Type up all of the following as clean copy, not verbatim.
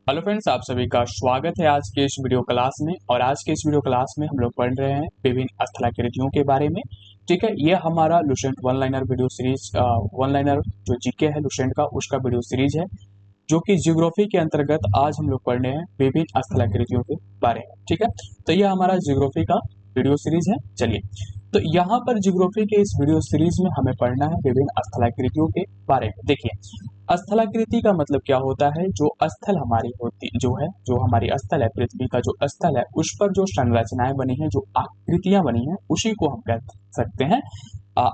Hello friends, आप सभी का स्वागत है आज के इस वीडियो क्लास में। और आज के इस वीडियो क्लास में हम लोग पढ़ रहे हैं विभिन्न स्थलाकृतियों के बारे में। ठीक है, ये हमारा Lucent one liner video series one liner जो जीके है लुसेंट का, उसका वीडियो सीरीज है, जो कि ज्योग्राफी के अंतर्गत आज हम लोग पढ़ रहे हैं विभिन्न स्थलाकृतियों के बारे में। ठीक है, तो ये हमारा ज्योग्राफी का वीडियो सीरीज है। चलिए, तो यहाँ पर ज्योग्राफी के इस वीडियो सीरीज में हमें पढ़ना है विभिन्न स्थलाकृतियों के बारे में। देखिए, स्थलाकृति का मतलब क्या होता है? जो स्थल हमारी होती जो है, जो हमारी स्थल है, पृथ्वी का जो स्थल है, उस पर जो संरचनाएं बनी हैं, जो आकृतियां बनी हैं, उसी को हम कह सकते हैं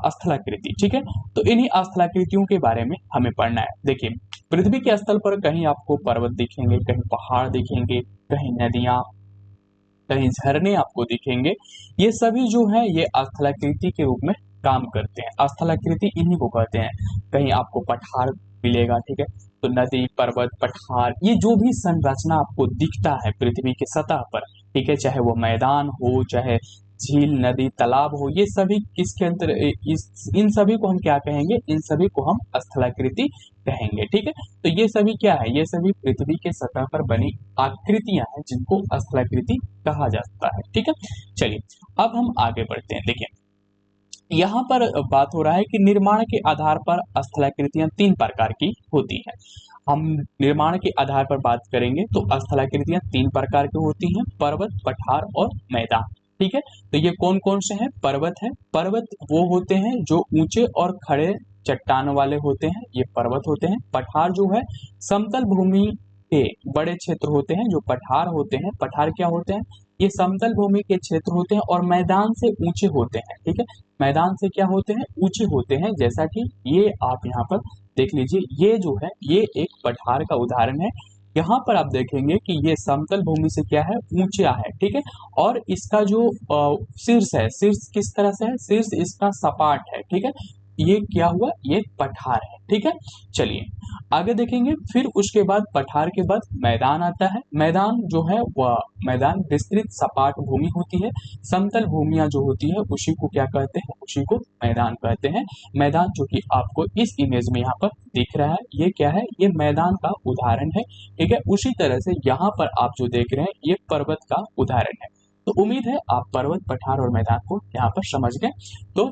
स्थलाकृति। ठीक है, तो इन्हीं स्थलाकृतियों के बारे में हमें पढ़ना है। देखिए, पृथ्वी के स्थल पर कहीं आपको पर्वत दिखेंगे, कहीं पहाड़ दिखेंगे, कहीं नदियां, कहीं झरने आपको दिखेंगे। ये सभी जो है ये स्थलाकृति के रूप में काम करते हैं। स्थलाकृति इन्हीं को कहते हैं। कहीं आपको पठार मिलेगा, ठीक है, तो नदी, पर्वत, पठार, ये जो भी संरचना आपको दिखता है पृथ्वी की सतह पर, ठीक है, चाहे वो मैदान हो, चाहे झील, नदी, तालाब हो, ये सभी किसके अंतर इन सभी को हम क्या कहेंगे? इन सभी को हम स्थलाकृति कहेंगे। ठीक है, तो ये सभी क्या है? ये सभी पृथ्वी के सतह पर बनी आकृतियां हैं, जिनको स्थलाकृति कहा जाता है। ठीक है, चलिए अब हम आगे बढ़ते हैं। देखिए, यहाँ पर बात हो रहा है कि निर्माण के आधार पर स्थलाकृतियां तीन प्रकार की होती हैं। हम निर्माण के आधार पर बात करेंगे तो स्थलाकृतियां तीन प्रकार की होती हैं: पर्वत, पठार और मैदान। ठीक है, तो ये कौन कौन से हैं? पर्वत है। पर्वत वो होते हैं जो ऊंचे और खड़े चट्टान वाले होते हैं, ये पर्वत होते हैं। पठार जो है समतल भूमि के बड़े क्षेत्र होते हैं, जो पठार होते हैं। पठार क्या होते हैं? ये समतल भूमि के क्षेत्र होते हैं और मैदान से ऊंचे होते हैं। ठीक है, मैदान से क्या होते हैं? ऊंचे होते हैं। जैसा कि ये आप यहाँ पर देख लीजिए, ये जो है ये एक पठार का उदाहरण है। यहाँ पर आप देखेंगे कि ये समतल भूमि से क्या है? ऊंचा है। ठीक है, और इसका जो शीर्ष है, शीर्ष किस तरह से है? शीर्ष इसका सपाट है। ठीक है, ये क्या हुआ? ये पठार है। ठीक है, चलिए आगे देखेंगे। फिर उसके बाद पठार के बाद मैदान आता है। मैदान जो है वह मैदान विस्तृत सपाट भूमि होती है। समतल भूमियां जो होती है उसी को क्या कहते हैं? उसी को मैदान कहते हैं। मैदान जो कि आपको इस इमेज में यहाँ पर दिख रहा है, ये क्या है? ये मैदान का उदाहरण है। ठीक है, उसी तरह से यहाँ पर आप जो देख रहे हैं ये पर्वत का उदाहरण है। तो उम्मीद है आप पर्वत, पठार और मैदान को यहाँ पर समझ गए। तो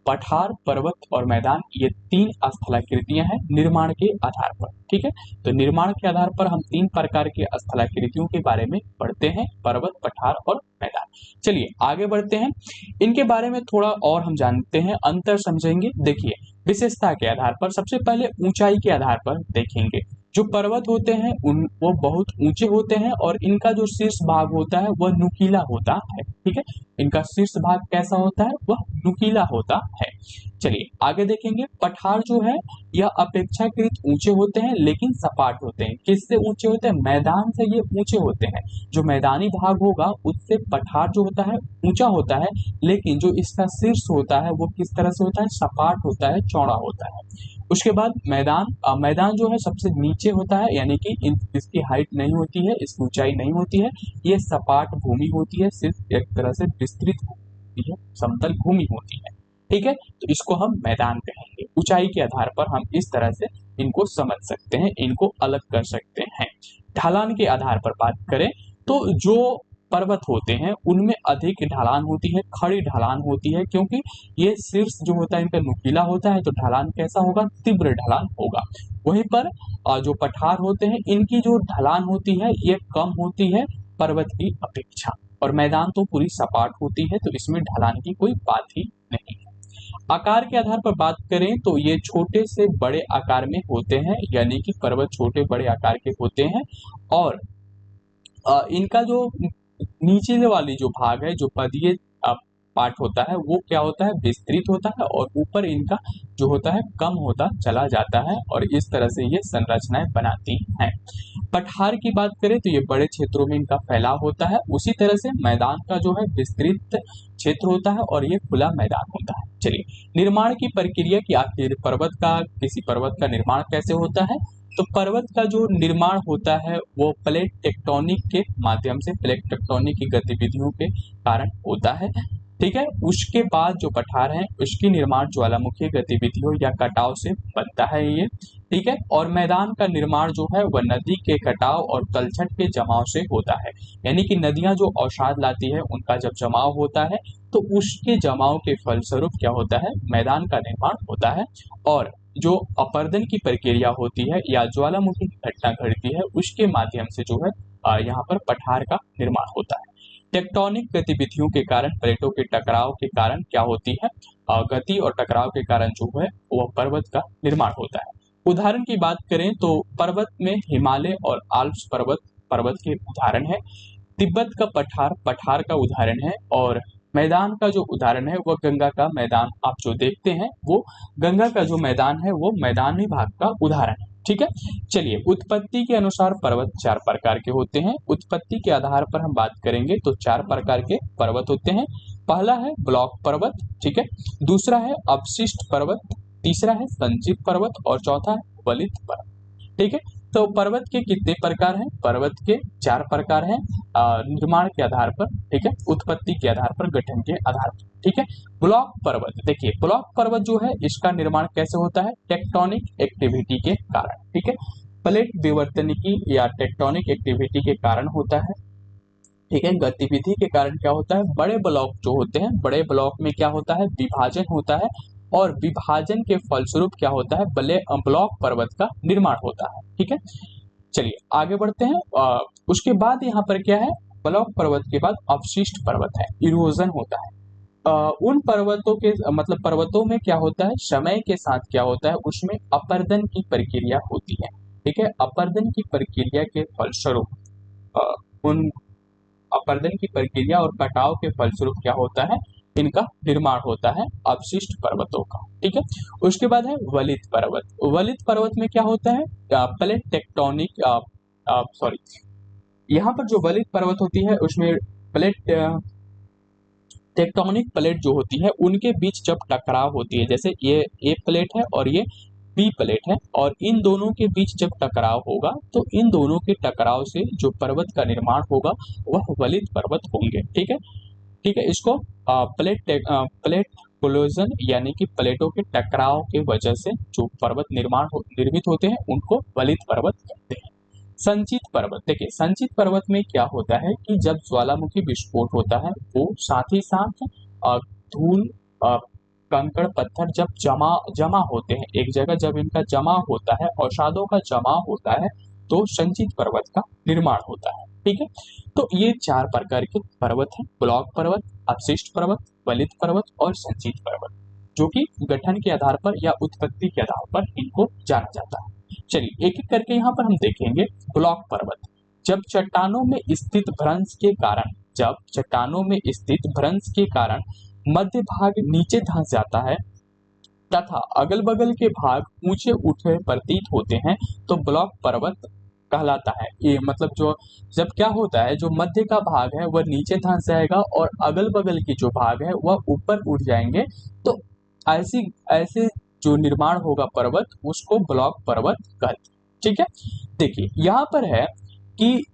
पठार, पर्वत और मैदान, ये तीन स्थलाकृतियां हैं निर्माण के आधार पर। ठीक है, तो निर्माण के आधार पर हम तीन प्रकार के स्थलाकृतियों के बारे में पढ़ते हैं: पर्वत, पठार और मैदान। चलिए आगे बढ़ते हैं, इनके बारे में थोड़ा और हम जानते हैं, अंतर समझेंगे। देखिए, विशेषता के आधार पर सबसे पहले ऊंचाई के आधार पर देखेंगे। जो पर्वत होते हैं उन वो बहुत ऊंचे होते हैं और इनका जो शीर्ष भाग होता है वह नुकीला होता है। ठीक है, इनका शीर्ष भाग कैसा होता है? वह नुकीला होता है। चलिए आगे देखेंगे। पठार जो है यह अपेक्षाकृत ऊंचे होते हैं लेकिन सपाट होते हैं। किससे ऊंचे होते हैं? मैदान से ये ऊंचे होते हैं। जो मैदानी भाग होगा उससे पठार जो होता है ऊंचा होता है, लेकिन जो इसका शीर्ष होता है वो किस तरह से होता है? सपाट होता है, चौड़ा होता है। उसके बाद मैदान जो है सबसे नीचे होता है, यानी कि इसकी हाइट नहीं होती है, इसकी ऊंचाई नहीं होती है। ये सपाट भूमि होती है, सिर्फ एक तरह से विस्तृत होती है, समतल भूमि होती है। ठीक है, तो इसको हम मैदान कहेंगे। ऊंचाई के आधार पर हम इस तरह से इनको समझ सकते हैं, इनको अलग कर सकते हैं। ढलान के आधार पर बात करें तो जो पर्वत होते हैं उनमें अधिक ढलान होती है, खड़ी ढलान होती है, क्योंकि ये शीर्ष जो होता है इनका नुकीला होता है, तो ढलान कैसा होगा? तीव्र ढलान होगा। वहीं पर जो पठार होते हैं इनकी जो ढलान होती है ये कम होती है पर्वत की अपेक्षा, और मैदान तो पूरी सपाट होती है, तो इसमें ढलान की कोई बात ही नहीं है। आकार के आधार पर बात करें तो ये छोटे से बड़े आकार में होते हैं, यानी कि पर्वत छोटे बड़े आकार के होते हैं। और इनका जो नीचे वाली जो भाग है, जो पदीय पार्ट होता है, वो क्या होता है? विस्तृत होता है, और ऊपर इनका जो होता है कम होता चला जाता है, और इस तरह से ये संरचनाएं बनाती हैं। पठार की बात करें तो ये बड़े क्षेत्रों में इनका फैलाव होता है। उसी तरह से मैदान का जो है विस्तृत क्षेत्र होता है और ये खुला मैदान होता है। चलिए, निर्माण की प्रक्रिया की आखिर किसी पर्वत का निर्माण कैसे होता है? तो पर्वत का जो निर्माण होता है वो प्लेट टेक्टोनिक के माध्यम से, प्लेट टेक्टोनिक की गतिविधियों के कारण होता है। ठीक है, उसके बाद जो पठार है उसकी निर्माण ज्वालामुखी गतिविधियों या कटाव से बनता है। ये ठीक है। और मैदान का निर्माण जो है वह नदी के कटाव और तलछट के जमाव से होता है, यानी कि नदियां जो अवसाद लाती है उनका जब जमाव होता है तो उसके जमाव के फलस्वरूप क्या होता है, मैदान का निर्माण होता है। और जो अपर्दन की प्रक्रिया होती है या ज्वालामुखी की घटना घटती है उसके माध्यम से जो है यहाँ पर पठार का निर्माण होता है। टेक्टोनिक गतिविधियों के कारण, प्लेटों के टकराव के कारण क्या होती है, गति और टकराव के कारण जो है वह पर्वत का निर्माण होता है। उदाहरण की बात करें तो पर्वत में हिमालय और आल्प्स पर्वत पर्वत के उदाहरण है। तिब्बत का पठार पठार का उदाहरण है। और मैदान का जो उदाहरण है वह गंगा का मैदान, आप जो देखते हैं वो गंगा का जो मैदान है वो मैदानी भाग का उदाहरण है। ठीक है। चलिए, उत्पत्ति के अनुसार पर्वत चार प्रकार के होते हैं। उत्पत्ति के आधार पर हम बात करेंगे तो चार प्रकार के पर्वत होते हैं। पहला है ब्लॉक पर्वत, ठीक है। दूसरा है अवशिष्ट पर्वत, तीसरा है संचित पर्वत और चौथा है वलित पर्वत। ठीक है। तो पर्वत के कितने प्रकार हैं? पर्वत के चार प्रकार हैं, निर्माण के आधार पर, ठीक है, उत्पत्ति के आधार पर, गठन के आधार पर। ठीक है। ब्लॉक पर्वत, देखिए ब्लॉक पर्वत जो है इसका निर्माण कैसे होता है? टेक्टोनिक एक्टिविटी के कारण। ठीक है। प्लेट विवर्तनिकी या टेक्टोनिक एक्टिविटी के कारण होता है। ठीक है। गतिविधि के कारण क्या होता है? बड़े ब्लॉक जो होते हैं, बड़े ब्लॉक में क्या होता है? विभाजन होता है और विभाजन के फलस्वरूप क्या होता है? ब्लॉक पर्वत का निर्माण होता है। ठीक है। चलिए आगे बढ़ते हैं। उसके बाद यहाँ पर क्या है? ब्लॉक पर्वत के बाद अवशिष्ट पर्वत है, इरोजन होता है। उन पर्वतों के मतलब पर्वतों में क्या होता है? समय के साथ क्या होता है? उसमें अपर्दन की प्रक्रिया होती है। ठीक है। अपर्दन की प्रक्रिया के फलस्वरूप उन अपर्दन की प्रक्रिया और कटाव के फलस्वरूप क्या होता है? इनका निर्माण होता है अवशिष्ट पर्वतों का। ठीक है। उसके बाद है वलित पर्वत। वलित पर्वत में क्या होता है? प्लेट टेक्टोनिक सॉरी, यहाँ पर जो वलित पर्वत होती है उसमें प्लेट टेक्टोनिक प्लेट जो होती है उनके बीच जब टकराव होती है, जैसे ये ए प्लेट है और ये बी प्लेट है, और इन दोनों के बीच जब टकराव होगा तो इन दोनों के टकराव से जो पर्वत का निर्माण होगा वह वलित पर्वत होंगे। ठीक है। ठीक है। इसको प्लेट कोलोजन यानी कि प्लेटों के टकराव के वजह से जो पर्वत निर्मित होते हैं उनको वलित पर्वत कहते हैं। संचित पर्वत, देखिए संचित पर्वत में क्या होता है कि जब ज्वालामुखी विस्फोट होता है वो साथ ही साथ धूल, कंकड़, पत्थर जब जमा होते हैं एक जगह, जब इनका जमा होता है, अवसादों का जमा होता है, तो संचित पर्वत का निर्माण होता है। ठीक है। तो ये चार प्रकार के पर्वत हैं, ब्लॉक पर्वत, अवशिष्ट पर्वत, वलित पर्वत और संचित पर्वत, जो कि गठन के आधार पर या उत्पत्ति के आधार पर इनको जाना जाता है। चलिए एक एक करके यहाँ पर हम देखेंगे। ब्लॉक पर्वत, जब चट्टानों में स्थित भ्रंश के कारण मध्य भाग नीचे धंस जाता है तथा अगल बगल के भाग ऊंचे उठे प्रतीत होते हैं तो ब्लॉक पर्वत कहलाता है। ये मतलब जो जब क्या होता है, जो मध्य का भाग है वह नीचे धंस जाएगा और अगल बगल के जो भाग है वह ऊपर उठ जाएंगे, तो ऐसे जो निर्माण होगा पर्वत उसको ब्लॉक पर्वत कहते हैं। ठीक है। देखिए यहाँ पर है कि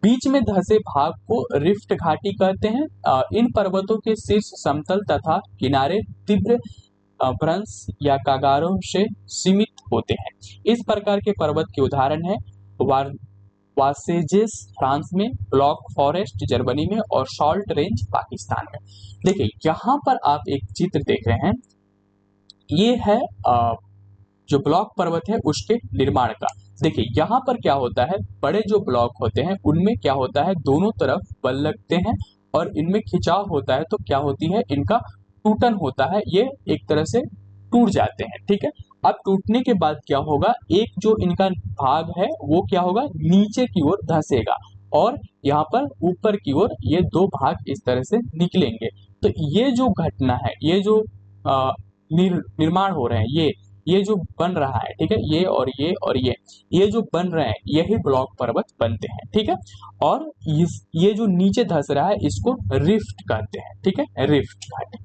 बीच में धंसे भाग को रिफ्ट घाटी कहते हैं। इन पर्वतों के शीर्ष समतल तथा किनारे तीव्र भ्रंश या कागारों से सीमित होते हैं। इस प्रकार के पर्वत के उदाहरण है वासेजेस फ्रांस में, ब्लॉक फॉरेस्ट जर्मनी में और सॉल्ट रेंज पाकिस्तान में। देखिए यहाँ पर आप एक चित्र देख रहे हैं, ये है जो ब्लॉक पर्वत है उसके निर्माण का। देखिए यहाँ पर क्या होता है, बड़े जो ब्लॉक होते हैं उनमें क्या होता है, दोनों तरफ बल लगते हैं और इनमें खिंचाव होता है, तो क्या होती है, इनका टूटन होता है, ये एक तरह से टूट जाते हैं। ठीक है। अब टूटने के बाद क्या होगा, एक जो इनका भाग है वो क्या होगा, नीचे की ओर धंसेगा और यहाँ पर ऊपर की ओर ये दो भाग इस तरह से निकलेंगे। तो ये जो घटना है, ये जो निर्माण हो रहे हैं, ये जो बन रहा है, ठीक है, ये और ये और ये जो बन रहे हैं यही ब्लॉक पर्वत बनते हैं। ठीक है। और ये जो नीचे धंस रहा है इसको रिफ्ट कहते हैं। ठीक है, रिफ्ट घाटी।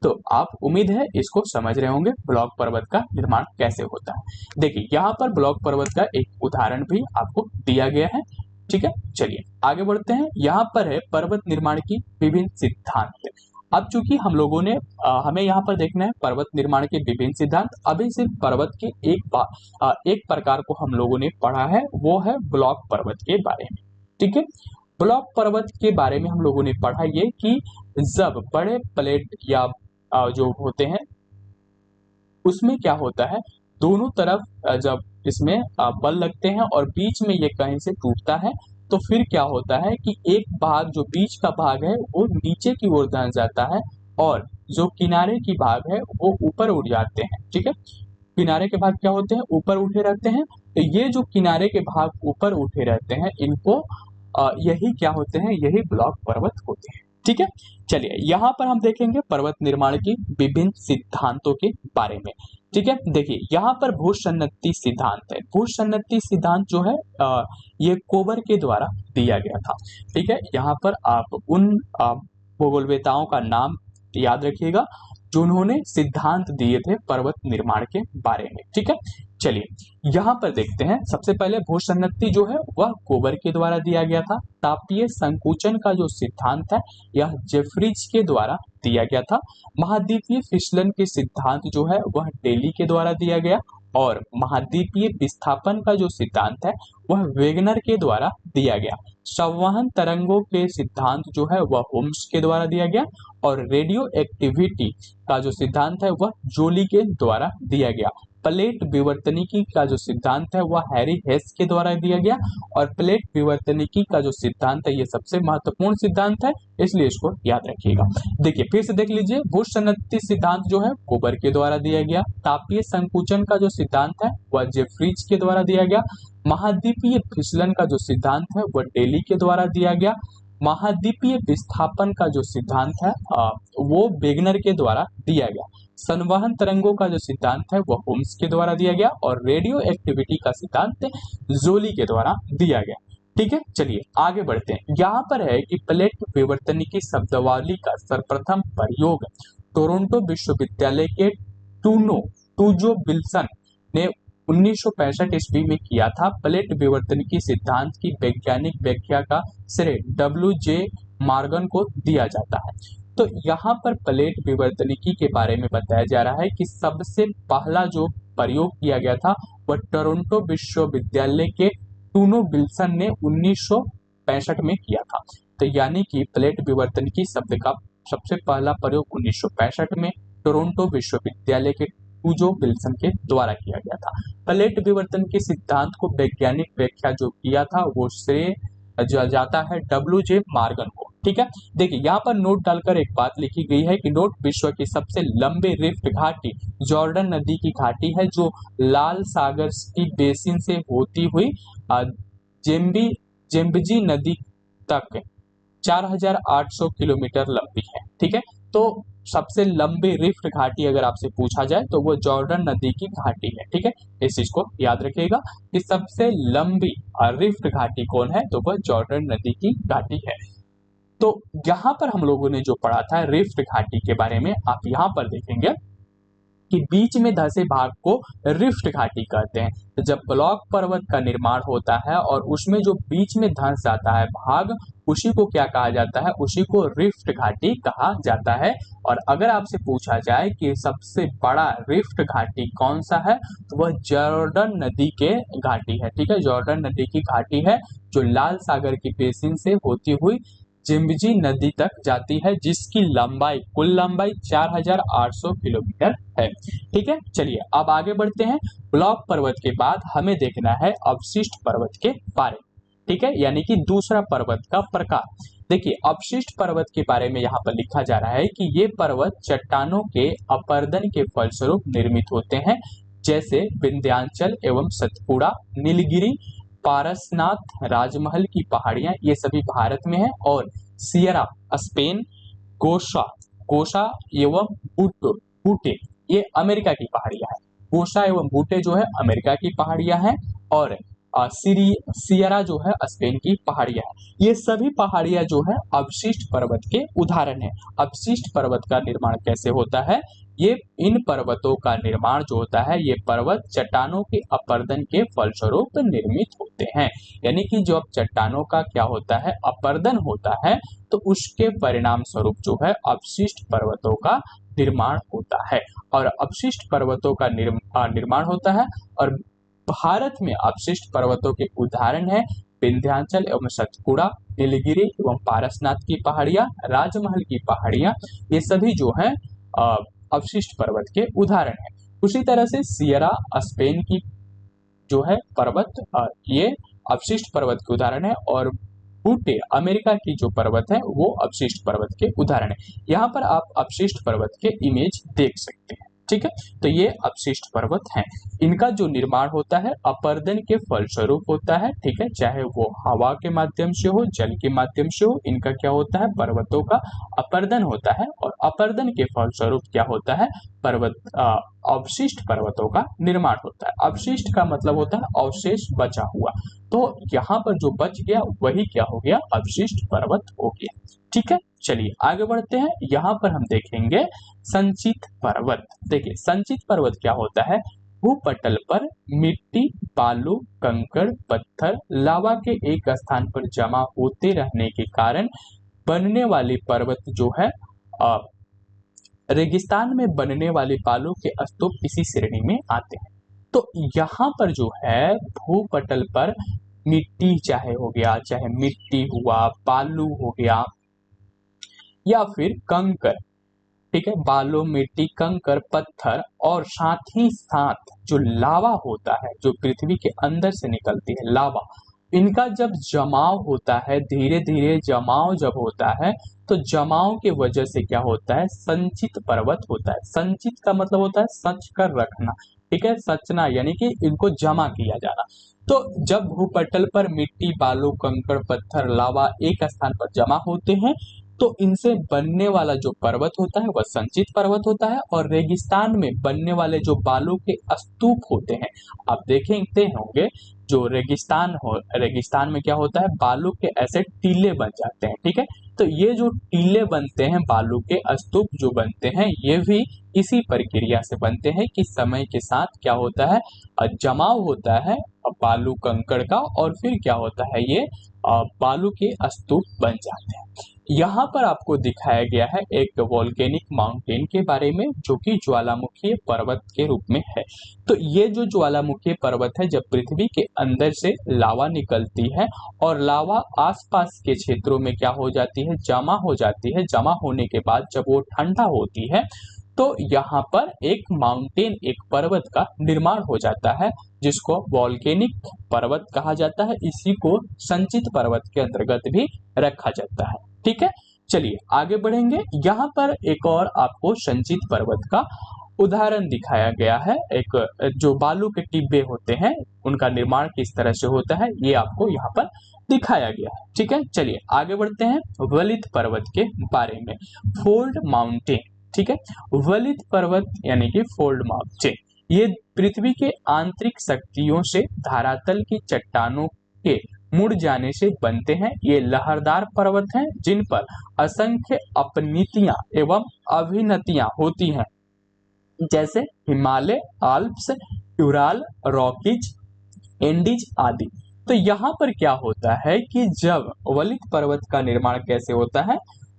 तो आप उम्मीद है इसको समझ रहे होंगे ब्लॉक पर्वत का निर्माण कैसे होता है। देखिए यहाँ पर ब्लॉक पर्वत का एक उदाहरण भी आपको दिया गया है। ठीक है। चलिए आगे बढ़ते हैं। यहाँ पर है पर्वत निर्माण की विभिन्न सिद्धांत। अब चूंकि हम लोगों ने हमें यहाँ पर देखना है पर्वत निर्माण के विभिन्न सिद्धांत। अभी सिर्फ पर्वत के एक प्रकार को हम लोगों ने पढ़ा है, वो है ब्लॉक पर्वत के बारे में। ठीक है, ब्लॉक पर्वत के बारे में हम लोगों ने पढ़ा ये कि जब बड़े प्लेट या जो होते हैं उसमें क्या होता है, दोनों तरफ जब इसमें बल लगते हैं और बीच में ये कहीं से टूटता है, तो फिर क्या होता है कि एक भाग जो बीच का भाग है वो नीचे की ओर धंस जाता है और जो किनारे की भाग है वो ऊपर उठ जाते हैं। ठीक है, किनारे के भाग क्या होते हैं, ऊपर उठे रहते हैं। तो ये जो किनारे के भाग ऊपर उठे रहते हैं इनको यही क्या होते हैं, यही ब्लॉक पर्वत होते हैं। ठीक है, चलिए यहाँ पर हम देखेंगे पर्वत निर्माण की विभिन्न सिद्धांतों के बारे में। ठीक है, देखिए यहाँ पर भूसन्नति सिद्धांत है। भूसन्नति सिद्धांत जो है ये कोबर के द्वारा दिया गया था। ठीक है, यहाँ पर आप उन भूगोलवेताओं का नाम याद रखिएगा जो उन्होंने सिद्धांत दिए थे पर्वत निर्माण के बारे में। ठीक है, चलिए यहाँ पर देखते हैं। सबसे पहले भूसन्नति जो है वह कोबर के द्वारा दिया गया था। तापीय संकुचन का जो सिद्धांत है यह जेफ्रीज के द्वारा दिया गया था। महाद्वीपीय फिसलन के सिद्धांत जो है वह डेली के द्वारा दिया गया और महाद्वीपीय विस्थापन का जो सिद्धांत है वह वेगनर के द्वारा दिया गया। संवहन तरंगों के सिद्धांत जो है वह होम्स के द्वारा दिया गया और रेडियो एक्टिविटी का जो सिद्धांत है वह जोली के द्वारा दिया गया। प्लेट विवर्तनिकी का जो सिद्धांत है वह हैरी हेस के द्वारा दिया गया और प्लेट विवर्तनिकी का जो सिद्धांत है ये सबसे महत्वपूर्ण सिद्धांत है, इसलिए इसको याद रखिएगा। देखिए फिर से देख लीजिए, भूसन्नति सिद्धांत जो है कोबर के द्वारा दिया गया। तापीय संकुचन का जो सिद्धांत है वह जेफ्रीज के द्वारा दिया गया। महाद्वीपीय फिसलन का जो सिद्धांत है वह डेली के द्वारा दिया गया। महाद्वीपीय विस्थापन का जो सिद्धांत है वो वेगनर के द्वारा दिया गया। संवहन तरंगों का जो सिद्धांत है वह होम्स के द्वारा दिया गया और रेडियो एक्टिविटी का सिद्धांत जोली के द्वारा दिया गया। ठीक है, चलिए आगे बढ़ते हैं। यहाँ पर है कि प्लेट विवर्तनिकी शब्दावली का सर्वप्रथम प्रयोग टोरंटो विश्वविद्यालय के टूजो विल्सन ने 1965 ईस्वी में किया था। प्लेट विवर्तनिकी सिद्धांत की वैज्ञानिक व्याख्या का श्रेय WJ मॉर्गन को दिया जाता है। तो यहाँ पर प्लेट विवर्तनिकी के बारे में बताया जा रहा है कि सबसे पहला जो प्रयोग किया गया था वह टोरंटो विश्वविद्यालय के टूनो विल्सन ने 1965 में किया था। तो यानी कि प्लेट विवर्तनिकी शब्द का सबसे पहला प्रयोग 1965 में टोरंटो विश्वविद्यालय के टूजो विल्सन के द्वारा किया गया था। प्लेट विवर्तन के सिद्धांत को वैज्ञानिक व्याख्या जो किया था वो श्रेय जाता है WJ मॉर्गन को। ठीक है, देखिए यहाँ पर नोट डालकर एक बात लिखी गई है कि नोट विश्व की सबसे लंबे रिफ्ट घाटी जॉर्डन नदी की घाटी है जो लाल सागर की बेसिन से होती हुई जेम्बजी नदी तक 4800 किलोमीटर लंबी है। ठीक है, तो सबसे लंबी रिफ्ट घाटी अगर आपसे पूछा जाए तो वो जॉर्डन नदी की घाटी है। ठीक है, इस चीज को याद रखिएगा कि सबसे लंबी रिफ्ट घाटी कौन है, तो वह जॉर्डन नदी की घाटी है। तो यहाँ पर हम लोगों ने जो पढ़ा था रिफ्ट घाटी के बारे में, आप यहाँ पर देखेंगे कि बीच में धंसे भाग को रिफ्ट घाटी कहते हैं। तो जब ब्लॉक पर्वत का निर्माण होता है और उसमें जो बीच में धंस जाता है भाग, उसी को क्या कहा जाता है, उसी को रिफ्ट घाटी कहा जाता है। और अगर आपसे पूछा जाए कि सबसे बड़ा रिफ्ट घाटी कौन सा है, तो वह जॉर्डन नदी के घाटी है। ठीक है, जॉर्डन नदी की घाटी है जो लाल सागर की बेसिन से होती हुई जिम्बजी नदी तक जाती है, जिसकी लंबाई कुल लंबाई 4800 किलोमीटर है। ठीक है, चलिए अब आगे बढ़ते हैं। ब्लॉक पर्वत के बाद हमें देखना है अवशिष्ट पर्वत के बारे में। ठीक है, यानी कि दूसरा पर्वत का प्रकार। देखिए अवशिष्ट पर्वत के बारे में यहाँ पर लिखा जा रहा है कि ये पर्वत चट्टानों के अपरदन के फलस्वरूप निर्मित होते हैं, जैसे विंध्याचल एवं सतपुड़ा, नीलगिरी, पारसनाथ, राजमहल की पहाड़ियां, ये सभी भारत में है। और सियरा स्पेन, गोशा एवं बूटे ये अमेरिका की पहाड़ियां हैं। गोशा एवं बूटे जो है अमेरिका की पहाड़ियां हैं और सियरा जो है स्पेन की पहाड़ियां है। ये सभी पहाड़ियां जो है अवशिष्ट पर्वत के उदाहरण है। अवशिष्ट पर्वत का निर्माण कैसे होता है, ये इन पर्वतों का निर्माण जो होता है ये पर्वत चट्टानों के अपरदन के फलस्वरूप निर्मित होते हैं। यानी कि जब चट्टानों का क्या होता है, अपरदन होता है, तो उसके परिणाम स्वरूप जो है अवशिष्ट पर्वतों का निर्माण होता है और अपशिष्ट पर्वतों का निर्माण होता है। और भारत में अपशिष्ट पर्वतों के उदाहरण है विंध्याचल एवं सतपुड़ा, नीलगिरी एवं पारसनाथ की पहाड़ियां, राजमहल की पहाड़ियां, ये सभी जो है अपशिष्ट पर्वत के उदाहरण है। उसी तरह से सियरा स्पेन की जो है पर्वत, ये अपशिष्ट पर्वत के उदाहरण है। और बूटे अमेरिका की जो पर्वत है वो अपशिष्ट पर्वत के उदाहरण है। यहाँ पर आप अपशिष्ट पर्वत के इमेज देख सकते हैं। ठीक है, तो ये अपशिष्ट पर्वत हैं। इनका जो निर्माण होता है अपर्दन के फलस्वरूप होता है। ठीक है, चाहे वो हवा के माध्यम से हो, जल के माध्यम से हो, इनका क्या होता है, पर्वतों का अपर्दन होता है। और अपर्दन के फलस्वरूप क्या होता है, अवशिष्ट पर्वतों का निर्माण होता है। अवशिष्ट का मतलब होता है अवशेष बचा हुआ, तो यहाँ पर जो बच गया वही क्या हो गया, अवशिष्ट पर्वत हो गया। ठीक है, चलिए आगे बढ़ते हैं। यहाँ पर हम देखेंगे संचित पर्वत। देखिए संचित पर्वत क्या होता है, भूपटल पर मिट्टी, बालू, कंकड़, पत्थर, लावा के एक स्थान पर जमा होते रहने के कारण बनने वाली पर्वत जो है रेगिस्तान में बनने वाली बालू के स्तूप इसी श्रेणी में आते हैं। तो यहाँ पर जो है भूपटल पर मिट्टी चाहे हो गया, चाहे मिट्टी हुआ, बालू हो गया या फिर कंकर, ठीक है, बालू, मिट्टी, कंकर, पत्थर और साथ ही साथ जो लावा होता है, जो पृथ्वी के अंदर से निकलती है लावा, इनका जब जमाव होता है, धीरे धीरे जमाव जब होता है, तो जमाव के वजह से क्या होता है, संचित पर्वत होता है। संचित का मतलब होता है सच कर रखना, ठीक है, सचना यानी कि इनको जमा किया जाना। तो जब भूपटल पर मिट्टी, बालू, कंकड़, पत्थर, लावा एक स्थान पर जमा होते हैं तो इनसे बनने वाला जो पर्वत होता है वह संचित पर्वत होता है। और रेगिस्तान में बनने वाले जो बालू के स्तूप होते हैं, आप देखेंगे होंगे जो रेगिस्तान में क्या होता है, बालू के ऐसे टीले बन जाते हैं। ठीक है, तो ये जो टीले बनते हैं, बालू के स्तूप जो बनते हैं, ये भी इसी प्रक्रिया से बनते हैं कि समय के साथ क्या होता है, जमाव होता है बालू कंकड़ का और फिर क्या होता है, ये बालू के स्तूप बन जाते हैं। यहाँ पर आपको दिखाया गया है एक वोल्केनिक माउंटेन के बारे में जो कि ज्वालामुखी पर्वत के रूप में है। तो ये जो ज्वालामुखी पर्वत है, जब पृथ्वी के अंदर से लावा निकलती है और लावा आसपास के क्षेत्रों में क्या हो जाती है, जमा हो जाती है। जमा होने के बाद जब वो ठंडा होती है तो यहाँ पर एक माउंटेन, एक पर्वत का निर्माण हो जाता है जिसको वोल्केनिक पर्वत कहा जाता है। इसी को संचित पर्वत के अंतर्गत भी रखा जाता है। ठीक है, चलिए आगे बढ़ेंगे। यहाँ पर एक और आपको संचित पर्वत का उदाहरण दिखाया गया है। एक जो बालू के टिब्बे होते हैं उनका निर्माण किस तरह से होता है ये आपको यहाँ पर दिखाया गया है। ठीक है, चलिए आगे बढ़ते हैं वलित पर्वत के बारे में। फोल्ड माउंटेन, ठीक है, वलित पर्वत यानी कि फोल्ड माउंटेन, ये पृथ्वी के आंतरिक शक्तियों से धरातल की चट्टानों के मुड़ जाने से बनते हैं। ये लहरदार पर्वत हैं जिन पर असंख्य अपनीतियां एवं अभिनतियां होती हैं, जैसे Himalaya, Alps, Ural, Rockies, Andes आदि। तो यहाँ पर क्या होता है कि जब वलित पर्वत का निर्माण कैसे होता है,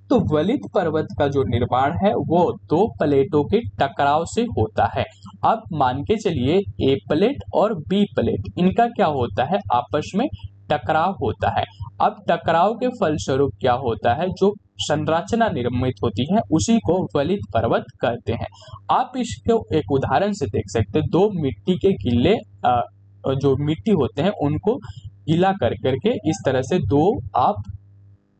तो वलित पर्वत का जो निर्माण है वो दो प्लेटों के टकराव से होता है। अब मान के चलिए ए प्लेट और बी प्लेट, इनका क्या होता है, आपस में टकराव होता है। अब टकराव के फलस्वरूप क्या होता है, जो संरचना निर्मित होती है उसी को वलित पर्वत कहते हैं। आप इसको एक उदाहरण से देख सकते हैं। दो मिट्टी के गिल्ले जो मिट्टी होते हैं उनको गीला कर करके इस तरह से दो आप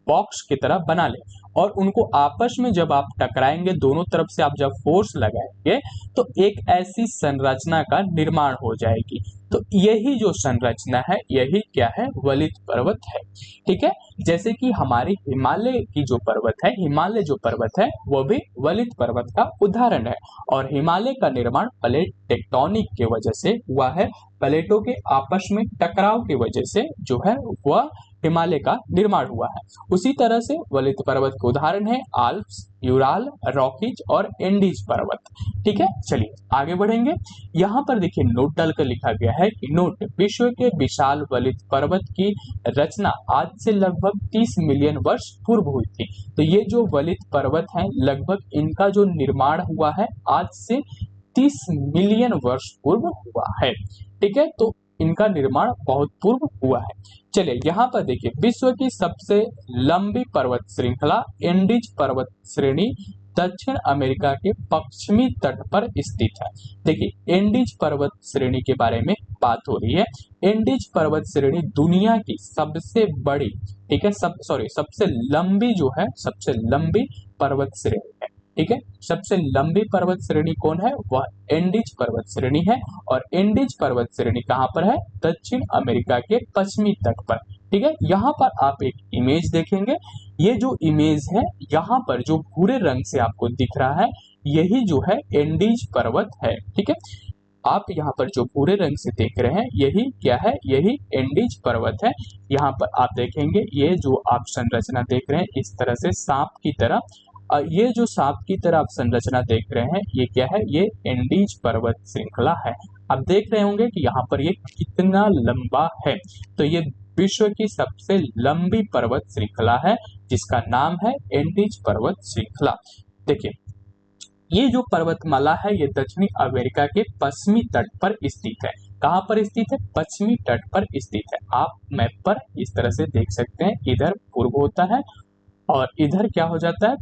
बॉक्स की तरह बना लें और उनको आपस में जब आप टकराएंगे, दोनों तरफ से आप जब फोर्स लगाएंगे तो एक ऐसी संरचना का निर्माण हो जाएगी। तो यही जो संरचना है यही क्या है, वलित पर्वत है। ठीक है, जैसे कि हमारी हिमालय की जो पर्वत है, हिमालय जो पर्वत है वो भी वलित पर्वत का उदाहरण है। और हिमालय का निर्माण प्लेट टेक्टोनिक के वजह से हुआ है। प्लेटों के आपस में टकराव की वजह से जो है वह हिमालय का निर्माण हुआ है। उसी तरह से वलित पर्वत के उदाहरण है आल्प्स, यूराल, रॉकीज और एंडीज पर्वत। ठीक है, चलिए आगे बढ़ेंगे। यहाँ पर देखिए नोट डालकर लिखा गया है कि नोट, विश्व के विशाल वलित पर्वत की रचना आज से लगभग 30 मिलियन वर्ष पूर्व हुई थी। तो ये जो वलित पर्वत है लगभग इनका जो निर्माण हुआ है आज से 30 मिलियन वर्ष पूर्व हुआ है। ठीक है, तो इनका निर्माण बहुत पूर्व हुआ है। चलिए यहाँ पर देखिए विश्व की सबसे लंबी पर्वत श्रृंखला एंडीज पर्वत श्रेणी दक्षिण अमेरिका के पश्चिमी तट पर स्थित है। देखिए एंडीज पर्वत श्रेणी के बारे में बात हो रही है। एंडीज पर्वत श्रेणी दुनिया की सबसे बड़ी, ठीक है, सबसे लंबी जो है, सबसे लंबी पर्वत श्रेणी है। ठीक है, सबसे लंबी पर्वत श्रेणी कौन है? वह एंडीज पर्वत श्रेणी है। और एंडीज पर्वत श्रेणी कहां पर है? दक्षिण अमेरिका के पश्चिमी तट पर। ठीक है, यहाँ पर आप एक इमेज देखेंगे। ये जो इमेज है यहाँ पर जो भूरे रंग से आपको दिख रहा है यही जो है एंडीज पर्वत है। ठीक है, आप यहाँ पर जो भूरे रंग से देख रहे हैं यही क्या है? यही एंडीज पर्वत है। यहाँ पर आप देखेंगे ये जो आप संरचना देख रहे हैं इस तरह से सांप की तरह, ये जो सांप की तरह आप संरचना देख रहे हैं ये क्या है? ये एंडीज पर्वत श्रृंखला है। आप देख रहे होंगे कि यहाँ पर ये कितना लंबा है। तो ये विश्व की सबसे लंबी पर्वत श्रृंखला है जिसका नाम है एंडीज पर्वत श्रृंखला। देखिए ये जो पर्वतमाला है ये दक्षिणी अमेरिका के पश्चिमी तट पर स्थित है। कहाँ पर स्थित है? पश्चिमी तट पर स्थित है। आप मैप पर इस तरह से देख सकते हैं, इधर पूर्व होता है और इधर क्या हो जाता है?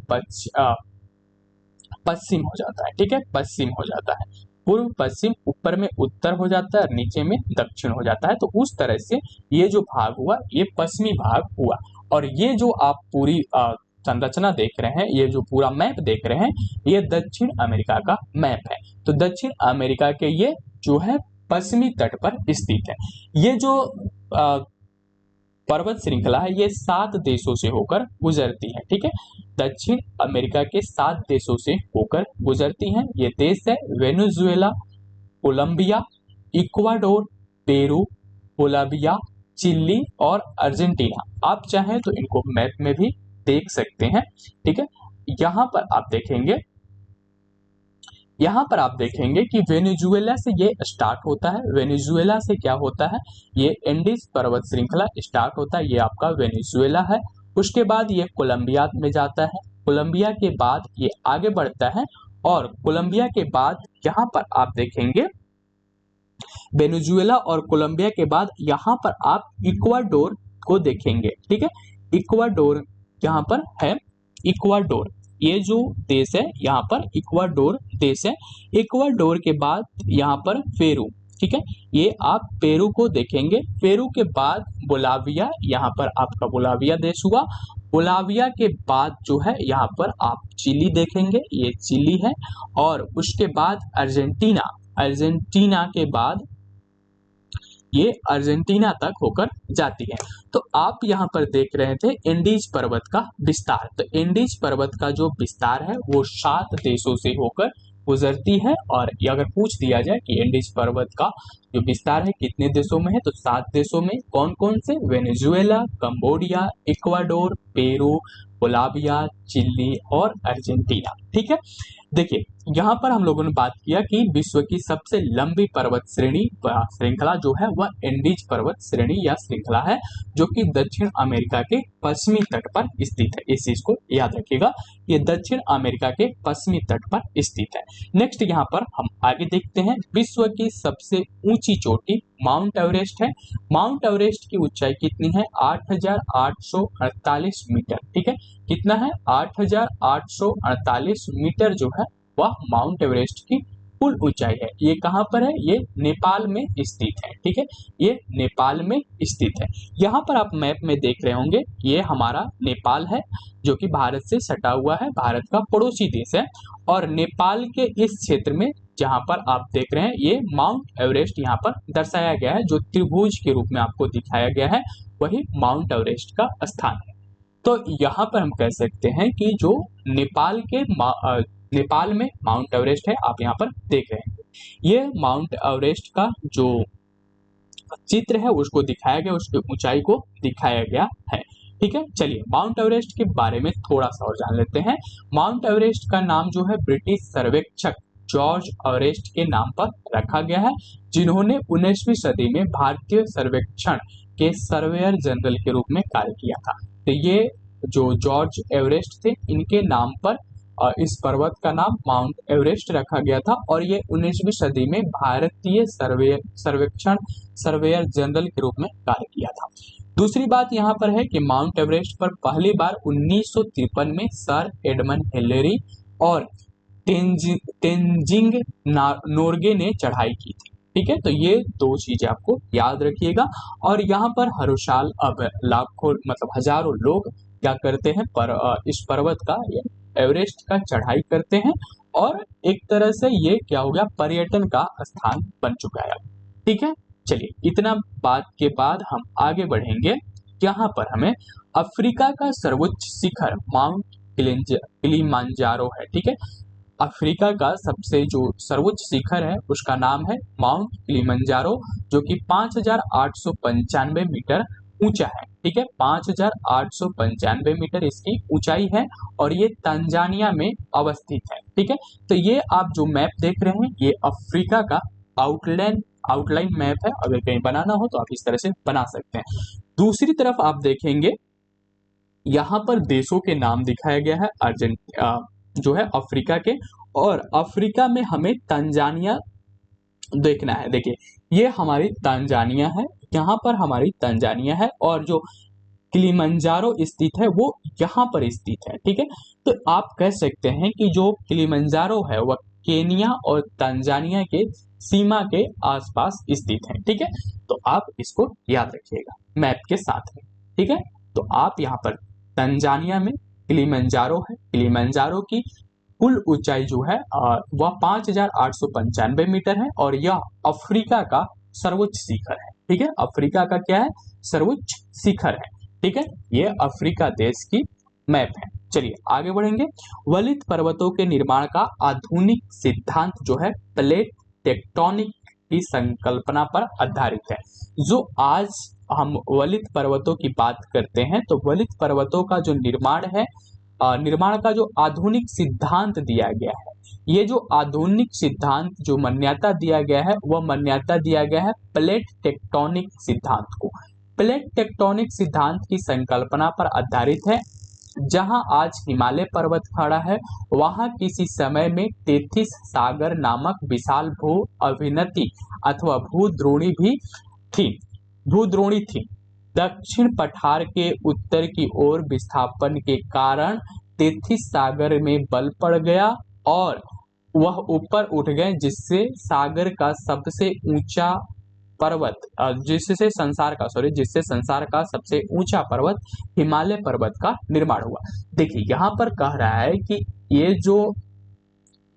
पश्चिम हो जाता है। ठीक है, पश्चिम हो जाता है। पूर्व पश्चिम, ऊपर में उत्तर हो जाता है और नीचे में दक्षिण हो जाता है। तो उस तरह से ये जो भाग हुआ ये पश्चिमी भाग हुआ। और ये जो आप पूरी संरचना देख रहे हैं, ये जो पूरा मैप देख रहे हैं ये दक्षिण अमेरिका का मैप है। तो दक्षिण अमेरिका के ये जो है पश्चिमी तट पर स्थित है। ये जो पर्वत श्रृंखला है ये 7 देशों से होकर गुजरती है। ठीक है, दक्षिण अमेरिका के 7 देशों से होकर गुजरती हैं। ये देश है Venezuela, Colombia, Ecuador, Peru, Bolivia, Chile और अर्जेंटीना। आप चाहें तो इनको मैप में भी देख सकते हैं। ठीक है, यहाँ पर आप देखेंगे कि वेनेजुएला से ये स्टार्ट होता है। वेनेजुएला से क्या होता है? ये एंडीज पर्वत श्रृंखला स्टार्ट होता है, ये आपका वेनेजुएला है। उसके बाद ये कोलंबिया में जाता है। कोलंबिया के बाद ये आगे बढ़ता है और कोलंबिया के बाद यहाँ पर आप देखेंगे वेनेजुएला और कोलंबिया के बाद यहाँ पर आप इक्वाडोर को देखेंगे। ठीक है, इक्वाडोर यहाँ पर है। इक्वाडोर ये जो देश है यहाँ पर इक्वाडोर देश है। इक्वाडोर के बाद यहाँ पर पेरू। ठीक है, ये आप पेरू को देखेंगे। पेरू के बाद बोलिविया, यहाँ पर आपका बोलिविया देश हुआ। बोलिविया के बाद जो है यहाँ पर आप चिली देखेंगे, ये चिली है। और उसके बाद अर्जेंटीना, अर्जेंटीना के बाद ये अर्जेंटीना तक होकर जाती है। तो आप यहाँ पर देख रहे थे एंडीज पर्वत का विस्तार। तो एंडीज पर्वत का जो विस्तार है वो 7 देशों से होकर गुजरती है। और अगर पूछ दिया जाए कि एंडीज पर्वत का जो विस्तार है कितने देशों में है, तो 7 देशों में। कौन कौन से? Venezuela, Cambodia, Ecuador, Peru, Bolivia, Chile और अर्जेंटीना। ठीक है, देखिए यहाँ पर हम लोगों ने बात किया कि विश्व की सबसे लंबी पर्वत श्रेणी श्रृंखला जो है वह एंडीज पर्वत श्रेणी या श्रृंखला है जो कि दक्षिण अमेरिका के पश्चिमी तट पर स्थित है। इस चीज को याद रखिएगा, ये दक्षिण अमेरिका के पश्चिमी तट पर स्थित है। नेक्स्ट यहाँ पर हम आगे देखते हैं। विश्व की सबसे ऊंची चोटी माउंट एवरेस्ट है। माउंट एवरेस्ट की ऊंचाई कितनी है? 8,848 मीटर। ठीक है, कितना है? 8,848 मीटर जो है वह माउंट एवरेस्ट की कुल ऊंचाई है। ये कहां पर है? ये नेपाल में स्थित है। ठीक है, ये नेपाल में स्थित है। यहाँ पर आप मैप में देख रहे होंगे ये हमारा नेपाल है जो कि भारत से सटा हुआ है, भारत का पड़ोसी देश है। और नेपाल के इस क्षेत्र में जहां पर आप देख रहे हैं ये माउंट एवरेस्ट यहाँ पर दर्शाया गया है, जो त्रिभुज के रूप में आपको दिखाया गया है वही माउंट एवरेस्ट का स्थान है। तो यहाँ पर हम कह सकते हैं कि जो नेपाल में माउंट एवरेस्ट है, आप यहाँ पर देख रहे हैं। ये माउंट एवरेस्ट का जो चित्र है उसको दिखाया गया, उसकी ऊंचाई को दिखाया गया है। ठीक है, चलिए माउंट एवरेस्ट के बारे में थोड़ा सा और जान लेते हैं। माउंट एवरेस्ट का नाम जो है ब्रिटिश सर्वेक्षक जॉर्ज एवरेस्ट के नाम पर रखा गया है, जिन्होंने 19वीं सदी में भारतीय सर्वेक्षण के सर्वेयर जनरल के रूप में कार्य किया था। तो ये जो जॉर्ज एवरेस्ट थे, इनके नाम पर इस पर्वत का नाम माउंट एवरेस्ट रखा गया था, और ये 19वीं सदी में भारतीय सर्वेक्षण सर्वेयर जनरल के रूप में कार्य किया था। दूसरी बात यहाँ पर है कि माउंट एवरेस्ट पर पहली बार 1953 में सर एडमंड हिलेरी और तेंजिंग नोर्गे ने चढ़ाई की थी। ठीक है, तो ये दो चीजें आपको याद रखिएगा। और यहाँ पर हर साल अब लाखों मतलब हजारों लोग क्या करते हैं, इस पर्वत का एवरेस्ट का चढ़ाई करते हैं, और एक तरह से ये क्या हो गया, पर्यटन का स्थान बन चुका है। ठीक है, चलिए इतना बात के बाद हम आगे बढ़ेंगे। यहाँ पर हमें अफ्रीका का सर्वोच्च शिखर माउंट किलिमांजारो है। ठीक है, अफ्रीका का सबसे जो सर्वोच्च शिखर है उसका नाम है माउंट किलिमंजारो, जो कि 5,895 मीटर ऊंचा है। ठीक है, 5,895 मीटर इसकी ऊंचाई है, और ये तंजानिया में अवस्थित है। ठीक है, तो ये आप जो मैप देख रहे हैं ये अफ्रीका का आउटलाइन मैप है। अगर कहीं बनाना हो तो आप इस तरह से बना सकते हैं। दूसरी तरफ आप देखेंगे यहाँ पर देशों के नाम दिखाया गया है, जो है अफ्रीका के, और अफ्रीका में हमें तंजानिया देखना है। देखिए ये हमारी तंजानिया है, यहाँ पर हमारी तंजानिया है, और जो किलिमंजारो स्थित है वो यहाँ पर स्थित है। ठीक है, तो आप कह सकते हैं कि जो किलिमंजारो है वह केनिया और तंजानिया के सीमा के आसपास स्थित है। ठीक है, तो आप इसको याद रखिएगा मैप के साथ में। ठीक है, तो आप यहाँ पर तंजानिया में किलिमंजारो है, किलिमंजारो की कुल ऊंचाई जो है वह 5,895 मीटर है, और यह अफ्रीका का सर्वोच्च शिखर है। ठीक है, अफ्रीका का क्या है, सर्वोच्च शिखर है। ठीक है, ये अफ्रीका देश की मैप है। चलिए आगे बढ़ेंगे। वलित पर्वतों के निर्माण का आधुनिक सिद्धांत जो है प्लेट टेक्टोनिक की संकल्पना पर आधारित है। जो आज हम वलित पर्वतों की बात करते हैं, तो वलित पर्वतों का जो निर्माण है, निर्माण का जो आधुनिक सिद्धांत दिया गया है, ये जो आधुनिक सिद्धांत जो मान्यता दिया गया है वह मान्यता दिया गया है प्लेट टेक्टोनिक सिद्धांत को। प्लेट टेक्टोनिक सिद्धांत की संकल्पना पर आधारित है। जहां आज हिमालय पर्वत खड़ा है, वहां किसी समय में तेथिस सागर नामक विशाल भू अभिनति अथवा भूद्रोणी थी। दक्षिण पठार के उत्तर की ओर विस्थापन के कारण तेथिस सागर में बल पड़ गया और वह ऊपर उठ गए, जिससे सागर का सबसे ऊंचा पर्वत जिससे संसार का सबसे ऊंचा पर्वत हिमालय पर्वत का निर्माण हुआ। देखिए यहाँ पर कह रहा है कि ये जो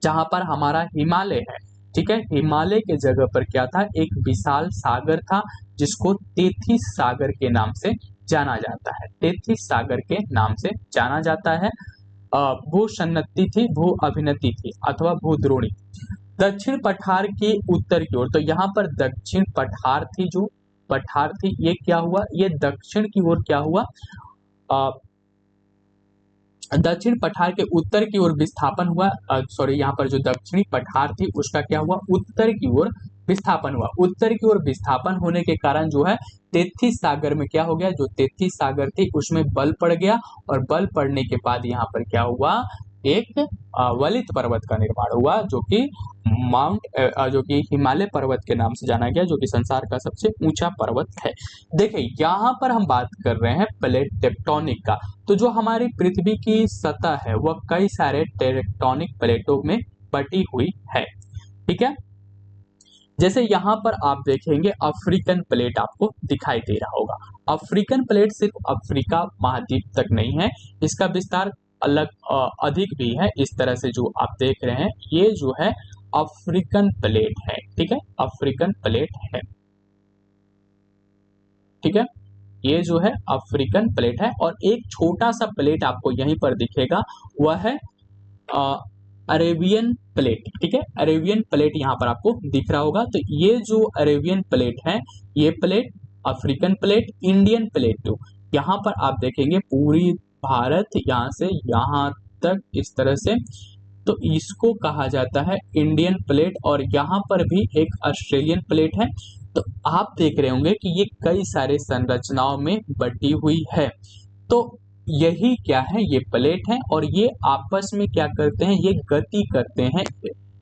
जहां पर हमारा हिमालय है, ठीक है, हिमालय के जगह पर क्या था, एक विशाल सागर था जिसको तेथिस सागर के नाम से जाना जाता है। तेथिस सागर के नाम से जाना जाता है। भू सन्नति थी, भू अभिनति थी अथवा भूद्रोणी। दक्षिण पठार के उत्तर की ओर, तो यहाँ पर दक्षिण पठार थी, जो पठार थी ये क्या हुआ, ये दक्षिण की ओर क्या हुआ, दक्षिण पठार के उत्तर की ओर विस्थापन हुआ। यहाँ पर जो दक्षिणी पठार थी उसका क्या हुआ, उत्तर की ओर विस्थापन हुआ। उत्तर की ओर विस्थापन होने के कारण जो है तेथिस सागर में क्या हो गया, जो तेथिस सागर थी उसमें बल पड़ गया, और बल पड़ने के बाद यहाँ पर क्या हुआ, एक वलित पर्वत का निर्माण हुआ, जो कि हिमालय पर्वत के नाम से जाना गया, जो कि संसार का सबसे ऊंचा पर्वत है। देखिए यहाँ पर हम बात कर रहे हैं प्लेट टेक्टोनिक का। तो जो हमारी पृथ्वी की सतह है वह कई सारे टेक्टोनिक प्लेटों में बटी हुई है। ठीक है, जैसे यहाँ पर आप देखेंगे अफ्रीकन प्लेट आपको दिखाई दे रहा होगा। अफ्रीकन प्लेट सिर्फ अफ्रीका महाद्वीप तक नहीं है, इसका विस्तार अधिक भी है। इस तरह से जो आप देख रहे हैं ये जो है अफ्रीकन प्लेट है। ठीक है, अफ्रीकन प्लेट है। ठीक है, ये जो है अफ्रीकन प्लेट है, और एक छोटा सा प्लेट आपको यहीं पर दिखेगा, वह है अरेबियन प्लेट, ठीक है, अरेबियन प्लेट यहाँ पर आपको दिख रहा होगा। तो ये जो अरेबियन प्लेट है, ये plate, African plate, Indian plate, तो यहाँ पर आप देखेंगे पूरी भारत यहाँ से यहाँ तक इस तरह से, तो इसको कहा जाता है इंडियन प्लेट। और यहाँ पर भी एक ऑस्ट्रेलियन प्लेट है। तो आप देख रहे होंगे कि ये कई सारे संरचनाओं में बटी हुई है। तो यही क्या है, ये प्लेट है और ये आपस में क्या करते हैं, ये गति करते हैं,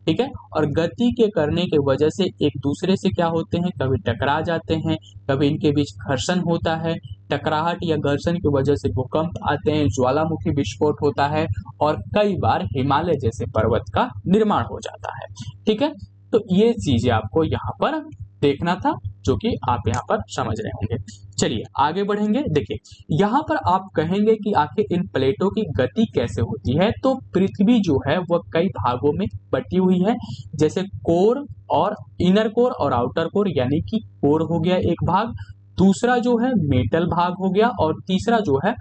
ठीक है। और गति के करने की वजह से एक दूसरे से क्या होते हैं, कभी टकरा जाते हैं, कभी इनके बीच घर्षण होता है। टकराहट या घर्षण की वजह से भूकंप आते हैं, ज्वालामुखी विस्फोट होता है और कई बार हिमालय जैसे पर्वत का निर्माण हो जाता है, ठीक है। तो ये चीजें आपको यहाँ पर देखना था, जो कि आप यहाँ पर समझ रहे होंगे। चलिए आगे बढ़ेंगे। देखिए यहाँ पर आप कहेंगे कि आखिर इन प्लेटों की गति कैसे होती है। तो पृथ्वी जो है वह कई भागों में बटी हुई है, जैसे कोर और इनर कोर और आउटर कोर, यानी कि कोर हो गया एक भाग, दूसरा जो है मेटल भाग हो गया और तीसरा जो है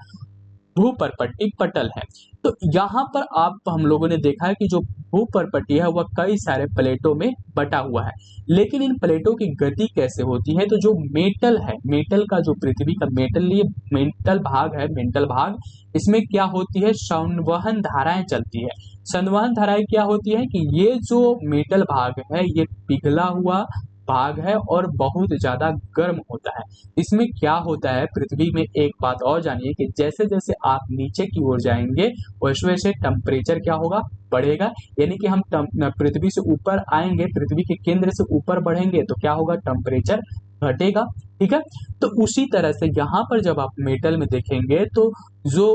भूपर्पट्टी पटल है। तो यहाँ पर आप हम लोगों ने देखा है कि जो भूपर्पट्टी है वह कई सारे प्लेटों में बटा हुआ है, लेकिन इन प्लेटों की गति कैसे होती है। तो जो मेटल है, मेटल का जो पृथ्वी का मेटल, ये मेटल भाग है, मेटल भाग, इसमें क्या होती है, संवहन धाराएं चलती है। संवहन धाराएं क्या होती है कि ये जो मेटल भाग है ये पिघला हुआ भाग है और बहुत ज्यादा गर्म होता है। इसमें क्या होता है, पृथ्वी में एक बात और जानिए कि जैसे जैसे आप नीचे की ओर जाएंगे वैसे वैसे टेम्परेचर क्या होगा, बढ़ेगा। यानी कि हम पृथ्वी से ऊपर आएंगे, पृथ्वी के केंद्र से ऊपर बढ़ेंगे तो क्या होगा, टेम्परेचर घटेगा, ठीक है। तो उसी तरह से यहाँ पर जब आप मेटल में देखेंगे तो जो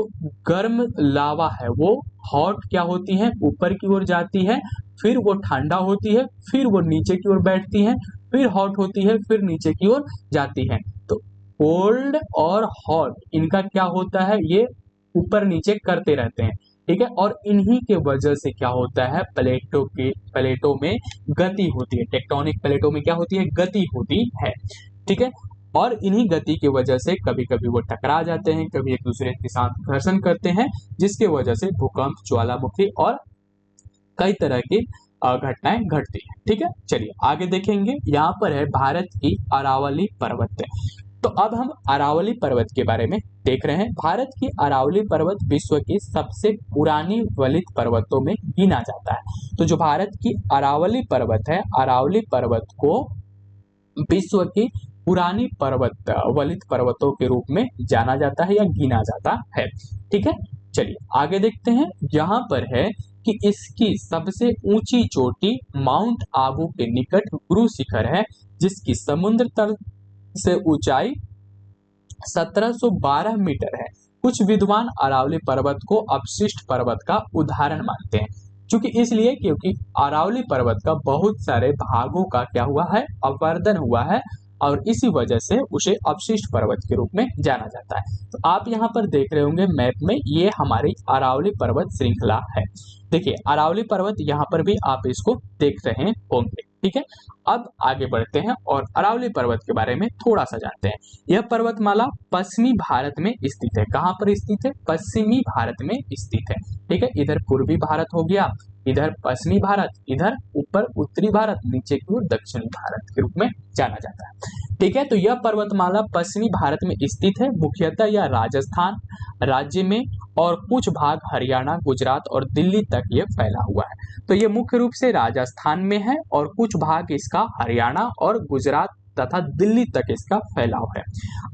गर्म लावा है वो हॉट क्या होती है, ऊपर की ओर जाती है, फिर वो ठंडा होती है, फिर वो नीचे की ओर बैठती है, फिर हॉट होती है, फिर नीचे की ओर जाती है। तो कोल्ड और हॉट इनका क्या होता है, ये ऊपर नीचे करते रहते हैं, ठीक है। और इन्हीं के वजह से क्या होता है, प्लेटों में गति होती है, टेक्टोनिक प्लेटों में क्या होती है, गति होती है, ठीक है। और इन्हीं गति की वजह से कभी कभी वो टकरा जाते हैं, कभी एक दूसरे के साथ घर्षण करते हैं, जिसके वजह से भूकंप, ज्वालामुखी और कई तरह की घटनाएं घटती हैं, ठीक है। चलिए आगे देखेंगे। यहाँ पर है भारत की अरावली पर्वत। तो अब हम अरावली पर्वत के बारे में देख रहे हैं। भारत की अरावली पर्वत विश्व की सबसे पुरानी वलित पर्वतों में गिना जाता है। तो जो भारत की अरावली पर्वत है, अरावली पर्वत को विश्व की पुरानी पर्वत वलित पर्वतों के रूप में जाना जाता है या गिना जाता है, ठीक है। चलिए आगे देखते हैं। यहाँ पर है कि इसकी सबसे ऊंची चोटी माउंट आबू के निकट गुरु शिखर है, जिसकी समुद्र तल से ऊंचाई 1712 मीटर है। कुछ विद्वान अरावली पर्वत को अपशिष्ट पर्वत का उदाहरण मानते हैं, क्योंकि इसलिए क्योंकि अरावली पर्वत का बहुत सारे भागों का क्या हुआ है, अवर्दन हुआ है और इसी वजह से उसे अपशिष्ट पर्वत के रूप में जाना जाता है। तो आप यहाँ पर देख रहे होंगे मैप में, ये हमारी अरावली पर्वत श्रृंखला है। देखिए अरावली पर्वत यहाँ पर भी आप इसको देख रहे होंगे, ठीक है। अब आगे बढ़ते हैं और अरावली पर्वत के बारे में थोड़ा सा जानते हैं। यह पर्वतमाला पश्चिमी भारत में स्थित है। कहाँ पर स्थित है, पश्चिमी भारत में स्थित है, ठीक है। इधर पूर्वी भारत हो गया, इधर पश्चिमी भारत, इधर ऊपर उत्तरी भारत, नीचे की ओर दक्षिणी भारत के रूप में जाना जाता है, ठीक है। तो यह पर्वतमाला पश्चिमी भारत में स्थित है। मुख्यतः यह राजस्थान राज्य में और कुछ भाग हरियाणा, गुजरात और दिल्ली तक ये फैला हुआ है। तो ये मुख्य रूप से राजस्थान में है और कुछ भाग इसका हरियाणा और गुजरात तथा दिल्ली तक इसका फैलाव है।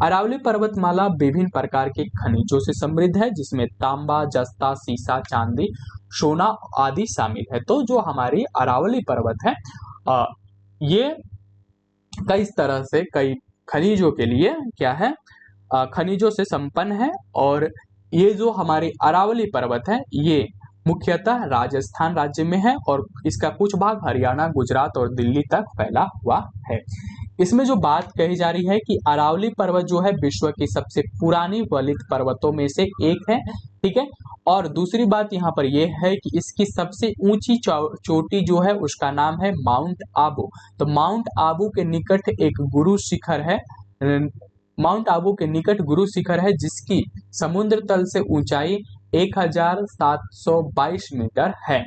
अरावली पर्वतमाला विभिन्न प्रकार के खनिजों से समृद्ध है, जिसमें तांबा, जस्ता, सीसा, चांदी, सोना आदि शामिल है। तो जो हमारी अरावली पर्वत है ये कई तरह से कई खनिजों के लिए क्या है, खनिजों से संपन्न है। और ये जो हमारी अरावली पर्वत है ये मुख्यतः राजस्थान राज्य में है और इसका कुछ भाग हरियाणा, गुजरात और दिल्ली तक फैला हुआ है। इसमें जो बात कही जा रही है कि अरावली पर्वत जो है विश्व की सबसे पुरानी वलित पर्वतों में से एक है, ठीक है। और दूसरी बात यहाँ पर यह है कि इसकी सबसे ऊंची चोटी जो है उसका नाम है माउंट आबू। तो माउंट आबू के निकट एक गुरु शिखर है, माउंट आबू के निकट गुरु शिखर है, जिसकी समुद्र तल से ऊंचाई 1722 मीटर है।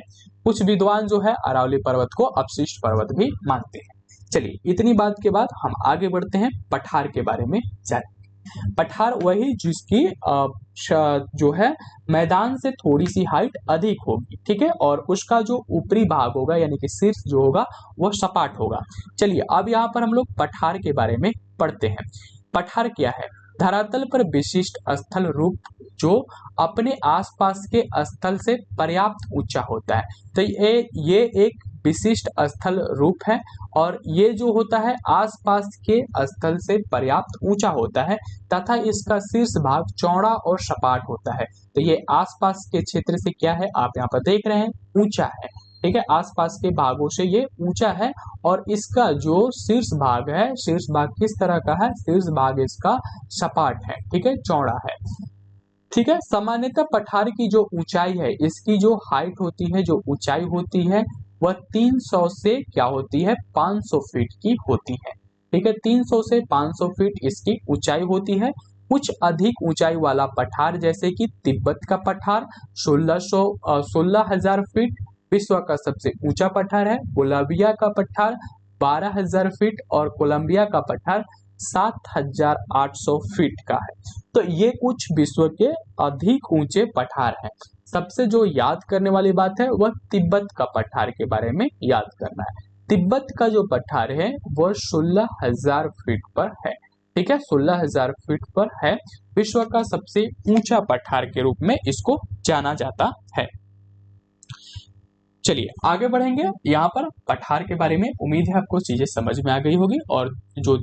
कुछ विद्वान जो है अरावली पर्वत को अपशिष्ट पर्वत भी मानते हैं। चलिए इतनी बात के बाद हम आगे बढ़ते हैं, पठार के बारे में जानेंगे। पठार वही जिसकी जो है मैदान से थोड़ी सी हाइट अधिक होगी, ठीक है, और उसका जो ऊपरी भाग होगा यानी कि शीर्ष जो होगा वह सपाट होगा। चलिए अब यहाँ पर हम लोग पठार के बारे में पढ़ते हैं। पठार क्या है? धरातल पर विशिष्ट स्थल रूप जो अपने आसपास के स्थल से पर्याप्त ऊंचा होता है। तो ये एक विशिष्ट स्थल रूप है और ये जो होता है आसपास के स्थल से पर्याप्त ऊंचा होता है तथा इसका शीर्ष भाग चौड़ा और सपाट होता है। तो ये आसपास के क्षेत्र से क्या है, आप यहाँ पर देख रहे हैं, ऊंचा है, ठीक है, आसपास के भागों से ये ऊंचा है और इसका जो शीर्ष भाग है, शीर्ष भाग किस तरह का है, शीर्ष भाग इसका सपाट है, ठीक है, चौड़ा है, ठीक है। सामान्यतः पठार की जो ऊंचाई है, इसकी जो हाइट होती है, जो ऊंचाई होती है वह 300 से क्या होती है, 500 फीट की होती है, ठीक है, 300 से 500 फीट इसकी ऊंचाई होती है। कुछ अधिक ऊंचाई वाला पठार जैसे कि तिब्बत का पठार 16,000 फीट विश्व का सबसे ऊंचा पठार है, बोलिविया का पठार 12,000 फीट और कोलंबिया का पठार 7,800 फीट का है। तो ये कुछ विश्व के अधिक ऊंचे पठार हैं। सबसे जो याद करने वाली बात है वह तिब्बत का पठार के बारे में याद करना है। तिब्बत का जो पठार है वह 16,000 फीट पर है, ठीक है, 16,000 फीट पर है। विश्व का सबसे ऊंचा पठार के रूप में इसको जाना जाता है। चलिए आगे बढ़ेंगे। यहाँ पर पठार के बारे में उम्मीद है आपको चीजें समझ में आ गई होगी और जो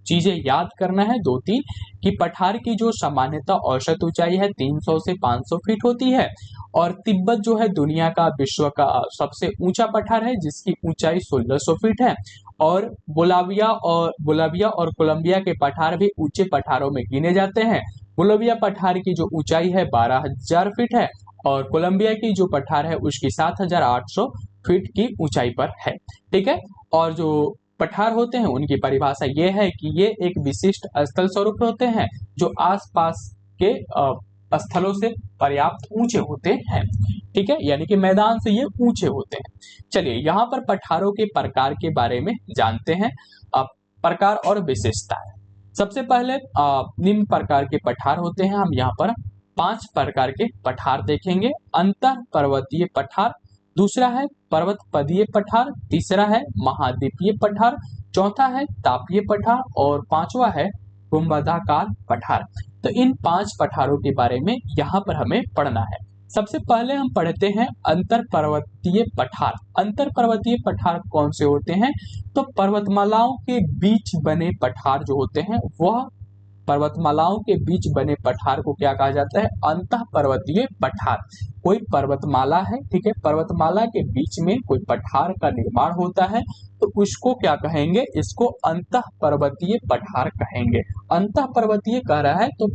चीजें याद करना है 2-3 कि पठार की जो सामान्यतः औसत ऊंचाई है 300 से 500 फीट होती है और तिब्बत जो है दुनिया का विश्व का सबसे ऊंचा पठार है जिसकी ऊंचाई 1600 फीट है और बोलिविया और कोलंबिया के पठार भी ऊंचे पठारों में गिने जाते हैं। बोलिविया पठार की जो ऊंचाई है 12,000 फीट है और कोलंबिया की जो पठार है उसकी 7,800 फीट की ऊंचाई पर है, ठीक है। और जो पठार होते हैं उनकी परिभाषा ये है कि ये एक विशिष्ट स्थल स्वरूप होते हैं जो आसपास के स्थलों से पर्याप्त ऊंचे होते हैं, ठीक है, यानी कि मैदान से ये ऊंचे होते हैं। चलिए यहाँ पर पठारों के प्रकार के बारे में जानते हैं। प्रकार और विशेषताएं। सबसे पहले निम्न प्रकार के पठार होते हैं। हम यहाँ पर 5 प्रकार के पठार देखेंगे। अंतर पर्वतीय पठार, दूसरा है पर्वत पदीय पठार, तीसरा है महाद्वीपीय पठार, चौथा है तापीय पठार और पांचवा है गुंबदाकार पठार। तो इन 5 पठारों के बारे में यहाँ पर हमें पढ़ना है। सबसे पहले हम पढ़ते हैं अंतर पर्वतीय पठार। अंतर पर्वतीय पठार कौन से होते हैं? तो पर्वतमालाओं के बीच बने पठार जो होते हैं वह पर्वतमालाओं के बीच बने पठार को क्या कहा जाता है? अंतः पर्वतीय पठार। कोई पर्वतमाला है, ठीक है, पर्वतमाला के बीच में कोई पठार का निर्माण होता है तो उसको क्या कहेंगे? इसको अंतः पर्वतीय पठार कहेंगे। अंतः पर्वतीय कह रहा है तो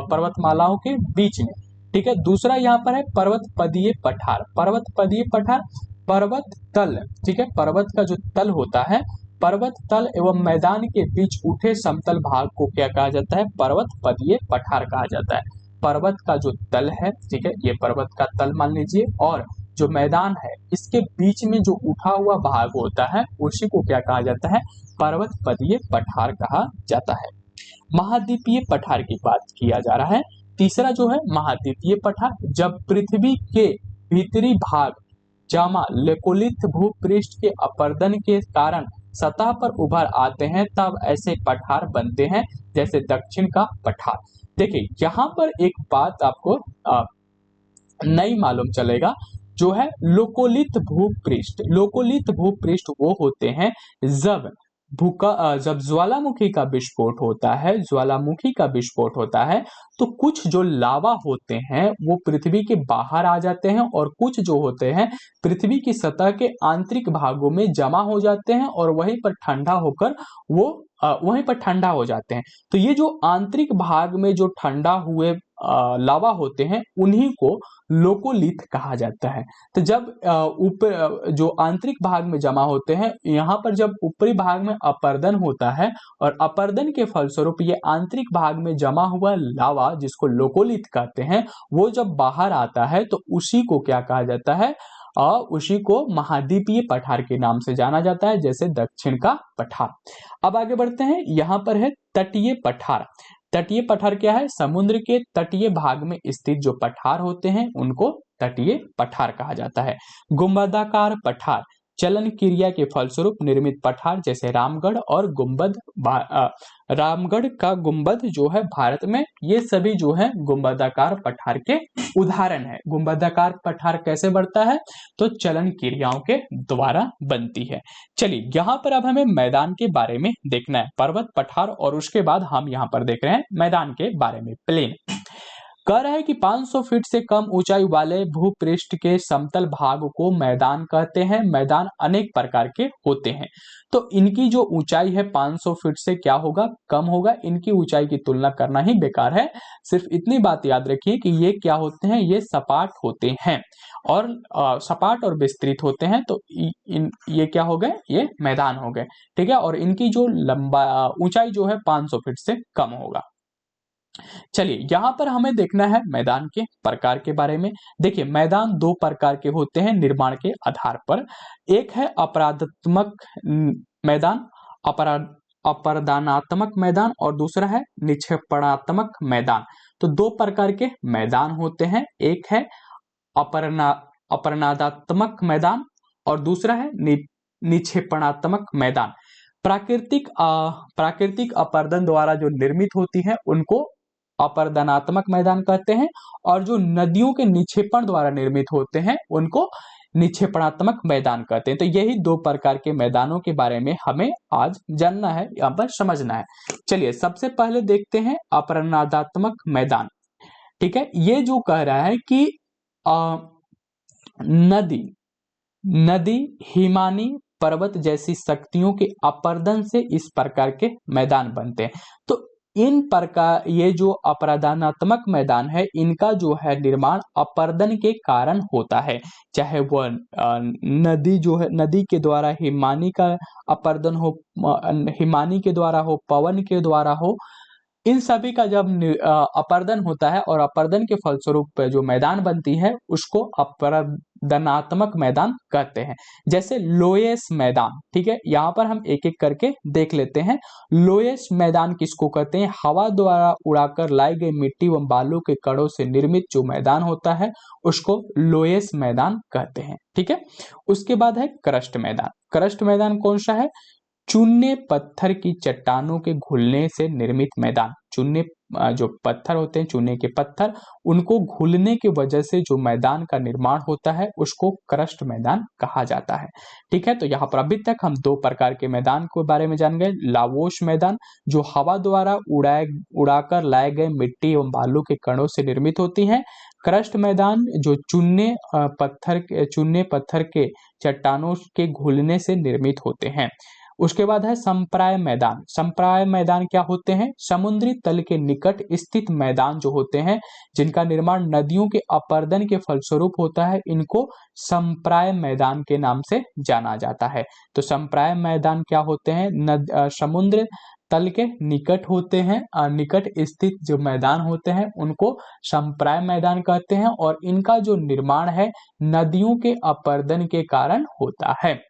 पर्वतमालाओं के बीच में, ठीक है। दूसरा यहाँ पर है पर्वत पदीय पठार। पर्वत पदीय पठार पर्वत तल, ठीक है, पर्वत का जो तल होता है, पर्वत तल एवं मैदान के बीच उठे समतल भाग को क्या कहा जाता है? पर्वत पदीय पठार कहा जाता है। पर्वत का जो तल है, ठीक है, ये पर्वत का तल मान लीजिए, और जो मैदान है इसके बीच में जो उठा हुआ भाग होता है उसी को क्या कहा जाता है? पर्वत पदीय पठार कहा जाता है। महाद्वीपीय पठार की बात किया जा रहा है। तीसरा जो है महाद्वीपीय पठार, जब पृथ्वी के भीतरी भाग जामा लेकोलिथ भूपृष्ठ के अपर्दन के कारण सतह पर उभर आते हैं तब ऐसे पठार बनते हैं, जैसे दक्षिण का पठार। देखिए यहाँ पर एक बात आपको नई मालूम चलेगा, जो है लोकोलिथ भूपृष्ठ। लोकोलिथ भूपृष्ठ वो होते हैं जब ज्वालामुखी का विस्फोट होता है, ज्वालामुखी का विस्फोट होता है तो कुछ जो लावा होते हैं वो पृथ्वी के बाहर आ जाते हैं और कुछ जो होते हैं पृथ्वी की सतह के आंतरिक भागों में जमा हो जाते हैं और वहीं पर ठंडा होकर वो वहीं पर ठंडा हो जाते हैं। तो ये जो आंतरिक भाग में जो ठंडा हुए लावा होते हैं उन्हीं को लोकोलिथ कहा जाता है। तो जब ऊपर जो आंतरिक भाग में जमा होते हैं, यहाँ पर जब ऊपरी भाग में अपर्दन होता है और अपर्दन के फलस्वरूप ये आंतरिक भाग में जमा हुआ लावा जिसको लोकोलिथ कहते हैं वो जब बाहर आता है तो उसी को क्या कहा जाता है? उसी को महाद्वीपीय पठार के नाम से जाना जाता है, जैसे दक्षिण का पठार। अब आगे बढ़ते हैं, यहाँ पर है तटीय पठार। तटीय पठार क्या है? समुद्र के तटीय भाग में स्थित जो पठार होते हैं उनको तटीय पठार कहा जाता है। गुंबदाकार पठार, चलन क्रिया के फलस्वरूप निर्मित पठार, जैसे रामगढ़ और रामगढ़ का गुंबद जो है भारत में, ये सभी जो है गुंबदाकार पठार के उदाहरण है। गुंबदाकार पठार कैसे बढ़ता है? तो चलन क्रियाओं के द्वारा बनती है। चलिए यहाँ पर अब हमें मैदान के बारे में देखना है, पर्वत पठार, और उसके बाद हम यहाँ पर देख रहे हैं मैदान के बारे में। प्लेन कह रहा है कि 500 फीट से कम ऊंचाई वाले भूपृष्ठ के समतल भाग को मैदान कहते हैं। मैदान अनेक प्रकार के होते हैं, तो इनकी जो ऊंचाई है 500 फीट से क्या होगा? कम होगा। इनकी ऊंचाई की तुलना करना ही बेकार है। सिर्फ इतनी बात याद रखिए कि ये क्या होते हैं? ये सपाट होते हैं और सपाट और विस्तृत होते हैं, तो ये क्या हो गए? ये मैदान हो गए, ठीक है। और इनकी जो ऊंचाई जो है 500 फीट से कम होगा। चलिए यहाँ पर हमें देखना है मैदान के प्रकार के बारे में। देखिए मैदान दो प्रकार के होते हैं निर्माण के आधार पर। एक है अपराधात्मक मैदान, अपरदनात्मक मैदान, और दूसरा है निक्षेपणात्मक मैदान। तो दो प्रकार के मैदान होते हैं, एक है अपरदनात्मक मैदान और दूसरा है निक्षेपणात्मक मैदान। प्राकृतिक अपरदन द्वारा जो निर्मित होती है उनको अपरदनात्मक मैदान कहते हैं, और जो नदियों के निक्षेपण द्वारा निर्मित होते हैं उनको निक्षेपणात्मक मैदान कहते हैं। तो यही दो प्रकार के मैदानों के बारे में हमें आज जानना है, यहाँ पर समझना है। चलिए सबसे पहले देखते हैं अपरदनात्मक मैदान, ठीक है। ये जो कह रहा है कि नदी हिमानी पर्वत जैसी शक्तियों के अपरदन से इस प्रकार के मैदान बनते हैं। तो इन प्रकार ये जो अपरदनात्मक मैदान है इनका जो है निर्माण अपरदन के कारण होता है, चाहे वह नदी जो है नदी के द्वारा हिमानी का अपरदन हो, हिमानी के द्वारा हो, पवन के द्वारा हो, इन सभी का जब अपरदन होता है और अपरदन के फलस्वरूप जो मैदान बनती है उसको अपरदनात्मक मैदान कहते हैं। जैसे लोयस मैदान, ठीक है। यहाँ पर हम एक एक करके देख लेते हैं। लोयस मैदान किसको कहते हैं? हवा द्वारा उड़ाकर लाई गई मिट्टी एवं बालू के कणों से निर्मित जो मैदान होता है उसको लोयस मैदान कहते हैं, ठीक है। उसके बाद है क्रस्ट मैदान। क्रस्ट मैदान कौन सा है? चूने पत्थर की चट्टानों के घुलने से निर्मित मैदान। चूने जो पत्थर होते हैं, चूने के पत्थर, उनको घुलने की वजह से जो मैदान का निर्माण होता है उसको क्रस्ट मैदान कहा जाता है, ठीक है। तो यहाँ पर अभी तक हम दो प्रकार के मैदान के बारे में जान गए। लावोश मैदान जो हवा द्वारा उड़ाकर लाए गए मिट्टी एवं बालू के कणों से निर्मित होती है। क्रस्ट मैदान जो चूने पत्थर के चट्टानों के घुलने से निर्मित होते हैं। उसके बाद है संप्राय मैदान। संप्राय मैदान क्या होते हैं? समुद्री तल के निकट स्थित मैदान जो होते हैं जिनका निर्माण नदियों के अपरदन के फलस्वरूप होता है, इनको संप्राय मैदान के नाम से जाना जाता है। तो संप्राय मैदान क्या होते हैं? समुद्र तल के निकट होते हैं, निकट स्थित जो मैदान होते हैं उनको संप्राय मैदान कहते हैं, और इनका जो निर्माण है नदियों के अपरदन के कारण होता है,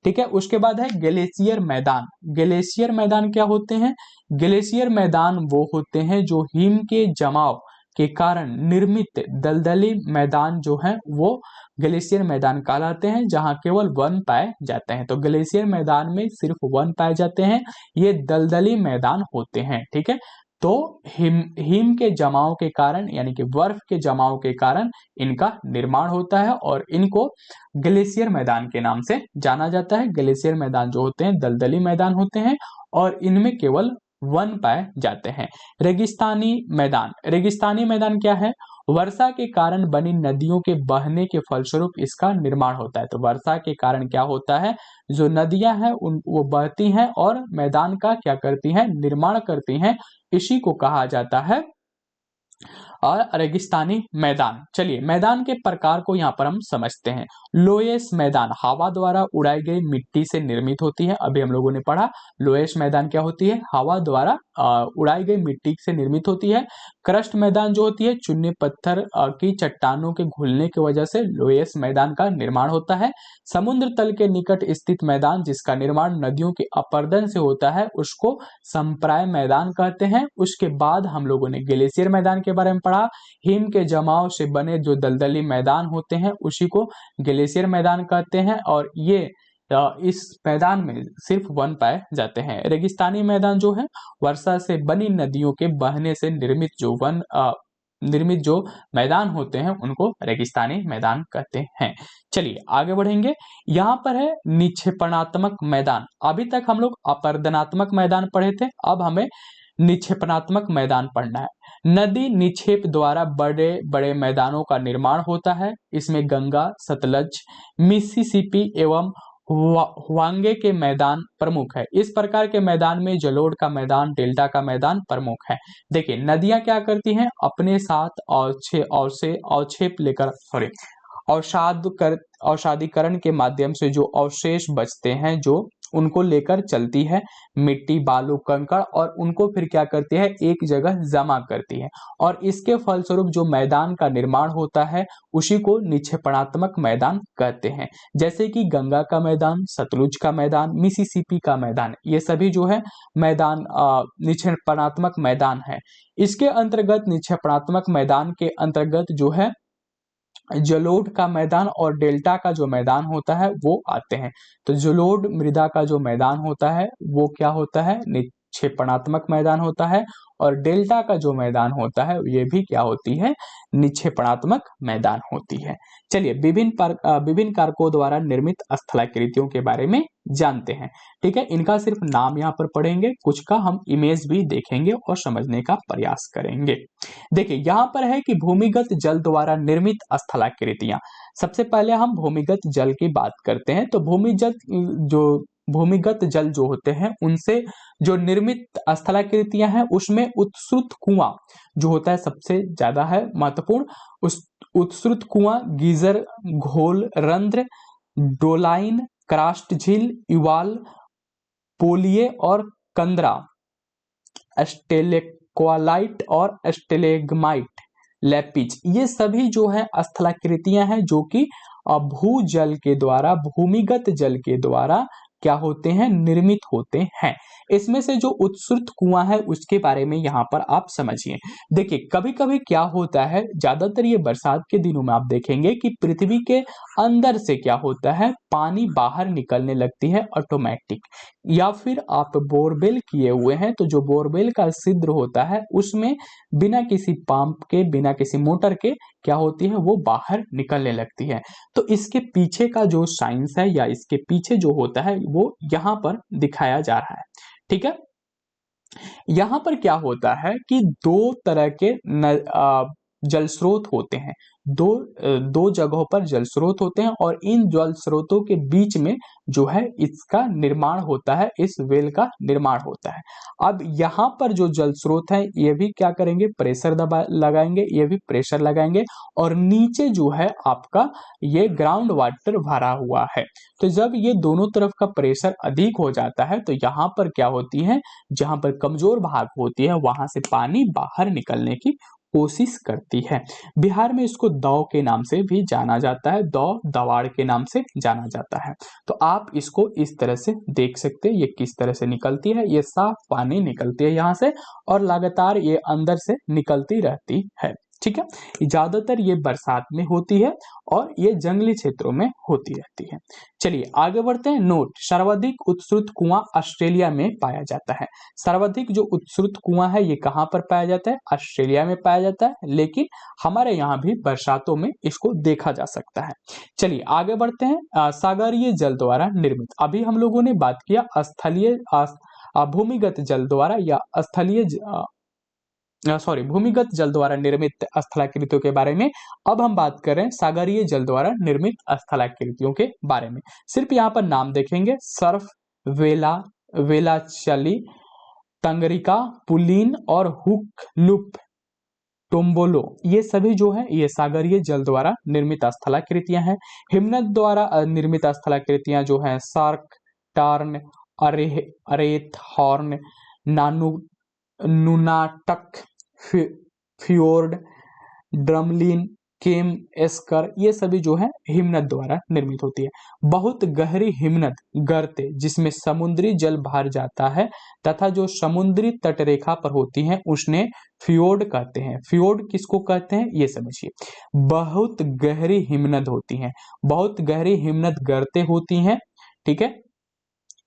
ठीक है। उसके बाद है ग्लेशियर मैदान। ग्लेशियर मैदान क्या होते हैं? ग्लेशियर मैदान वो होते हैं जो हिम के जमाव के कारण निर्मित दलदली मैदान जो है वो ग्लेशियर मैदान कहलाते हैं, जहां केवल वन पाए जाते हैं। तो ग्लेशियर मैदान में सिर्फ वन पाए जाते हैं, ये दलदली मैदान होते हैं, ठीक है। तो हिम के जमाव के कारण यानी कि बर्फ के जमाव के कारण इनका निर्माण होता है और इनको ग्लेशियर मैदान के नाम से जाना जाता है। ग्लेशियर मैदान जो होते हैं दलदली मैदान होते हैं और इनमें केवल वन पाए जाते हैं। रेगिस्तानी मैदान। रेगिस्तानी मैदान क्या है? वर्षा के कारण बनी नदियों के बहने के फलस्वरूप इसका निर्माण होता है। तो वर्षा के कारण क्या होता है? जो नदियां हैं वो बहती हैं और मैदान का क्या करती हैं? निर्माण करती हैं। इसी को कहा जाता है और रेगिस्तानी मैदान। चलिए मैदान के प्रकार को यहाँ पर हम समझते हैं। लोएस मैदान हवा द्वारा उड़ाई गई मिट्टी से निर्मित होती है। अभी हम लोगों ने पढ़ा लोएस मैदान क्या होती है, हवा द्वारा उड़ाई गई मिट्टी से निर्मित होती है। क्रस्ट मैदान जो होती है चूने पत्थर की चट्टानों के घुलने की वजह से लोएस मैदान का निर्माण होता है। समुद्र तल के निकट स्थित मैदान जिसका निर्माण नदियों के अपरदन से होता है उसको संप्राय मैदान कहते हैं। उसके बाद हम लोगों ने ग्लेशियर मैदान के बारे में पढ़ा। हिम के जमाव से बने जो दलदली मैदान होते हैं उसी को ग्लेशियर मैदान कहते हैं और ये इस मैदान में सिर्फ वन पाए जाते हैं। रेगिस्तानी मैदान जो है वर्षा से बनी नदियों के बहने से निर्मित जो मैदान होते हैं उनको रेगिस्तानी मैदान कहते हैं। चलिए आगे बढ़ेंगे। यहाँ पर है निक्षेपणात्मक मैदान। अभी तक हम लोग अपर्दनात्मक मैदान पढ़े थे, अब हमें निक्षेपणात्मक मैदान पढ़ना है। नदी निक्षेप द्वारा बड़े बड़े मैदानों का निर्माण होता है। इसमें गंगा, सतलज, मिसिसिपी एवं हुआंगे के मैदान प्रमुख है। इस प्रकार के मैदान में जलोढ़ का मैदान, डेल्टा का मैदान प्रमुख है। देखिए नदियां क्या करती हैं, अपने साथ अवक्षेप लेकर औषाधिकरण के माध्यम से जो अवशेष बचते हैं जो उनको लेकर चलती है, मिट्टी, बालू, कंकड़, और उनको फिर क्या करती है, एक जगह जमा करती है और इसके फलस्वरूप जो मैदान का निर्माण होता है उसी को निक्षेपणात्मक मैदान कहते हैं। जैसे कि गंगा का मैदान, सतलुज का मैदान, मिसिसिपी का मैदान, ये सभी जो है मैदान निक्षेपणात्मक मैदान है। इसके अंतर्गत निक्षेपणात्मक मैदान के अंतर्गत जो है जलोढ़ का मैदान और डेल्टा का जो मैदान होता है वो आते हैं। तो जलोढ़ मृदा का जो मैदान होता है वो क्या होता है, निक्षेपणात्मक मैदान होता है, और डेल्टा का जो मैदान होता है ये भी क्या होती है, निक्षेपणात्मक मैदान होती है। चलिए विभिन्न कारकों द्वारा निर्मित स्थलाकृतियों के बारे में जानते हैं। ठीक है, इनका सिर्फ नाम यहाँ पर पढ़ेंगे, कुछ का हम इमेज भी देखेंगे और समझने का प्रयास करेंगे। देखिए यहाँ पर है कि भूमिगत जल द्वारा निर्मित स्थलाकृतियां। सबसे पहले हम भूमिगत जल की बात करते हैं। तो भूमिगत जल जो होते हैं उनसे जो निर्मित स्थलाकृतियां हैं उसमें उत्सुत कुआं जो होता है सबसे ज्यादा है महत्वपूर्ण। उस उत्सुत कुआं, गीजर, घोल, रंध्र, डोलाइन, क्रास्ट झील, युवाल, पोलिये और कंदरा, स्टेलेक्वालाइट और स्टेलेग्माइट, लैपिज, ये सभी जो है स्थलाकृतियां हैं जो कि भूजल के द्वारा, भूमिगत जल के द्वारा क्या होते हैं, निर्मित होते हैं। इसमें से जो उत्सुत कुआं है उसके बारे में यहाँ पर आप समझिए। देखिए कभी कभी क्या होता है, ज्यादातर ये बरसात के दिनों में आप देखेंगे कि पृथ्वी के अंदर से क्या होता है, पानी बाहर निकलने लगती है ऑटोमेटिक, या फिर आप बोरवेल किए हुए हैं तो जो बोरवेल का छिद्र होता है उसमें बिना किसी पंप के, बिना किसी मोटर के क्या होती है, वो बाहर निकलने लगती है। तो इसके पीछे का जो साइंस है या इसके पीछे जो होता है वो यहाँ पर दिखाया जा रहा है। ठीक है, यहां पर क्या होता है कि दो तरह के जल स्रोत होते हैं, दो जगहों पर जल स्रोत होते हैं और इन जल स्रोतों के बीच में जो है इसका निर्माण होता है, इस वेल का निर्माण होता है। अब यहाँ पर जो जल स्रोत है ये भी क्या करेंगे, प्रेशर लगाएंगे, ये भी प्रेशर लगाएंगे और नीचे जो है आपका ये ग्राउंड वाटर भरा हुआ है। तो जब ये दोनों तरफ का प्रेशर अधिक हो जाता है तो यहाँ पर क्या होती है, जहां पर कमजोर भाग होती है वहां से पानी बाहर निकलने की कोशिश करती है। बिहार में इसको दौ के नाम से भी जाना जाता है, दवाड़ के नाम से जाना जाता है। तो आप इसको इस तरह से देख सकते हैं, ये किस तरह से निकलती है, ये साफ पानी निकलती है यहाँ से और लगातार ये अंदर से निकलती रहती है। ठीक है, ज्यादातर ये बरसात में होती है और ये जंगली क्षेत्रों में होती रहती है। चलिए आगे बढ़ते हैं। नोट, सर्वाधिक उत्सुत कुआं ऑस्ट्रेलिया में पाया जाता है। सर्वाधिक जो उत्सुत कुआं है ये कहां पर पाया जाता है, ऑस्ट्रेलिया में पाया जाता है, लेकिन हमारे यहाँ भी बरसातों में इसको देखा जा सकता है। चलिए आगे बढ़ते हैं। सागरीय जल द्वारा निर्मित, अभी हम लोगों ने बात किया स्थलीय भूमिगत जल द्वारा या भूमिगत जल द्वारा निर्मित स्थलाकृतियों के बारे में। अब हम बात कर रहे हैं सागरीय जल द्वारा निर्मित स्थलाकृतियों के बारे में। सिर्फ यहाँ पर नाम देखेंगे, सर्फ, वेलाचली, तंगरिका, पुलीन और हुक लुप। टोम्बोलो, ये सभी जो है ये सागरीय जल द्वारा निर्मित स्थलाकृतियां हैं। हिमनद द्वारा निर्मित स्थलाकृतियां जो हैं सार्क, टार्न, अरेथ, हॉर्न, नानु नुनाटक, फ्योर्ड, ड्रमलिन, केम, एस्कर, ये सभी जो है हिमनद द्वारा निर्मित होती है। बहुत गहरी हिमनद गर्ते जिसमें समुद्री जल भर जाता है तथा जो समुद्री तटरेखा पर होती हैं उसने फ्योर्ड कहते हैं। फ्योर्ड किसको कहते हैं ये समझिए। बहुत गहरी हिमनद होती हैं, बहुत गहरी हिमनद गर्ते होती हैं, ठीक है,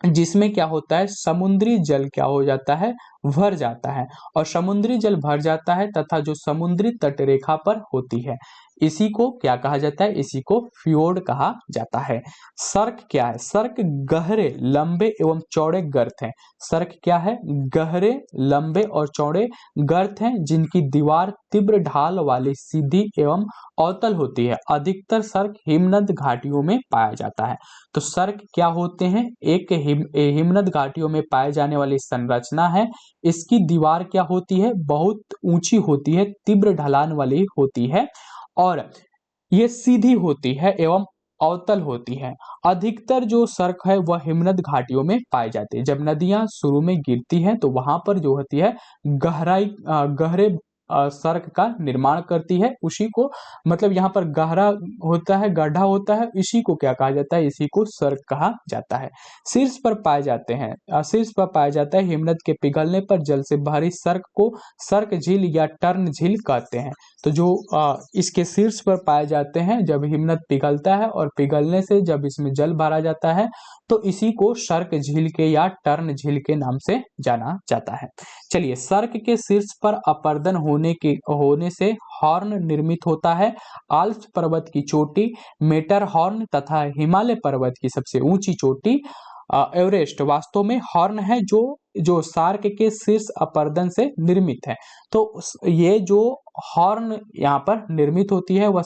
जिसमें क्या होता है समुद्री जल क्या हो जाता है भर जाता है, और समुद्री जल भर जाता है तथा जो समुद्री तटरेखा पर होती है इसी को क्या कहा जाता है, इसी को फ्योर्ड कहा जाता है। सर्क क्या है, सर्क गहरे लंबे एवं चौड़े गर्त हैं। सर्क क्या है, गहरे लंबे और चौड़े गर्त हैं जिनकी दीवार तीव्र ढाल वाली सीधी एवं अवतल होती है। अधिकतर सर्क हिमनद घाटियों में पाया जाता है। तो सर्क क्या होते हैं, एक हिमनद घाटियों में पाए जाने वाली संरचना है। इसकी दीवार क्या होती है, बहुत ऊंची होती है, तीव्र ढलान वाली होती है और ये सीधी होती है एवं अवतल होती है। अधिकतर जो सर्क है वह हिमनद घाटियों में पाई जाती है। जब नदियां शुरू में गिरती हैं तो वहां पर जो होती है गहरे सर्क का निर्माण करती है। उसी को मतलब यहाँ पर गहरा होता है, गड्ढा होता है, इसी को क्या कहा जाता है, इसी को सर्क कहा जाता है। शीर्ष पर पाए जाते हैं, शीर्ष पर पाया जाता है हिमनद के पिघलने पर जल से भरी सर्क को सर्क झील या टर्न झील कहते हैं। तो जो इसके शीर्ष पर पाए जाते हैं जब हिमनद पिघलता है और पिघलने से जब इसमें जल भरा जाता है तो इसी को सर्क झील के या टर्न झील के नाम से जाना जाता है। चलिए, सर्क के शीर्ष पर अपरदन होने से हॉर्न निर्मित होता है। आल्प्स पर्वत की चोटी मेटर हॉर्न तथा हिमालय पर्वत की सबसे ऊंची चोटी एवरेस्ट वास्तव में हॉर्न है जो सार्क के शीर्ष अपरदन से निर्मित है। तो ये जो हॉर्न यहाँ पर निर्मित होती है वह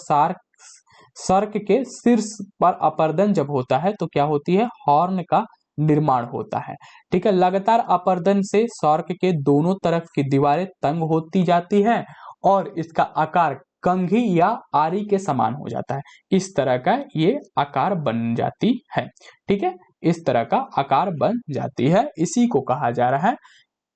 सर्क के शीर्ष पर अपरदन जब होता है तो क्या होती है, हॉर्न का निर्माण होता है। ठीक है, लगातार अपरदन से सर्क के दोनों तरफ की दीवारें तंग होती जाती है और इसका आकार कंघी या आरी के समान हो जाता है। इस तरह का ये आकार बन जाती है। ठीक है, इस तरह का आकार बन जाती है। इसी को कहा जा रहा है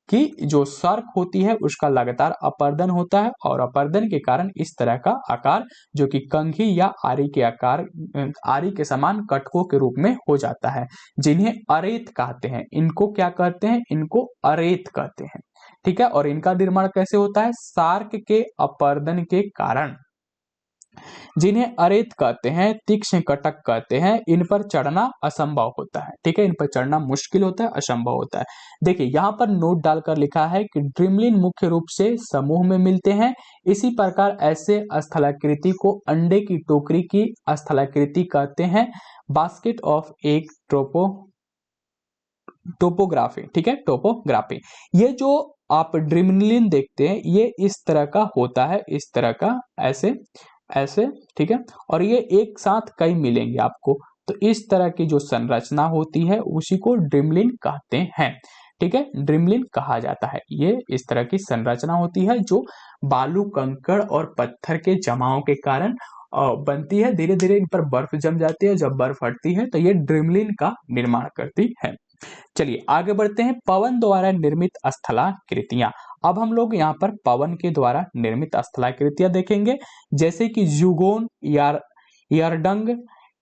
कि जो सर्क होती है उसका लगातार अपरदन होता है और अपरदन के कारण इस तरह का आकार जो कि कंघी या आरी के समान कटकों के रूप में हो जाता है, जिन्हें अरेत कहते हैं। इनको क्या कहते हैं, इनको अरेत कहते हैं। ठीक है, और इनका निर्माण कैसे होता है, सार्क के अपरदन के कारण, जिन्हें अरेत कहते हैं, तीक्ष्ण कटक कहते हैं। इन पर चढ़ना असंभव होता है। ठीक है, इन पर चढ़ना मुश्किल होता है, असंभव होता है। देखिए यहाँ पर नोट डालकर लिखा है कि ड्रिमलिन मुख्य रूप से समूह में मिलते हैं। इसी प्रकार ऐसे स्थलाकृति को अंडे की टोकरी की स्थलाकृति कहते हैं। Basket of egg topography. ठीक है, टोपोग्राफी। ये जो आप ड्रिमलिन देखते हैं ये इस तरह का होता है, इस तरह का, ऐसे ऐसे। ठीक है, और ये एक साथ कई मिलेंगे आपको, तो इस तरह की जो संरचना होती है उसी को ड्रिमलिन कहते हैं। ठीक है, ड्रिमलिन कहा जाता है। ये इस तरह की संरचना होती है जो बालू, कंकड़ और पत्थर के जमाव के कारण बनती है। धीरे धीरे इन पर बर्फ जम जाती है, जब बर्फ हटती है तो ये ड्रिमलिन का निर्माण करती है। चलिए आगे बढ़ते हैं। पवन द्वारा निर्मित स्थलाकृतियां। अब हम लोग यहाँ पर पवन के द्वारा निर्मित स्थलाकृतियां देखेंगे, जैसे कि ज़ुगोन, यारडंग,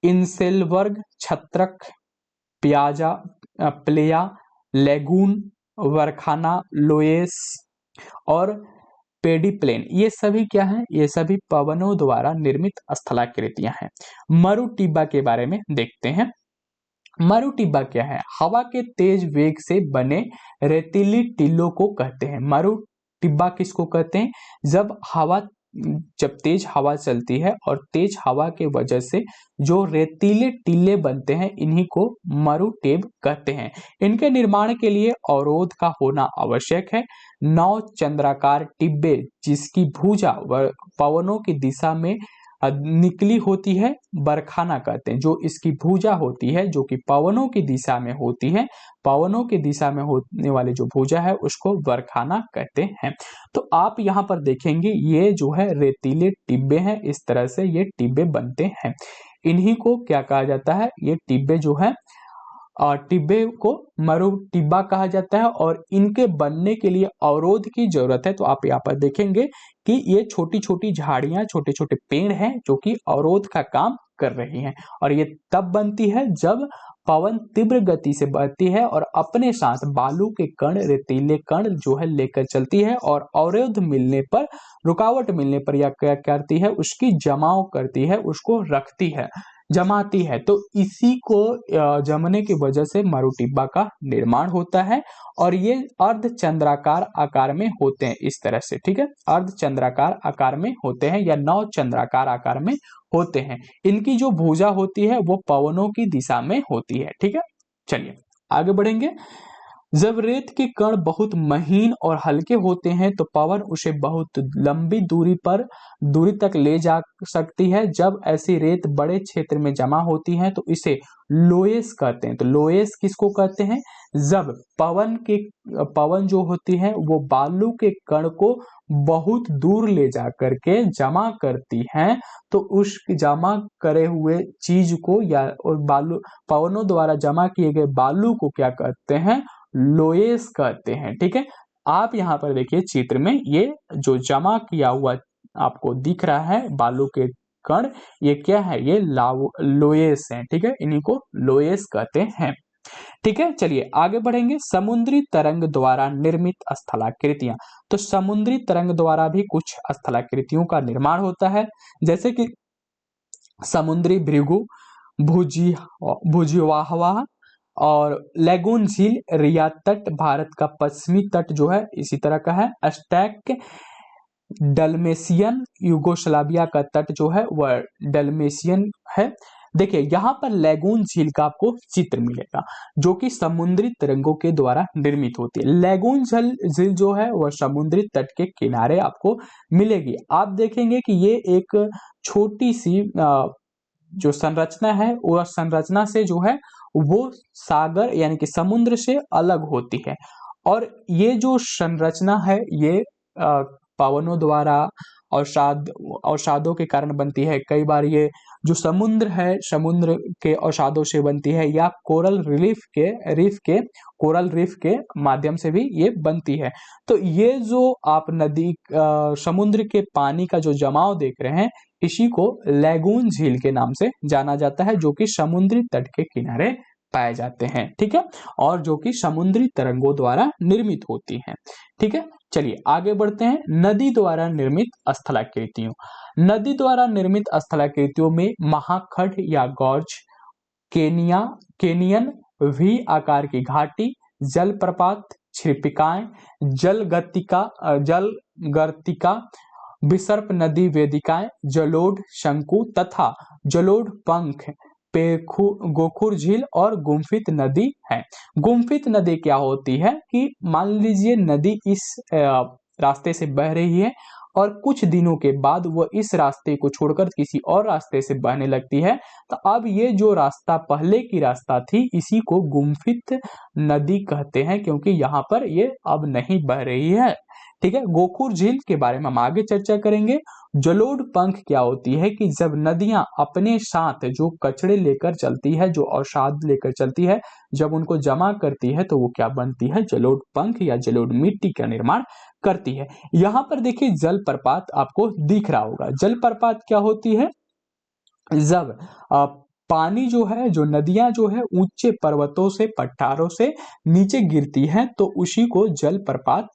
इंसेलबर्ग, छत्रक, प्लेया, लेगून, वरखाना, लोएस और पेडिप्लेन, ये सभी क्या है, ये सभी पवनों द्वारा निर्मित स्थलाकृतियां हैं। मरुटिब्बा के बारे में देखते हैं। मरुटिब्बा क्या है, हवा के तेज वेग से बने रेतीली टीलों को कहते हैं। मरुटिब्बा किसको कहते हैं, जब तेज हवा चलती है और तेज हवा के वजह से जो रेतीले टीले बनते हैं इन्हीं को मरुटेब कहते हैं। इनके निर्माण के लिए अवरोध का होना आवश्यक है। 9 चंद्राकार टिब्बे जिसकी भुजा पवनों की दिशा में निकली होती है बरखाना कहते हैं। जो इसकी भुजा होती है जो कि पवनों की दिशा में होती है, पवनों की दिशा में होने वाली जो भुजा है उसको बरखाना कहते हैं। तो आप यहाँ पर देखेंगे ये जो है रेतीले टिब्बे हैं, इस तरह से ये टिब्बे बनते हैं। इन्हीं को क्या कहा जाता है, ये टिब्बे जो है टिब्बे को मरु टिब्बा कहा जाता है और इनके बनने के लिए अवरोध की जरूरत है। तो आप यहाँ पर देखेंगे कि ये छोटी छोटी झाड़ियां, छोटे छोटे पेड़ हैं जो कि अवरोध का काम कर रही हैं और ये तब बनती है जब पवन तीव्र गति से बहती है और अपने साथ बालू के कण, रेतीले कण जो है लेकर चलती है और अवरोध मिलने पर, रुकावट मिलने पर यह क्या करती है, उसकी जमाव करती है, उसको रखती है, जमाती है। तो इसी को जमने की वजह से मरुटिब्बा का निर्माण होता है और ये अर्धचंद्राकार आकार में होते हैं, इस तरह से, ठीक है, अर्धचंद्राकार आकार में होते हैं या नौ चंद्राकार आकार में होते हैं। इनकी जो भुजा होती है वो पवनों की दिशा में होती है, ठीक है। चलिए आगे बढ़ेंगे। जब रेत के कण बहुत महीन और हल्के होते हैं तो पवन उसे बहुत लंबी दूरी तक ले जा सकती है। जब ऐसी रेत बड़े क्षेत्र में जमा होती है तो इसे लोएस कहते हैं। तो लोएस किसको कहते हैं, जब पवन जो होती है वो बालू के कण को बहुत दूर ले जा करके जमा करती हैं, तो उस जमा करे हुए चीज को या बालू, पवनों द्वारा जमा किए गए बालू को क्या कहते हैं, लोएस कहते हैं, ठीक है। आप यहाँ पर देखिए चित्र में ये जो जमा किया हुआ आपको दिख रहा है बालू के कण, ये क्या है, ये लोएस है, ठीक है, इन्हीं को लोएस कहते हैं, ठीक है। चलिए आगे बढ़ेंगे। समुद्री तरंग द्वारा निर्मित स्थलाकृतियां। तो समुद्री तरंग द्वारा भी कुछ स्थलाकृतियों का निर्माण होता है, जैसे कि समुद्री भृगु, भुजिवाहवा और लैगून झील, रिया तट, भारत का पश्चिमी तट जो है इसी तरह का है, स्टैक, डलमेशियन, यूगोस्लाविया का तट जो है वह डलमेशियन है। देखिए यहाँ पर लैगून झील का आपको चित्र मिलेगा जो कि समुद्री तरंगों के द्वारा निर्मित होती है। लैगून झील जो है वह समुद्री तट के किनारे आपको मिलेगी। आप देखेंगे कि ये एक छोटी सी जो संरचना है वह संरचना से जो है वो सागर यानी कि समुद्र से अलग होती है और ये जो संरचना है ये पवनों द्वारा अवसादों के कारण बनती है। कई बार ये जो समुद्र है, समुद्र के अवसादों से बनती है या कोरल रीफ के माध्यम से भी ये बनती है। तो ये जो आप नदी समुद्र के पानी का जो जमाव देख रहे हैं इसी को लैगून झील के नाम से जाना जाता है, जो कि समुद्री तट के किनारे पाए जाते हैं, ठीक है, और जो कि समुद्री तरंगों द्वारा निर्मित होती हैं, ठीक है। चलिए आगे बढ़ते हैं। नदी द्वारा निर्मित स्थलाकृतियों। नदी द्वारा निर्मित स्थलाकृतियों में महाखंड या गॉर्ज, केनियन, वी आकार की घाटी, जलप्रपात, क्षिप्रिकाएं, जलगर्तिका, विसर्प नदी वेदिकाएं, जलोढ़ शंकु तथा जलोढ़ पंख, गोखुर झील और गुम्फित नदी है। गुम्फित नदी क्या होती है कि मान लीजिए नदी इस रास्ते से बह रही है और कुछ दिनों के बाद वह इस रास्ते को छोड़कर किसी और रास्ते से बहने लगती है, तो अब ये जो रास्ता पहले की रास्ता थी इसी को गुम्फित नदी कहते हैं, क्योंकि यहाँ पर ये अब नहीं बह रही है, ठीक है। गोखुर झील के बारे में हम आगे चर्चा करेंगे। जलोढ़ पंख क्या होती है कि जब नदियां अपने साथ जो कचड़े लेकर चलती है, जो अवसाद लेकर चलती है, जब उनको जमा करती है तो वो क्या बनती है, जलोढ़ पंख या जलोढ़ मिट्टी का निर्माण करती है। यहाँ पर देखिए जलप्रपात आपको दिख रहा होगा। जलप्रपात क्या होती है, जब पानी जो है, जो नदियां जो है ऊंचे पर्वतों से, पठारों से नीचे गिरती है तो उसी को जलप्रपात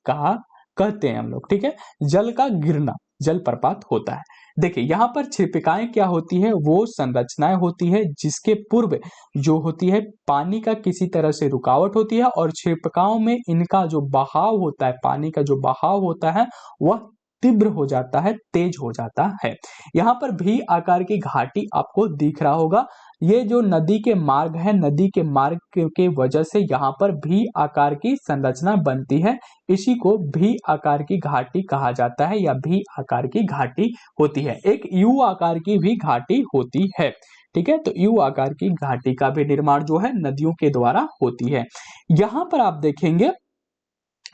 कहते हैं हम लोग, ठीक है। जल का गिरना जलप्रपात होता है। देखिए यहाँ पर क्षिप्रिकाएं क्या होती है, वो संरचनाएं होती है जिसके पूर्व जो होती है पानी का किसी तरह से रुकावट होती है और क्षिप्रिकाओं में इनका जो बहाव होता है, पानी का जो बहाव होता है वह तीव्र हो जाता है, तेज हो जाता है। यहाँ पर भी आकार की घाटी आपको दिख रहा होगा। ये जो नदी के मार्ग है, नदी के मार्ग के वजह से यहाँ पर भी आकार की संरचना बनती है। इसी को भी आकार की घाटी कहा जाता है या भी आकार की घाटी होती है। एक यू आकार की भी घाटी होती है। ठीक है, तो यू आकार की घाटी का भी निर्माण जो है नदियों के द्वारा होती है। यहाँ पर आप देखेंगे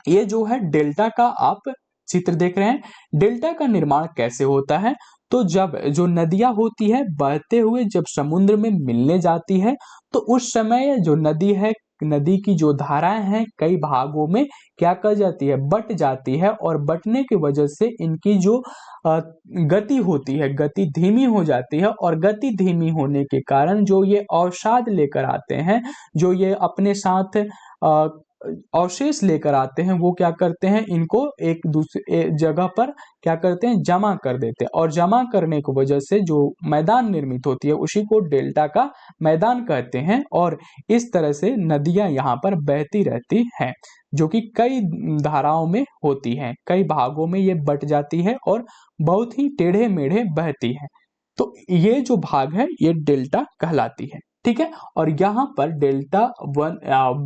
ये जो है डेल्टा का आप चित्र देख रहे हैं। डेल्टा का निर्माण कैसे होता है? तो जब जो नदियां होती है बहते हुए जब समुद्र में मिलने जाती है, तो उस समय जो नदी है, नदी की जो धाराएं हैं कई भागों में क्या कर जाती है, बट जाती है। और बटने की वजह से इनकी जो गति होती है, गति धीमी हो जाती है। और गति धीमी होने के कारण जो ये अवसाद लेकर आते हैं, जो ये अपने साथ अवशेष लेकर आते हैं, वो क्या करते हैं, इनको एक दूसरे जगह पर क्या करते हैं, जमा कर देते हैं। और जमा करने की वजह से जो मैदान निर्मित होती है उसी को डेल्टा का मैदान कहते हैं। और इस तरह से नदियां यहाँ पर बहती रहती हैं, जो कि कई धाराओं में होती हैं, कई भागों में ये बट जाती है और बहुत ही टेढ़े मेढ़े बहती है। तो ये जो भाग है ये डेल्टा कहलाती है। ठीक है, और यहाँ पर डेल्टा वन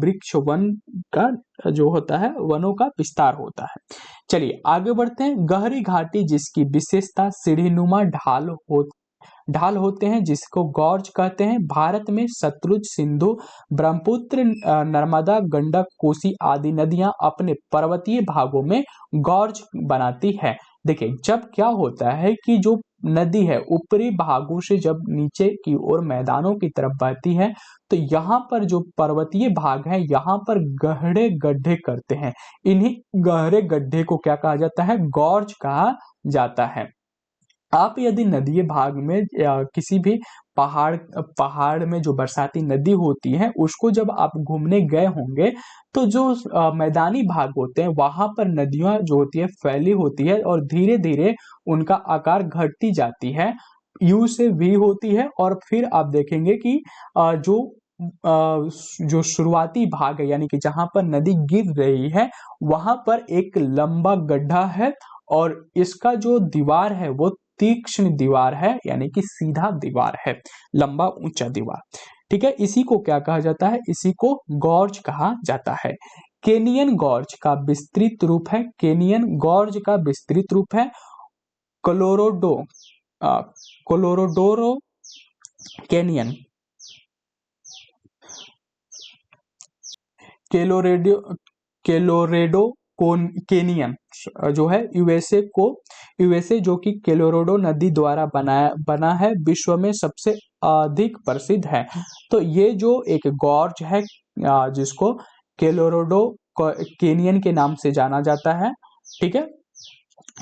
वृक्ष वन का जो होता है, वनों का विस्तार होता है। चलिए आगे बढ़ते हैं। गहरी घाटी जिसकी विशेषता सीढ़ीनुमा ढाल होते हैं, जिसको गॉर्ज कहते हैं। भारत में सतलुज, सिंधु, ब्रह्मपुत्र, नर्मदा, गंडक, कोसी आदि नदियां अपने पर्वतीय भागों में गॉर्ज बनाती है। देखिए जब क्या होता है कि जो नदी है ऊपरी भागों से जब नीचे की ओर मैदानों की तरफ बहती है, तो यहाँ पर जो पर्वतीय भाग है यहाँ पर गहरे गड्ढे करते हैं। इन्हीं गहरे गड्ढे को क्या कहा जाता है, गॉर्ज कहा जाता है। आप यदि नदीय भाग में या किसी भी पहाड़ में जो बरसाती नदी होती है उसको जब आप घूमने गए होंगे, तो जो मैदानी भाग होते हैं वहां पर नदियां जो होती है फैली होती है और धीरे धीरे उनका आकार घटती जाती है, यू से वी होती है। और फिर आप देखेंगे कि जो शुरुआती भाग है यानी कि जहां पर नदी गिर रही है वहां पर एक लंबा गड्ढा है और इसका जो दीवार है वो तीक्ष्ण दीवार है, यानी कि सीधा दीवार है, लंबा ऊंचा दीवार। ठीक है, इसी को क्या कहा जाता है, इसी को गॉर्ज कहा जाता है। केनियन गॉर्ज का विस्तृत रूप है, केनियन गॉर्ज का विस्तृत रूप है कोलोराडो कैनियन, कोलोरेडो केनियन जो है यूएसए जो कि कोलोराडो नदी द्वारा बना है, विश्व में सबसे अधिक प्रसिद्ध है। तो ये जो एक गॉर्ज है जिसको कोलोराडो केनियन के नाम से जाना जाता है। ठीक है,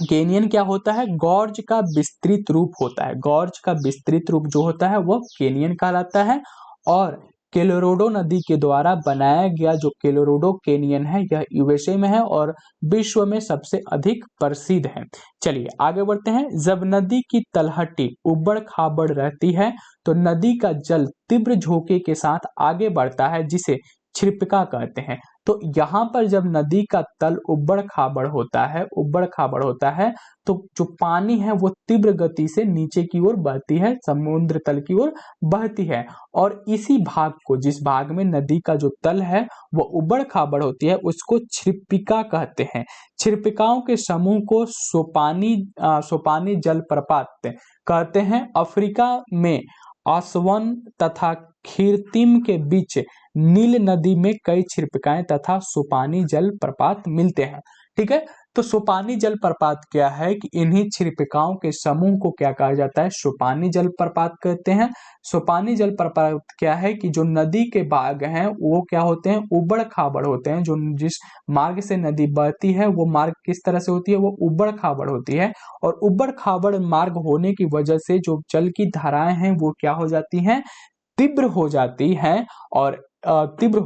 केनियन क्या होता है, गॉर्ज का विस्तृत रूप होता है। गॉर्ज का विस्तृत रूप जो होता है वह केनियन कहलाता है। और कोलोराडो नदी के द्वारा बनाया गया जो कोलोराडो कैनियन है यह यूएसए में है और विश्व में सबसे अधिक प्रसिद्ध है। चलिए आगे बढ़ते हैं। जब नदी की तलहटी उबड़ खाबड़ रहती है तो नदी का जल तीव्र झोंके के साथ आगे बढ़ता है, जिसे छिरपिका कहते हैं। तो यहाँ पर जब नदी का तल उबड़ खाबड़ होता है तो जो पानी है वो तीव्र गति से नीचे की ओर बहती है, समुद्र तल की ओर बहती है। और इसी भाग को, जिस भाग में नदी का जो तल है वो उबड़ खाबड़ होती है, उसको छिरपिका कहते हैं। छिरपिकाओं के समूह को सोपानी जलप्रपात कहते हैं। अफ्रीका में आसवन तथा खिरतिम के बीच नील नदी में कई छिरपिकाएं तथा सोपानी जलप्रपात मिलते हैं। ठीक है, तो सोपानी जलप्रपात क्या है कि इन्हीं छिरपिकाओं के समूह को क्या कहा जाता है, सोपानी जलप्रपात कहते हैं। सोपानी जलप्रपात क्या है कि जो नदी के भाग हैं वो क्या होते हैं, उबड़ खाबड़ होते हैं। जो जिस मार्ग से नदी बहती है वो मार्ग किस तरह से होती है, वो उबड़ खाबड़ होती है। और उबड़ खाबड़ मार्ग होने की वजह से जो जल की धाराएं हैं वो क्या हो जाती हैं, तीव्र हो जाती है और तीव्र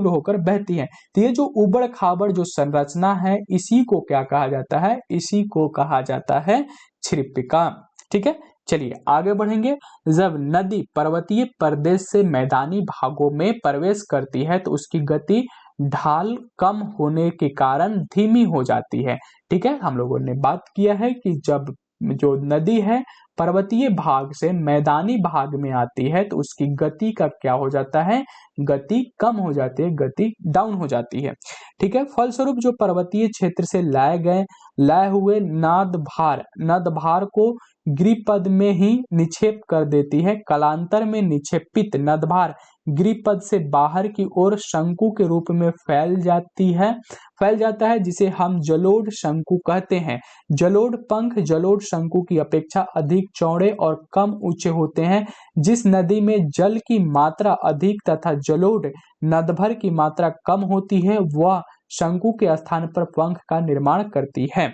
होकर बहती है। तो ये जो उबड़ खाबड़ जो संरचना है इसी को क्या कहा जाता है, इसी को कहा जाता है छिरपिका। ठीक है, चलिए आगे बढ़ेंगे। जब नदी पर्वतीय प्रदेश से मैदानी भागों में प्रवेश करती है तो उसकी गति ढाल कम होने के कारण धीमी हो जाती है। ठीक है, हम लोगों ने बात किया है कि जब जो नदी है पर्वतीय भाग से मैदानी भाग में आती है तो उसकी गति का क्या हो जाता है, गति कम हो जाती है, गति डाउन हो जाती है। ठीक है, फलस्वरूप जो पर्वतीय क्षेत्र से लाए हुए नदभार को गिरिपद में ही निक्षेप कर देती है। कालांतर में निक्षेपित नदभार गिरिपद से बाहर की ओर शंकु के रूप में फैल जाता है, जिसे हम जलोढ़ शंकु कहते हैं। जलोढ़ पंख जलोढ़ शंकु की अपेक्षा अधिक चौड़े और कम ऊंचे होते हैं। जिस नदी में जल की मात्रा अधिक तथा जलोढ़ नदभर की मात्रा कम होती है वह शंकु के स्थान पर पंख का निर्माण करती है।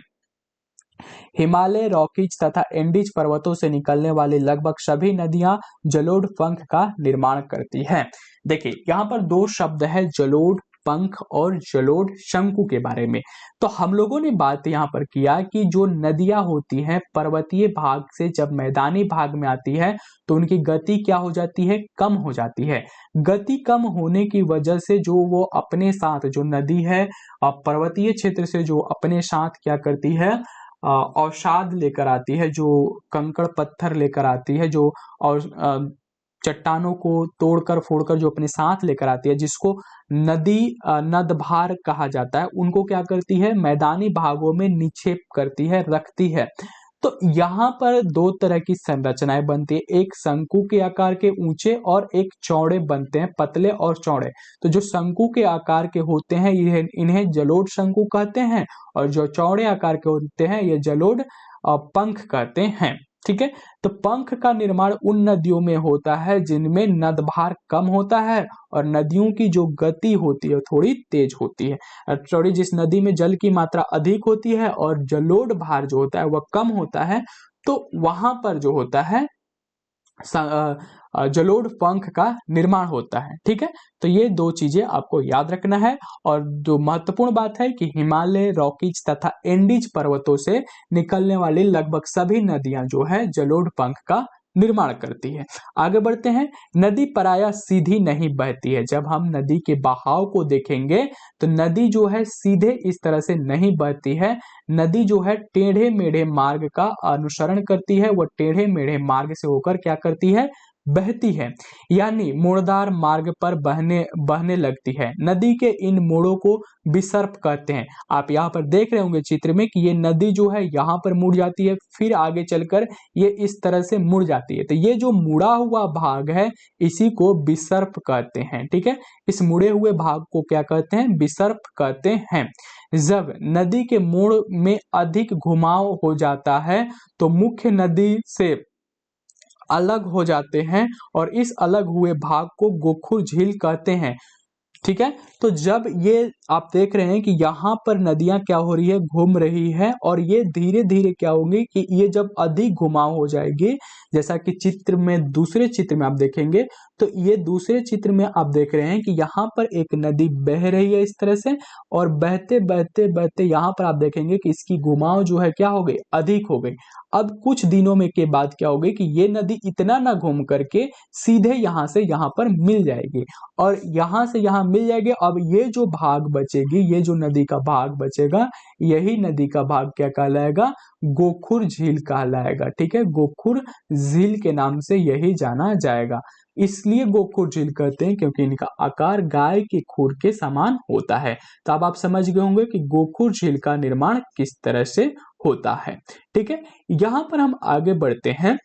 हिमालय, रॉकीज तथा एंडीज पर्वतों से निकलने वाली लगभग सभी नदियां जलोढ़ पंख का निर्माण करती हैं। देखिए यहाँ पर दो शब्द है, जलोढ़ पंख और जलोढ़ शंकु के बारे में। तो हम लोगों ने बात यहाँ पर किया कि जो नदियां होती हैं पर्वतीय भाग से जब मैदानी भाग में आती है तो उनकी गति क्या हो जाती है, कम हो जाती है। गति कम होने की वजह से जो वो अपने साथ जो नदी है पर्वतीय क्षेत्र से जो अपने साथ क्या करती है, अवसाद लेकर आती है, जो कंकड़ पत्थर लेकर आती है, जो और चट्टानों को तोड़कर फोड़कर जो अपने साथ लेकर आती है, जिसको नदभार कहा जाता है, उनको क्या करती है, मैदानी भागों में निक्षेप करती है, रखती है। तो यहाँ पर दो तरह की संरचनाएं बनती है, एक शंकु के आकार के ऊंचे और एक चौड़े बनते हैं, पतले और चौड़े। तो जो शंकु के आकार के होते हैं इन्हें जलोढ़ शंकु कहते हैं, और जो चौड़े आकार के होते हैं ये जलोढ़ पंख कहते हैं। ठीक है, तो पंख का निर्माण उन नदियों में होता है जिनमें नदभार कम होता है और नदियों की जो गति होती है थोड़ी तेज होती है। सॉरी, जिस नदी में जल की मात्रा अधिक होती है और जलोढ़ भार जो होता है वह कम होता है, तो वहां पर जो होता है जलोढ़ पंख का निर्माण होता है। ठीक है, तो ये दो चीजें आपको याद रखना है। और जो महत्वपूर्ण बात है कि हिमालय, रॉकीज तथा एंडीज पर्वतों से निकलने वाली लगभग सभी नदियां जो है जलोढ़ पंख का निर्माण करती है। आगे बढ़ते हैं। नदी प्रायः सीधी नहीं बहती है। जब हम नदी के बहाव को देखेंगे तो नदी जो है सीधे इस तरह से नहीं बहती है। नदी जो है टेढ़े मेढ़े मार्ग का अनुसरण करती है, वह टेढ़े मेढ़े मार्ग से होकर क्या करती है, बहती है, यानी मोड़दार मार्ग पर बहने लगती है। नदी के इन मोड़ों को विसर्प कहते हैं। आप यहाँ पर देख रहे होंगे चित्र में कि ये नदी जो है यहाँ पर मुड़ जाती है, फिर आगे चलकर ये इस तरह से मुड़ जाती है। तो ये जो मुड़ा हुआ भाग है इसी को विसर्प कहते हैं। ठीक है, इस मुड़े हुए भाग को क्या कहते हैं, विसर्प कहते हैं। जब नदी के मोड़ में अधिक घुमाव हो जाता है तो मुख्य नदी से अलग हो जाते हैं और इस अलग हुए भाग को गोखुर झील कहते हैं। ठीक है, तो जब ये आप देख रहे हैं कि यहाँ पर नदियां क्या हो रही है, घूम रही है, और ये धीरे धीरे क्या होंगी कि ये जब अधिक घुमाव हो जाएगी, जैसा कि चित्र में दूसरे चित्र में आप देखेंगे, तो ये दूसरे चित्र में आप देख रहे हैं कि यहाँ पर एक नदी बह रही है इस तरह से, और बहते बहते बहते यहाँ पर आप देखेंगे कि इसकी घुमाव जो है क्या हो गई, अधिक हो गई। अब कुछ दिनों में के बाद क्या होगी कि ये नदी इतना ना घूम करके सीधे यहाँ से यहाँ पर मिल जाएगी, और यहाँ से यहाँ मिल जाएगी। अब ये जो भाग बचेगी, ये जो नदी का भाग बचेगा, यही नदी का भाग क्या कहलाएगा, गोखुर झील कहलाएगा। ठीक है, गोखुर झील के नाम से यही जाना जाएगा। इसलिए गोखुर झील कहते हैं क्योंकि इनका आकार गाय के खुर के समान होता है। तो अब आप समझ गए होंगे कि गोखुर झील का निर्माण किस तरह से होता है। ठीक है, यहां पर हम आगे बढ़ते हैं।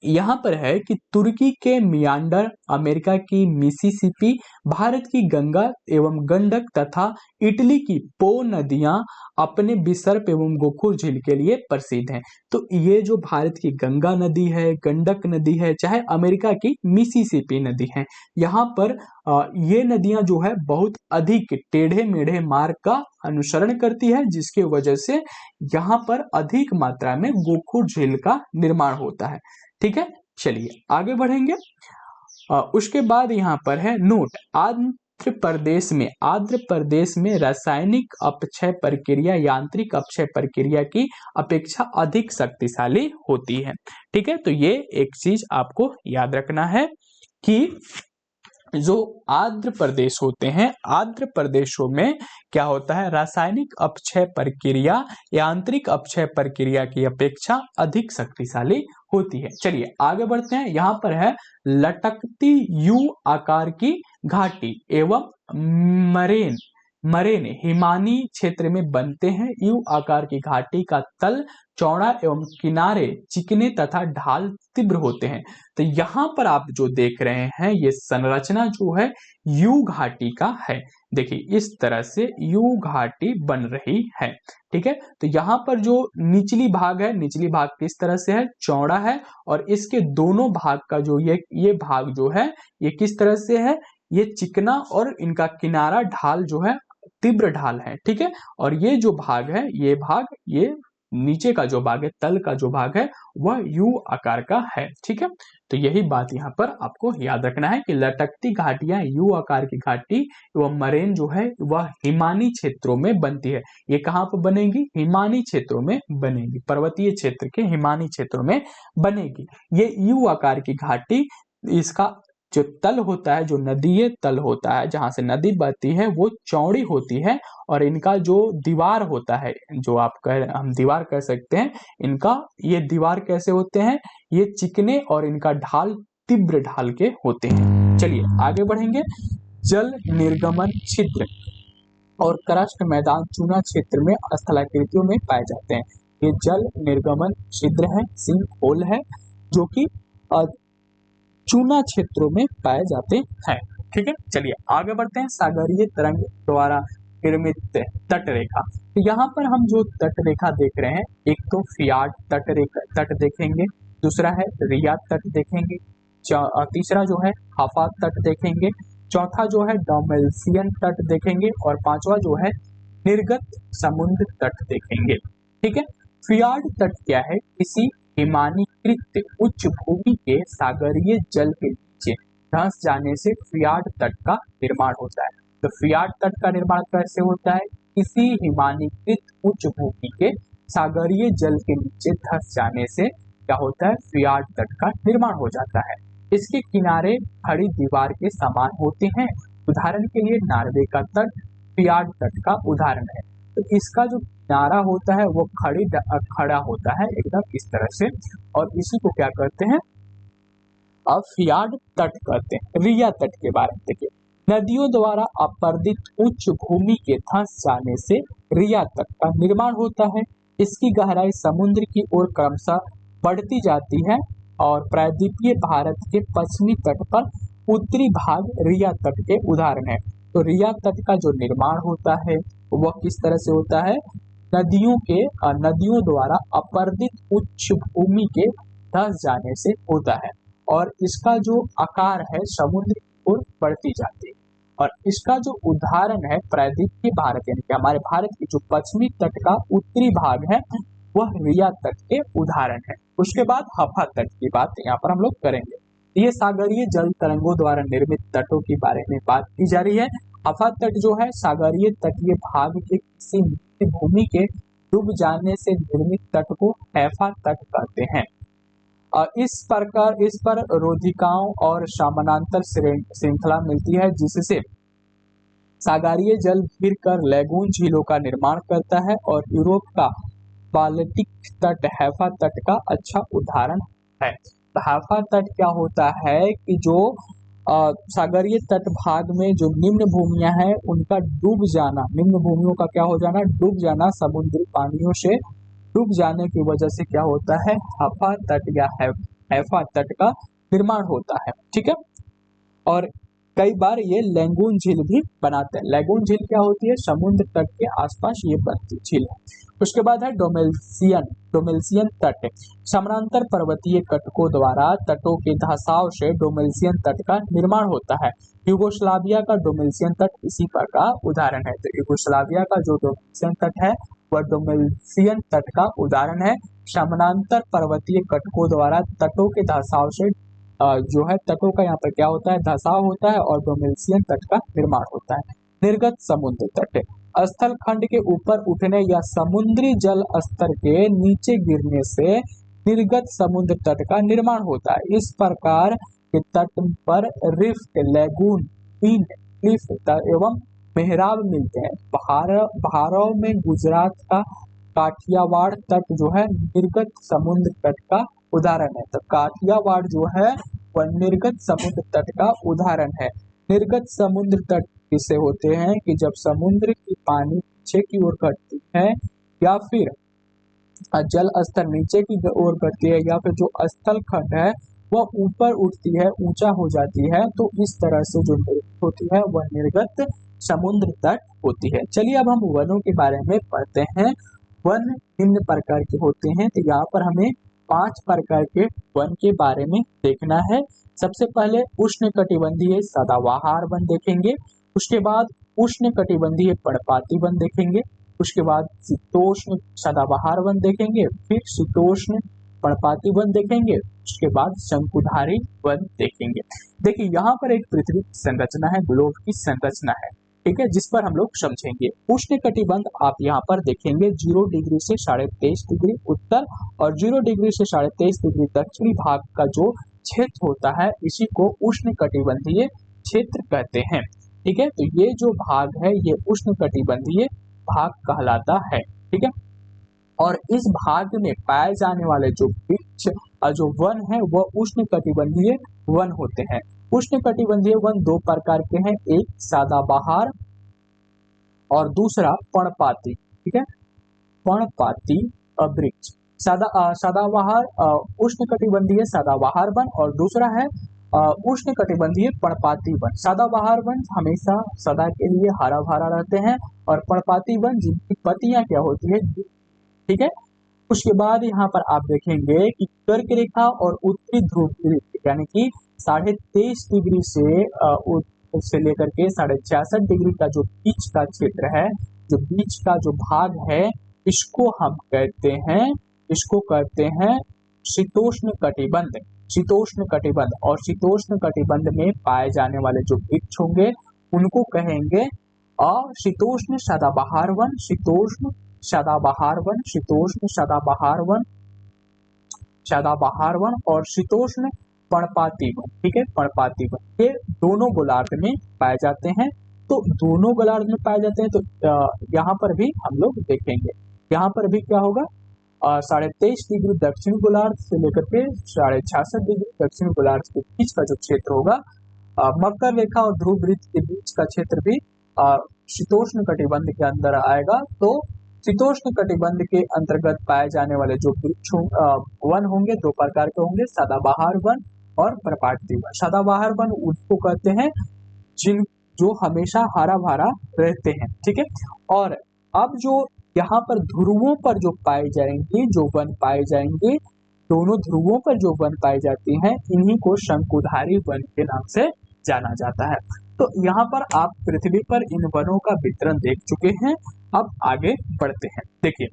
यहाँ पर है कि तुर्की के मियांडर, अमेरिका की मिसिसिपी, भारत की गंगा एवं गंडक तथा इटली की पो नदियां अपने विसर्प एवं गोखुर झील के लिए प्रसिद्ध हैं। तो ये जो भारत की गंगा नदी है, गंडक नदी है, चाहे अमेरिका की मिसिसिपी नदी है, यहाँ पर ये नदियां जो है बहुत अधिक टेढ़े मेढ़े मार्ग का अनुसरण करती है, जिसकी वजह से यहाँ पर अधिक मात्रा में गोखुर झील का निर्माण होता है। ठीक है, चलिए आगे बढ़ेंगे। उसके बाद यहाँ पर है नोट, आंध्र प्रदेश में रासायनिक अपक्षय प्रक्रिया यांत्रिक अपक्षय प्रक्रिया की अपेक्षा अधिक शक्तिशाली होती है। ठीक है, तो ये एक चीज आपको याद रखना है कि जो आर्द्र प्रदेश होते हैं, आर्द्र प्रदेशों में क्या होता है, रासायनिक अपक्षय प्रक्रिया यांत्रिक अपक्षय प्रक्रिया की अपेक्षा अधिक शक्तिशाली होती है। चलिए आगे बढ़ते हैं। यहाँ पर है लटकती यू आकार की घाटी एवं मरेन मरेन हिमानी क्षेत्र में बनते हैं। यू आकार की घाटी का तल चौड़ा एवं किनारे चिकने तथा ढाल तीव्र होते हैं। तो यहाँ पर आप जो देख रहे हैं ये संरचना जो है यू घाटी का है। देखिए इस तरह से यू घाटी बन रही है। ठीक है, तो यहाँ पर जो निचली भाग है, निचली भाग किस तरह से है, चौड़ा है, और इसके दोनों भाग का जो ये भाग जो है ये किस तरह से है, ये चिकना, और इनका किनारा ढाल जो है तीव्र ढाल है। ठीक है, और ये जो भाग है, ये भाग, ये नीचे का जो भाग है, तल का जो भाग है वह यू आकार का है। ठीक है, तो यही बात यहाँ पर आपको याद रखना है कि लटकती घाटियां यू आकार की घाटी एवं मरेन जो है वह हिमानी क्षेत्रों में बनती है। ये कहाँ पर बनेगी, हिमानी क्षेत्रों में बनेगी, पर्वतीय क्षेत्र के हिमानी क्षेत्रों में बनेगी। ये यू आकार की घाटी, इसका जो तल होता है, जो नदीय तल होता है, जहां से नदी बहती है, वो चौड़ी होती है, और इनका जो दीवार होता है, जो हम दीवार कह सकते हैं, इनका ये दीवार कैसे होते हैं, ये चिकने और इनका ढाल तीव्र ढाल के होते हैं। चलिए आगे बढ़ेंगे। जल निर्गमन छिद्र और करस्ट मैदान चूना क्षेत्र में स्थलाकृतियों में पाए जाते हैं। ये जल निर्गमन छिद्र है, सिंक होल है, जो कि चूना क्षेत्रों में पाए जाते हैं। ठीक है, चलिए आगे बढ़ते हैं। सागरीय तरंग द्वारा निर्मित तट रेखा। तो यहाँ पर हम जो तट रेखा देख रहे हैं, एक तो फियाट तट देखेंगे, दूसरा है रिया तट देखेंगे, तीसरा जो है हाफा तट देखेंगे, चौथा जो है डोमेल्सियन तट देखेंगे, और पांचवा जो है निर्गत समुद्र तट देखेंगे। ठीक है, फियाट तट क्या है, किसी हिमानीकृत उच्च भूमि के सागरीय जल के नीचे धंस जाने से फियाट तट का निर्माण होता है। तो फियाट तट का निर्माण कैसे होता है, किसी हिमानीकृत उच्च भूमि के सागरीय जल के नीचे धंस जाने से क्या होता है, फियाट तट का निर्माण हो जाता है। इसके किनारे खड़ी दीवार के समान होते हैं। उदाहरण के लिए नॉर्वे का तट फियाट तट का उदाहरण है। तो इसका जो किनारा होता है वो खड़ा होता है एकदम इस तरह से, और इसी को क्या कहते हैं, अब फियाट तट कहते हैं। रिया तट के बारे में देखिए, नदियों द्वारा अपर्दित उच्च भूमि के धंस जाने से रिया तट का निर्माण होता है। इसकी गहराई समुद्र की ओर क्रमशः बढ़ती जाती है, और प्रायद्वीपीय भारत के पश्चिमी तट पर उत्तरी भाग रिया तट के उदाहरण है। तो रिया तट का जो निर्माण होता है वह किस तरह से होता है, नदियों द्वारा अपर्दित उच्च भूमि के धंस जाने से होता है, और इसका जो आकार है समुद्र की ओर बढ़ती जाती है। और इसका जो उदाहरण है प्रायद्वीपीय भारत, यानी कि हमारे भारत की जो पश्चिमी तट का उत्तरी भाग है वह रिया तट के उदाहरण है। उसके बाद हफा तट की बात यहाँ पर हम लोग करेंगे। ये सागरीय जल तरंगों द्वारा निर्मित तटों के बारे में बात की जा रही है। हफा तट जो है सागरीय तटीय भाग के किसी भूमि के डूब जाने से निर्मित तट को हैफा तट कहते हैं। इस पर रोधिकाओं और समानांतर श्रृंखला मिलती है, जिससे सागरीय जल घिर कर लैगून झीलों का निर्माण करता है, और यूरोप का बाल्टिक तट हैफा तट का अच्छा उदाहरण है। तो हैफा तट क्या होता है कि जो सागरीय तट भाग में जो निम्न भूमियां हैं उनका डूब जाना, निम्न भूमियों का क्या हो जाना, डूब जाना, समुद्री पानियों से डूब जाने की वजह से क्या होता है, हफा तट या हैफा तट का निर्माण होता है। ठीक है, और कई बार ये लैगून झील भी बनाते हैं। लैगून झील क्या होती है, समुद्र तट के आसपास ये बनती झील है। उसके बाद है डोमेल्सियन तट। समानांतर पर्वतीय कटकों द्वारा तटों के धंसाव से डोमेल्सियन तट का निर्माण होता है। यूगोस्लाविया का डोमेल्सियन तट इसी पर का उदाहरण है। तो यूगोस्लाविया का जो डोमेल्सियन तट है वह डोमेल्सियन तट का उदाहरण है। समानांतर पर्वतीय कटकों द्वारा तटों के धंसाव से जो है तटों का यहाँ पर क्या होता है, धंसाव होता है, और डोमेल्सियन तट का निर्माण होता है। निर्गत समुद्र तट, स्थल खंड के ऊपर उठने या समुद्री जल स्तर के नीचे गिरने से निर्गत समुद्र तट का निर्माण होता है। इस प्रकार के तट पर रिफ्ट, लैगून, पीन, क्लिफ एवं मेहराब मिलते हैं। पहाड़ों में गुजरात का काठियावाड़ तट जो है निर्गत समुद्र तट का उदाहरण है। तो काठियावाड़ जो है वह निर्गत समुद्र तट का उदाहरण है। निर्गत समुद्र तट किससे होते हैं कि जब समुद्र की पानी पीछे की ओर घटती है या फिर जल स्तर नीचे की ओर घटती है या फिर जो स्थल खंड है वह ऊपर उठती है, ऊंचा हो जाती है, तो इस तरह से जो निर्गत होती है वह निर्गत समुद्र तट होती है। चलिए अब हम वनों के बारे में पढ़ते हैं। वन निम्न प्रकार के होते हैं। तो यहाँ पर हमें 5 प्रकार के वन के बारे में देखना है। सबसे पहले उष्णकटिबंधीय सदाबहार वन देखेंगे, उसके बाद उष्णकटिबंधीय पर्णपाती वन देखेंगे, उसके बाद शीतोष्ण सदाबहार वन देखेंगे, फिर शीतोष्ण पर्णपाती वन देखेंगे, उसके बाद शंकुधारी वन देखेंगे। देखिए यहाँ पर एक पृथ्वी की संरचना है, ग्लोब की संरचना है, ठीक है, जिस पर हम लोग समझेंगे। उष्ण कटिबंध आप यहाँ पर देखेंगे 0 डिग्री से 23.5 डिग्री उत्तर और 0 डिग्री से 23.5 डिग्री दक्षिणी भाग का जो क्षेत्र होता है इसी को उष्ण कटिबंधीय क्षेत्र कहते हैं। ठीक है, तो ये जो भाग है ये उष्ण कटिबंधीय भाग कहलाता है। ठीक है, और इस भाग में पाए जाने वाले जो वृक्ष और जो वन है वह उष्ण कटिबंधीय वन होते हैं। उष्ण कटिबंधीय वन 2 प्रकार के हैं, एक सदाबहार और दूसरा पर्णपाती। ठीक है, पर्णपाती वृक्ष सदाबहार उष्ण कटिबंधीय सदाबहार वन और दूसरा है उष्ण कटिबंधीय पर्णपाती वन। सदाबहार वन हमेशा सदा के लिए हरा भरा रहते हैं और पर्णपाती वन जिनकी पत्तियां क्या होती है। ठीक है, उसके बाद यहाँ पर आप देखेंगे कि कर्क रेखा और उत्तरी ध्रुव यानी कि 23.5 डिग्री से लेकर के 66.5 डिग्री का जो बीच का क्षेत्र है, जो बीच का जो भाग है, इसको हम कहते हैं शीतोष्ण कटिबंध। शीतोष्ण कटिबंध और शीतोष्ण कटिबंध में पाए जाने वाले जो वृक्ष होंगे उनको कहेंगे शीतोष्ण सदाबहार वन, शीतोष्ण सदाबहार वन, शीतोष्ण सदाबहार वन, सदाबहार वन और शीतोष्ण पर्णपाती वन। ठीक है, पर्णपाती वन ये दोनों गोलार्ध में पाए जाते हैं। तो दोनों गोलार्ध में पाए जाते हैं, तो यहाँ पर भी हम लोग देखेंगे। यहाँ पर भी क्या होगा 23.5 डिग्री दक्षिण गोलार्ध से लेकर के 66.5 डिग्री दक्षिण गोलार्ध के बीच का जो क्षेत्र होगा, मकर रेखा और ध्रुव वृत्त के बीच का क्षेत्र भी शीतोष्ण कटिबंध के अंदर आएगा। तो शीतोष्ण कटिबंध के अंतर्गत पाए जाने वाले जो वृक्ष वन होंगे 2 प्रकार के होंगे, सदाबहार वन और पर्णपाती वन। सदाबहार वन उसको कहते हैं जो हमेशा हरा भरा रहते हैं। ठीक है, और अब जो यहाँ पर ध्रुवों पर जो पाए जाएंगे, जो वन पाए जाएंगे, दोनों ध्रुवों पर जो वन पाए जाते हैं इन्हीं को शंकुधारी वन के नाम से जाना जाता है। तो यहाँ पर आप पृथ्वी पर इन वनों का वितरण देख चुके हैं। अब आगे बढ़ते हैं। देखिए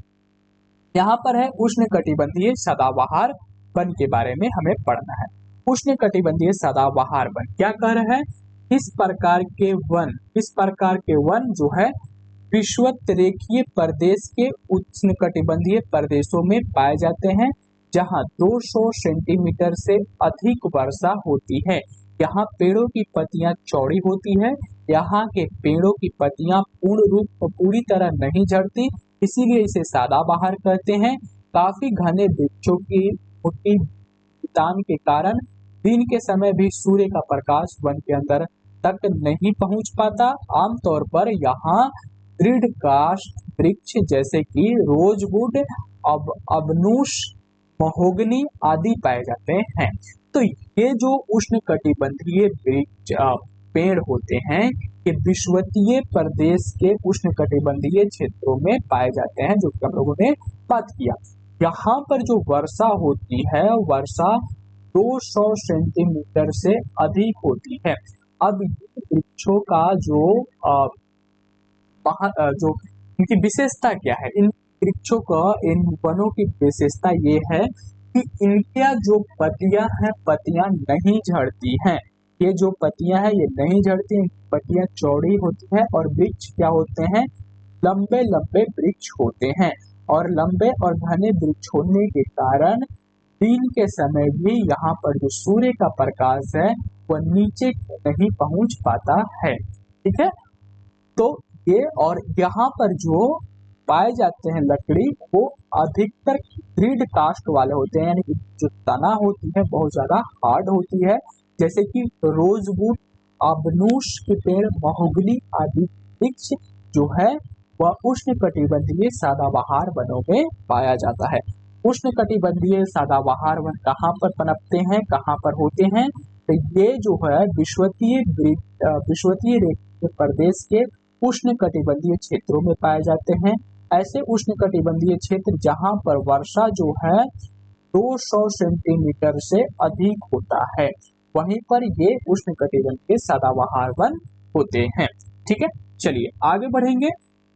यहाँ पर है उष्ण कटिबंधीय सदाबहार वन के बारे में हमें पढ़ना है। उष्ण कटिबंधीय सदाबहार वन क्या कह रहे हैं, इस प्रकार के वन जो है विषुवत-रेखीय प्रदेश के उष्णकटिबंधीय प्रदेशों में पाए जाते हैं, जहां 200 सेंटीमीटर से अधिक वर्षा होती है। यहाँ पेड़ों की पत्तियां चौड़ी होती है। यहाँ के पेड़ों की पत्तियां पूरी तरह नहीं झड़ती, इसीलिए इसे सदाबहार कहते हैं। काफी घने वृक्षों की मोटी तान के कारण दिन के समय भी सूर्य का प्रकाश वन के अंदर तक नहीं पहुंच पाता। आमतौर पर यहाँ दृढ़ काष्ठ वृक्ष जैसे कि रोजवुड, अबनूस, महोगनी आदि पाए जाते हैं। तो ये जो उष्णकटिबंधीय वृक्ष पेड़ होते हैं ये विषुवतीय प्रदेश के उष्णकटिबंधीय क्षेत्रों में पाए जाते हैं, जो कि हम लोगों ने बात किया। यहाँ पर जो वर्षा होती है, वर्षा 200 सेंटीमीटर से अधिक होती है। अब वृक्षों का जो इनकी विशेषता क्या है, इन वृक्षों का, इन वनों की विशेषता ये है कि इनके जो पत्तियां हैं, पत्तियां नहीं झड़ती हैं। ये जो पत्तियां हैं ये नहीं झड़ती, इनकी पत्तियां चौड़ी होती हैं और वृक्ष क्या होते हैं, लंबे लंबे वृक्ष होते हैं। और लंबे और घने वृक्ष होने के कारण दिन के समय भी यहाँ पर जो सूर्य का प्रकाश है वह नीचे नहीं पहुंच पाता है। ठीक है, तो ये और यहाँ पर जो पाए जाते हैं लकड़ी वो अधिकतर दृढ़ कास्ट वाले होते हैं, यानी कि जो तना होती है बहुत ज्यादा हार्ड होती है, जैसे कि रोजवुड, अबनूस के पेड़, महोगनी आदि वृक्ष जो है वह उष्णकटिबंधीय सदाबहार वनों में पाया जाता है। उष्णकटिबंधीय सदाबहार वन कहाँ पर पनपते हैं, कहाँ पर होते हैं, तो ये जो है विषुवतीय प्रदेश के उष्णकटिबंधीय क्षेत्रों में पाए जाते हैं। ऐसे उष्णकटिबंधीय क्षेत्र जहां पर वर्षा जो है 200 सेंटीमीटर से अधिक होता है, वहीं पर ये उष्णकटिबंधीय सदाबहार वन होते हैं। ठीक है, चलिए आगे बढ़ेंगे।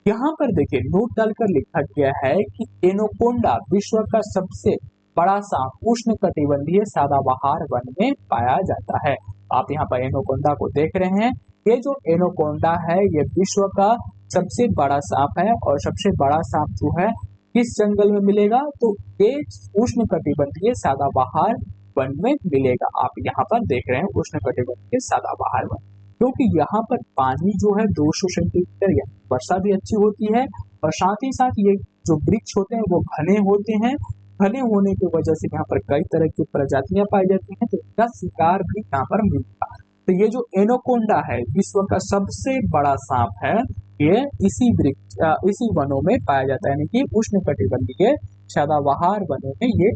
यहाँ पर देखिए नोट डालकर लिखा गया है कि एनोकोंडा विश्व का सबसे बड़ा सांप उष्णकटिबंधीय सदाबहार वन में पाया जाता है। आप यहाँ पर एनोकोंडा को देख रहे हैं। ये जो एनोकोंडा है ये विश्व का सबसे बड़ा सांप है, और सबसे बड़ा सांप जो है किस जंगल में मिलेगा, तो ये उष्णकटिबंधीय सदाबहार वन में मिलेगा। आप यहाँ पर देख रहे हैं उष्णकटिबंधीय सदाबहार वन, क्योंकि यहाँ पर पानी जो है 200 सेंटीमीटर, वर्षा भी अच्छी होती है, और साथ ही साथ ये जो वृक्ष होते हैं वो घने होते हैं। घने होने की वजह से यहाँ पर कई तरह की प्रजातियां पाई जाती हैं, तो इसका शिकार भी यहाँ पर मिलता है। तो ये जो एनोकोंडा है विश्व का सबसे बड़ा सांप है, ये इसी वनों में पाया जाता है, यानी कि उष्णकटिबंधीय सदाबहार वनों में ये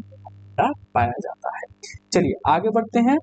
पाया जाता है। चलिए आगे बढ़ते हैं।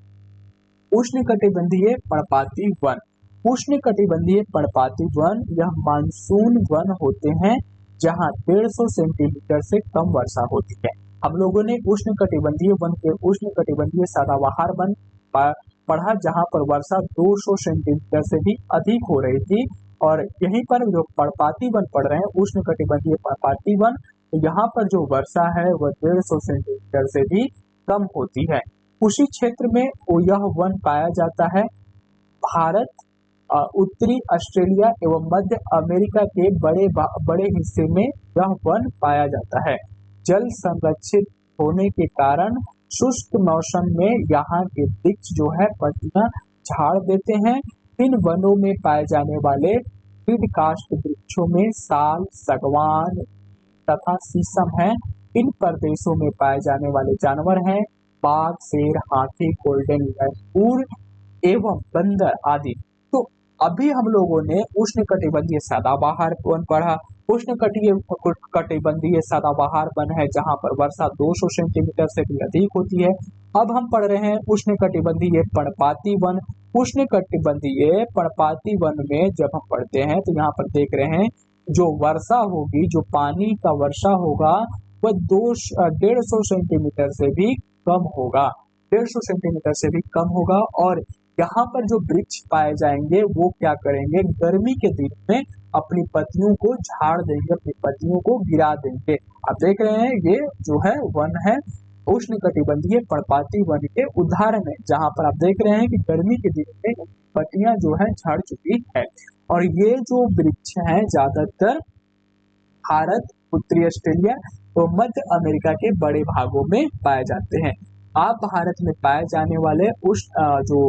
उष्णकटिबंधीय पर्णपाती वन। उष्णकटिबंधीय पर्णपाती वन यह मानसून वन होते हैं जहां 150 सेंटीमीटर से कम वर्षा होती है। हम लोगों ने उष्णकटिबंधीय वन के उष्णकटिबंधीय सदाबहार वन पढ़ा जहां पर वर्षा 200 सेंटीमीटर से भी अधिक हो रही थी, और यहीं पर जो पर्णपाती वन पढ़ रहे हैं उष्णकटिबंधीय पर्णपाती वन, तो यहाँ पर जो वर्षा है वह 150 सेंटीमीटर से भी कम होती है। उसी क्षेत्र में यह वन पाया जाता है। भारत, उत्तरी ऑस्ट्रेलिया एवं मध्य अमेरिका के बड़े हिस्से में यह वन पाया जाता है। जल संरक्षित होने के कारण शुष्क मौसम में यहाँ के वृक्ष जो है पत्तियां झाड़ देते हैं। इन वनों में पाए जाने वाले दृढ़काष्ठ वृक्षों में साल, सागवान तथा शीशम है। इन प्रदेशों में पाए जाने वाले जानवर हैं बाघ, शेर, हाथी, गोल्डन लंगूर एवं बंदर आदि। तो अभी हम लोगों ने उष्णकटिबंधीय सदाबहार वन पढ़ा। उष्णकटिबंधीय सदाबहार वन है जहां पर वर्षा 200 सेंटीमीटर से भी अधिक होती है। अब हम पढ़ रहे हैं उष्णकटिबंधीय पर्णपाती वन। उष्णकटिबंधीय पर्णपाती वन में जब हम पढ़ते हैं तो यहाँ पर देख रहे हैं जो वर्षा होगी, जो पानी का वर्षा होगा वह 150 सेंटीमीटर से भी कम होगा, 150 सेंटीमीटर से भी कम होगा। और यहाँ पर जो वृक्ष पाए जाएंगे वो क्या करेंगे, गर्मी के दिन में अपनी पत्तियों को झाड़ देंगे, अपनी पत्तियों को गिरा देंगे। आप देख रहे हैं ये जो है वन है उष्णकटिबंधीय पर्णपाती वन के उदाहरण है, जहां पर आप देख रहे हैं कि गर्मी के दिन में पत्तियां जो है झड़ चुकी है। और ये जो वृक्ष हैं ज्यादातर भारत, उत्तरी ऑस्ट्रेलिया तो मध्य अमेरिका के बड़े भागों में पाए जाते हैं। आप भारत में पाए जाने वाले जो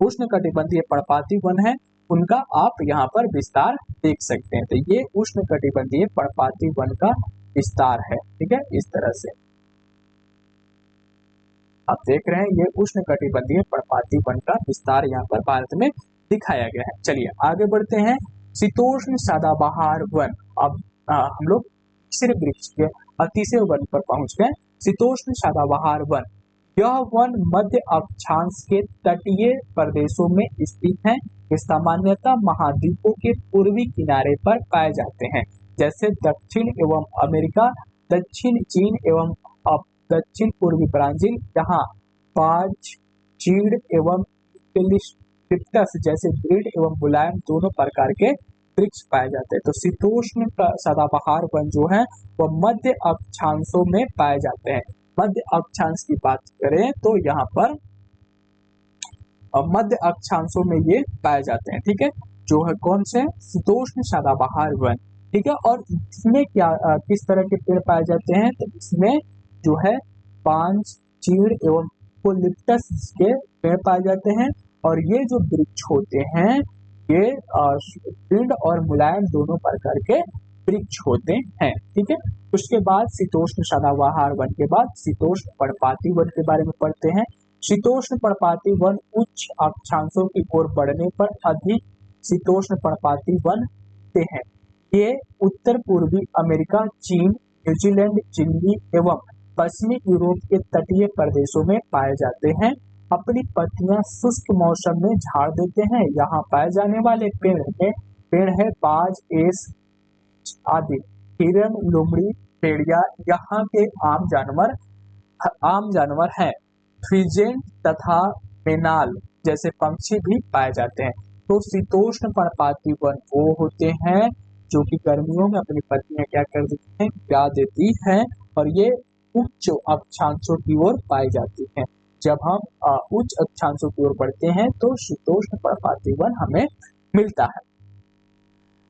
उष्णकटिबंधीय पर्णपाती वन है उनका आप यहाँ पर विस्तार देख सकते हैं। तो ये उष्णकटिबंधीय पर्णपाती वन का विस्तार है। ठीक है, इस तरह से आप देख रहे हैं ये उष्णकटिबंधीय पर्णपाती वन का विस्तार यहाँ पर भारत में दिखाया गया है। चलिए आगे बढ़ते हैं। शीतोष्ण सदाबहार वन। अब हम लोग तीसरे वृक्ष के तीसरे वन पर पहुंच गए। शीतोष्ण सदाबहार वन, यह वन मध्य अक्षांश के तटीय प्रदेशों में स्थित है। ये सामान्यतः महाद्वीपों के पूर्वी किनारे पर पाए जाते हैं, जैसे दक्षिण एवं अमेरिका, दक्षिण चीन एवं दक्षिण पूर्वी ब्राजील, जहाँ बाज, चीड़ एवं यूकेलिप्टस जैसे दृढ़ एवं मुलायम दोनों प्रकार के वृक्ष पाए जाते हैं। तो शीतोष्ण सदाबहार वन जो है वह मध्य अक्षांशों में पाए जाते हैं। मध्य अक्षांश की बात करें तो यहाँ पर मध्य अक्षांशों में ये पाए जाते हैं। ठीक है, जो है कौन से, शीतोष्ण सदाबहार वन। ठीक है, और इसमें क्या किस तरह के पेड़ पाए जाते हैं, तो इसमें जो है बांज, चीड़ एवं यूकेलिप्टस के पेड़ पाए जाते हैं। और ये जो वृक्ष होते हैं ये दृढ़ और मुलायम दोनों प्रकार के वृक्ष होते हैं। ठीक है, उसके बाद शीतोष्ण सदाबहार वन के बाद शीतोष्ण पर्णपाती वन के बारे में पढ़ते हैं। शीतोष्ण पर्णपाती वन उच्च अक्षांशों की ओर बढ़ने पर अधिक शीतोष्ण पर्णपाती वन होते हैं। ये उत्तर पूर्वी अमेरिका, चीन, न्यूजीलैंड, चिली एवं पश्चिमी यूरोप के तटीय प्रदेशों में पाए जाते हैं। अपनी पत्तियां शुष्क मौसम में झाड़ देते हैं। यहाँ पाए जाने वाले पेड़ है बाज, एस आदि। हिरन, लोमड़ी, भेड़िया यहाँ के आम जानवर हैं। फ्रीजेंट तथा मेनाल जैसे पंक्षी भी पाए जाते हैं। तो शीतोष्ण पर्णपाती वन वो होते हैं जो कि गर्मियों में अपनी पत्तियां क्या कर देती हैं, गिरा देती हैं, और ये उच्च अक्षांशों की ओर पाई जाती हैं। जब हम उच्च अक्षांशों की ओर बढ़ते हैं तो शीतोष्ण पर्णपाती वन हमें मिलता है।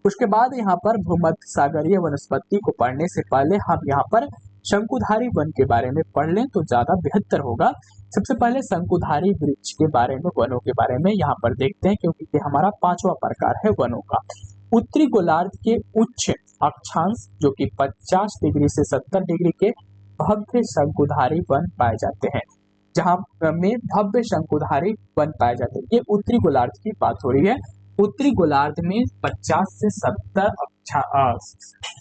उसके बाद यहाँ पर भूमध्य सागरीय वनस्पति को पढ़ने से पहले हम यहाँ पर शंकुधारी वन के बारे में पढ़ लें तो ज्यादा बेहतर होगा। सबसे पहले शंकुधारी वृक्ष के बारे में, वनों के बारे में यहाँ पर देखते हैं, क्योंकि ये हमारा 5वां प्रकार है वनों का। उत्तरी गोलार्ध के उच्च अक्षांश जो कि 50 डिग्री से 70 डिग्री के भव्य शंकुधारी वन पाए जाते हैं, जहाँ में भव्य शंकुधारी वन पाए जाते हैं। ये उत्तरी गोलार्ध की बात हो रही है। उत्तरी गोलार्ध में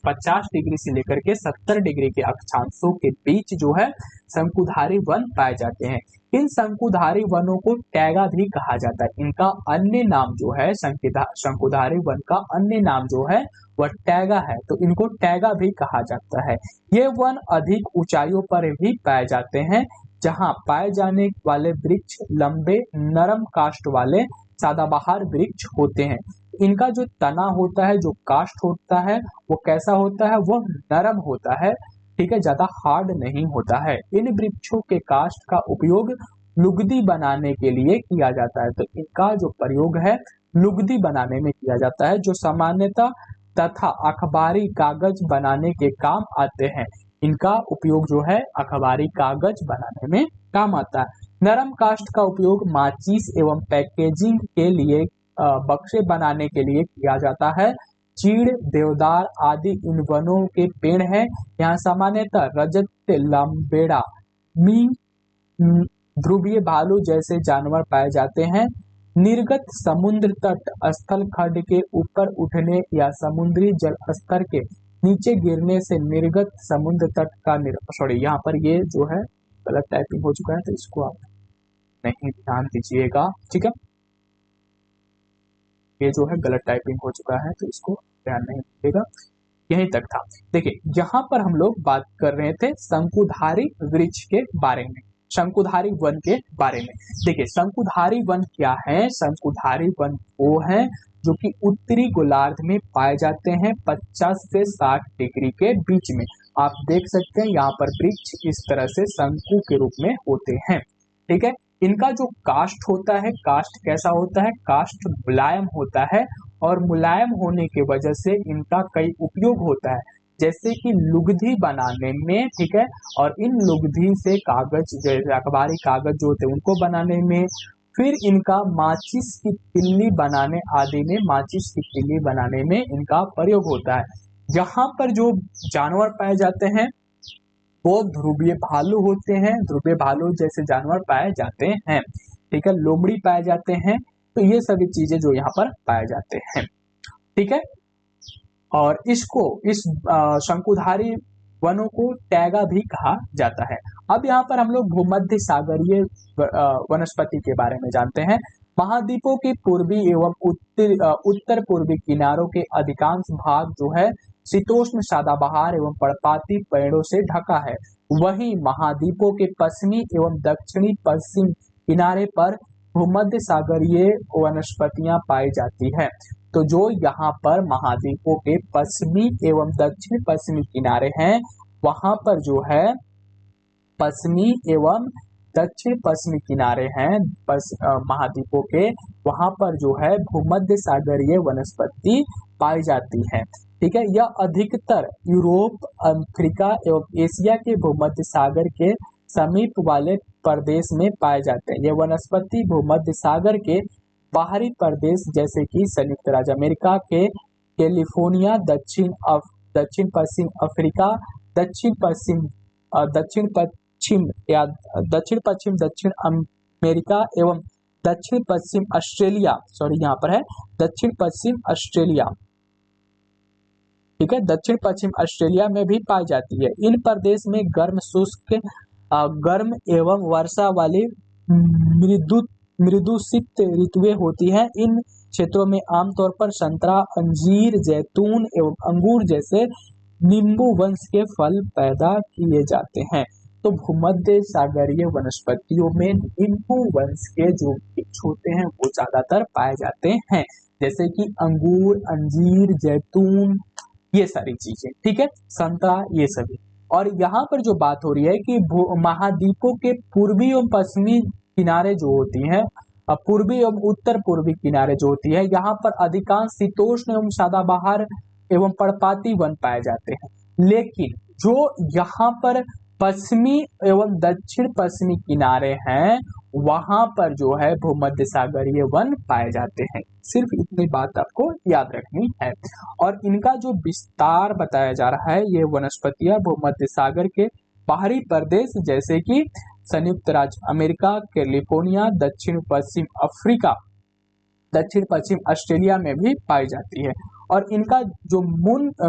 50 डिग्री से लेकर के 70 डिग्री के अक्षांशों के बीच जो है शंकुधारी वन पाए जाते हैं। इन शंकुधारी वनों को टैगा भी कहा जाता है। इनका अन्य नाम जो है शंकुधारी वन का अन्य नाम जो है वह टैगा है, तो इनको टैगा भी कहा जाता है। ये वन अधिक ऊंचाइयों पर भी पाए जाते हैं, जहां पाए जाने वाले वृक्ष लंबे नरम काष्ठ वाले सदाबहार वृक्ष होते हैं। इनका जो तना होता है, जो काष्ठ होता है, वो कैसा होता है, वो नरम होता है। ठीक है, ज्यादा हार्ड नहीं होता है। इन वृक्षों के काष्ठ का उपयोग लुगदी बनाने के लिए किया जाता है। तो इनका जो प्रयोग है लुगदी बनाने में किया जाता है, जो सामान्यतः तथा अखबारी कागज बनाने के काम आते हैं। इनका उपयोग जो है अखबारी कागज बनाने में काम आता है। नरम काष्ठ का उपयोग माचिस एवं पैकेजिंग के लिए बक्से बनाने के लिए किया जाता है। चीड़, देवदार आदि इन वनों के पेड़ हैं। यहाँ सामान्यतः रजत, लंबेड़ा, मीन, ध्रुवीय भालू जैसे जानवर पाए जाते हैं। निर्गत समुद्र तट स्थल खंड के ऊपर उठने या समुद्री जल स्तर के नीचे गिरने से निर्गत समुद्र तट का यहाँ पर ये जो है गलत टाइपिंग हो चुका है, तो इसको आप नहीं ध्यान दीजिएगा। ठीक है, ये जो है गलत टाइपिंग हो चुका है, तो इसको ध्यान नहीं दीजिएगा। यहीं तक था। देखिए, यहाँ पर हम लोग बात कर रहे थे शंकुधारी वृक्ष के बारे में, शंकुधारी वन के बारे में। देखिए, शंकुधारी वन क्या है? शंकुधारी वन वो है जो कि उत्तरी गोलार्ध में पाए जाते हैं 50 से 60 डिग्री के बीच में। आप देख सकते हैं यहाँ पर वृक्ष इस तरह से शंकु के रूप में होते हैं। ठीक है, इनका जो काष्ठ होता है, काष्ठ कैसा होता है? काष्ठ मुलायम होता है, और मुलायम होने की वजह से इनका कई उपयोग होता है, जैसे कि लुगदी बनाने में। ठीक है, और इन लुगदी से कागज, जैसे अखबारी कागज जो होते हैं उनको बनाने में, फिर इनका माचिस की तिल्ली बनाने आदि में, माचिस की तिल्ली बनाने में इनका प्रयोग होता है। यहाँ पर जो जानवर पाए जाते हैं वो ध्रुवीय भालू होते हैं, ध्रुवीय भालू जैसे जानवर पाए जाते हैं। ठीक है, लोमड़ी पाए जाते हैं। तो ये सभी चीजें जो यहाँ पर पाए जाते हैं। ठीक है, और इस शंकुधारी वनों को टैगा भी कहा जाता है। अब यहाँ पर हम लोग भूमध्य सागरीय वनस्पति के बारे में जानते हैं। महाद्वीपों के पूर्वी एवं उत्तर पूर्वी किनारों के अधिकांश भाग जो है शीतोष्ण सदाबहार एवं पर्णपाती पेड़ों से ढका है। वहीं महाद्वीपों के पश्चिमी एवं दक्षिणी पश्चिम किनारे पर भूमध्य सागरीय वनस्पतियां पाई जाती है। तो जो यहाँ पर महाद्वीपों के पश्चिमी एवं दक्षिण पश्चिमी किनारे हैं, वहां पर जो है पश्चिमी एवं दक्षिण पश्चिमी किनारे हैं महाद्वीपों के, वहां पर जो है भूमध्य सागरीय वनस्पति पाई जाती है। ठीक है, यह अधिकतर यूरोप, अफ्रीका एवं एशिया के भूमध्य सागर के समीप वाले प्रदेश में पाए जाते हैं। ये वनस्पति भूमध्य सागर के बाहरी प्रदेश जैसे कि संयुक्त राज्य अमेरिका के कैलिफोर्निया, दक्षिण पश्चिम अफ्रीका, दक्षिण पश्चिम दक्षिण अमेरिका एवं दक्षिण पश्चिम ऑस्ट्रेलिया, यहाँ पर है दक्षिण पश्चिम ऑस्ट्रेलिया, ठीक है, दक्षिण पश्चिम ऑस्ट्रेलिया में भी पाई जाती है। इन प्रदेश में गर्म एवं वर्षा वाली मृदुशीत ऋतुएं होती हैं। इन क्षेत्रों में आमतौर पर संतरा, अंजीर, जैतून एवं अंगूर जैसे नींबू वंश के फल पैदा किए जाते हैं। तो भूमध्य सागरीय वनस्पतियों में नींबू वंश के जो वृक्ष होते हैं वो ज्यादातर पाए जाते हैं, जैसे कि अंगूर, अंजीर, जैतून, ये सारी चीजें, ठीक है, संतरा, ये सभी। और यहाँ पर जो बात हो रही है कि महाद्वीपों के पूर्वी एवं पश्चिमी किनारे जो होती हैं, पूर्वी एवं उत्तर पूर्वी किनारे जो होती है, यहाँ पर अधिकांश शीतोष्ण एवं सदाबहार एवं पर्णपाती वन पाए जाते हैं। लेकिन जो यहाँ पर पश्चिमी एवं दक्षिण पश्चिमी किनारे हैं, वहां पर जो है भूमध्य सागरीय वन पाए जाते हैं। सिर्फ इतनी बात आपको याद रखनी है। और इनका जो विस्तार बताया जा रहा है, ये वनस्पतियां भूमध्य सागर के बाहरी प्रदेश जैसे कि संयुक्त राज्य अमेरिका, कैलिफोर्निया, दक्षिण पश्चिम अफ्रीका, दक्षिण पश्चिम ऑस्ट्रेलिया में भी पाई जाती है। और इनका जो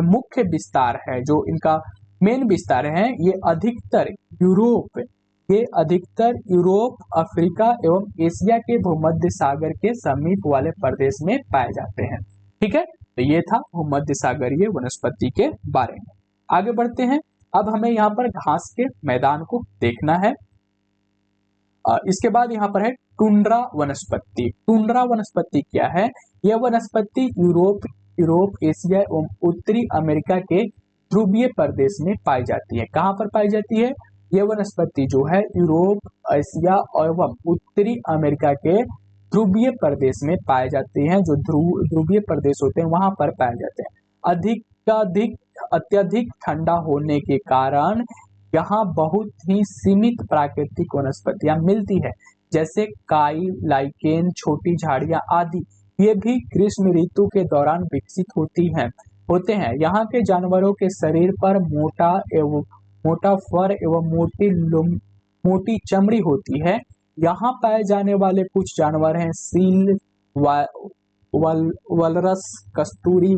मुख्य विस्तार है, जो इनका मेन विस्तार है, ये अधिकतर यूरोप, अफ्रीका एवं एशिया के भूमध्य सागर के समीप वाले प्रदेश में पाए जाते हैं। ठीक है, तो ये था भूमध्य सागरीय वनस्पति के बारे में। आगे बढ़ते हैं। अब हमें यहाँ पर घास के मैदान को देखना है। इसके बाद यहाँ पर है टुंड्रा वनस्पति। टुंड्रा वनस्पति क्या है? यह वनस्पति यूरोप, एशिया एवं उत्तरी अमेरिका के ध्रुवीय प्रदेश में पाई जाती है। कहाँ पर पाई जाती है? यह वनस्पति जो है यूरोप, एशिया एवं उत्तरी अमेरिका के ध्रुवीय प्रदेश में पाए जाते हैं। जो ध्रुवीय प्रदेश होते हैं वहां पर पाए जाते हैं। अत्यधिक ठंडा होने के कारण यहाँ बहुत ही सीमित प्राकृतिक वनस्पतियां मिलती है, जैसे काई, लाइकेन, छोटी झाड़ियां आदि। ये भी ग्रीष्म ऋतु के दौरान विकसित होते हैं। यहाँ के जानवरों के शरीर पर मोटा फर एवं मोटी चमड़ी होती है। यहाँ पाए जाने वाले कुछ जानवर हैं सील, वलरस, कस्तूरी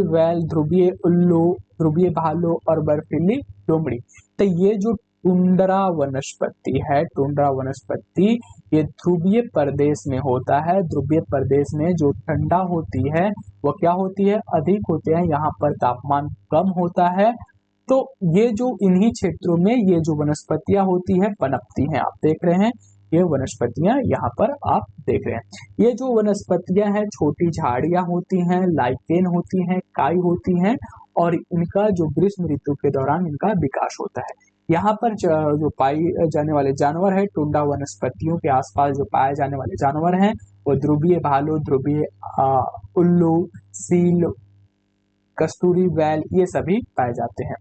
वैल, ध्रुवीय उल्लू, ध्रुवीय भालू और बर्फीली लोमड़ी। तो ये जो टुंड्रा वनस्पति है, टुंड्रा वनस्पति ये ध्रुवीय प्रदेश में होता है। ध्रुवीय प्रदेश में जो ठंडा होती है वो क्या होती है? अधिक होते हैं। यहाँ पर तापमान कम होता है। तो ये जो इन्हीं क्षेत्रों में ये जो वनस्पतियां होती है पनपती हैं। आप देख रहे हैं ये वनस्पतियां यहाँ पर आप देख रहे हैं। ये जो वनस्पतियां हैं छोटी झाड़ियां होती हैं, लाइकेन होती हैं, काई होती हैं और इनका जो ग्रीष्म ऋतु के दौरान इनका विकास होता है। यहाँ पर जो पाए जाने वाले जानवर है, टुंड्रा वनस्पतियों के आसपास जो पाए जाने वाले जानवर हैं वो ध्रुवीय भालू, ध्रुवीय उल्लू, सील, कस्तूरी वैल, ये सभी पाए जाते हैं।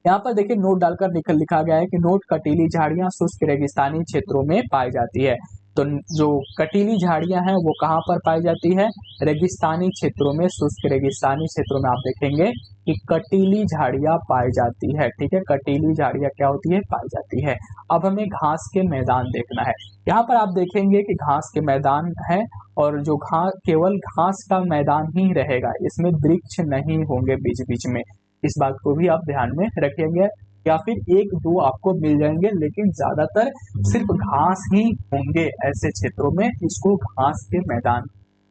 यहाँ पर देखिए नोट डालकर लिखा गया है कि नोट कटीली झाड़ियां शुष्क रेगिस्तानी क्षेत्रों में पाई जाती है। तो जो कटीली झाड़ियां हैं वो कहाँ पर पाई जाती है? रेगिस्तानी क्षेत्रों में, शुष्क रेगिस्तानी क्षेत्रों में आप देखेंगे कि कटीली झाड़ियां पाई जाती है। ठीक है, कटीली झाड़ियां क्या होती है? पाई जाती है। अब हमें घास के मैदान देखना है। यहाँ पर आप देखेंगे कि घास के मैदान है और जो केवल घास का मैदान ही रहेगा, इसमें वृक्ष नहीं होंगे बीच बीच में। इस बात को भी आप ध्यान में रखेंगे, या फिर एक दो आपको मिल जाएंगे, लेकिन ज्यादातर सिर्फ घास ही होंगे ऐसे क्षेत्रों में, इसको घास के मैदान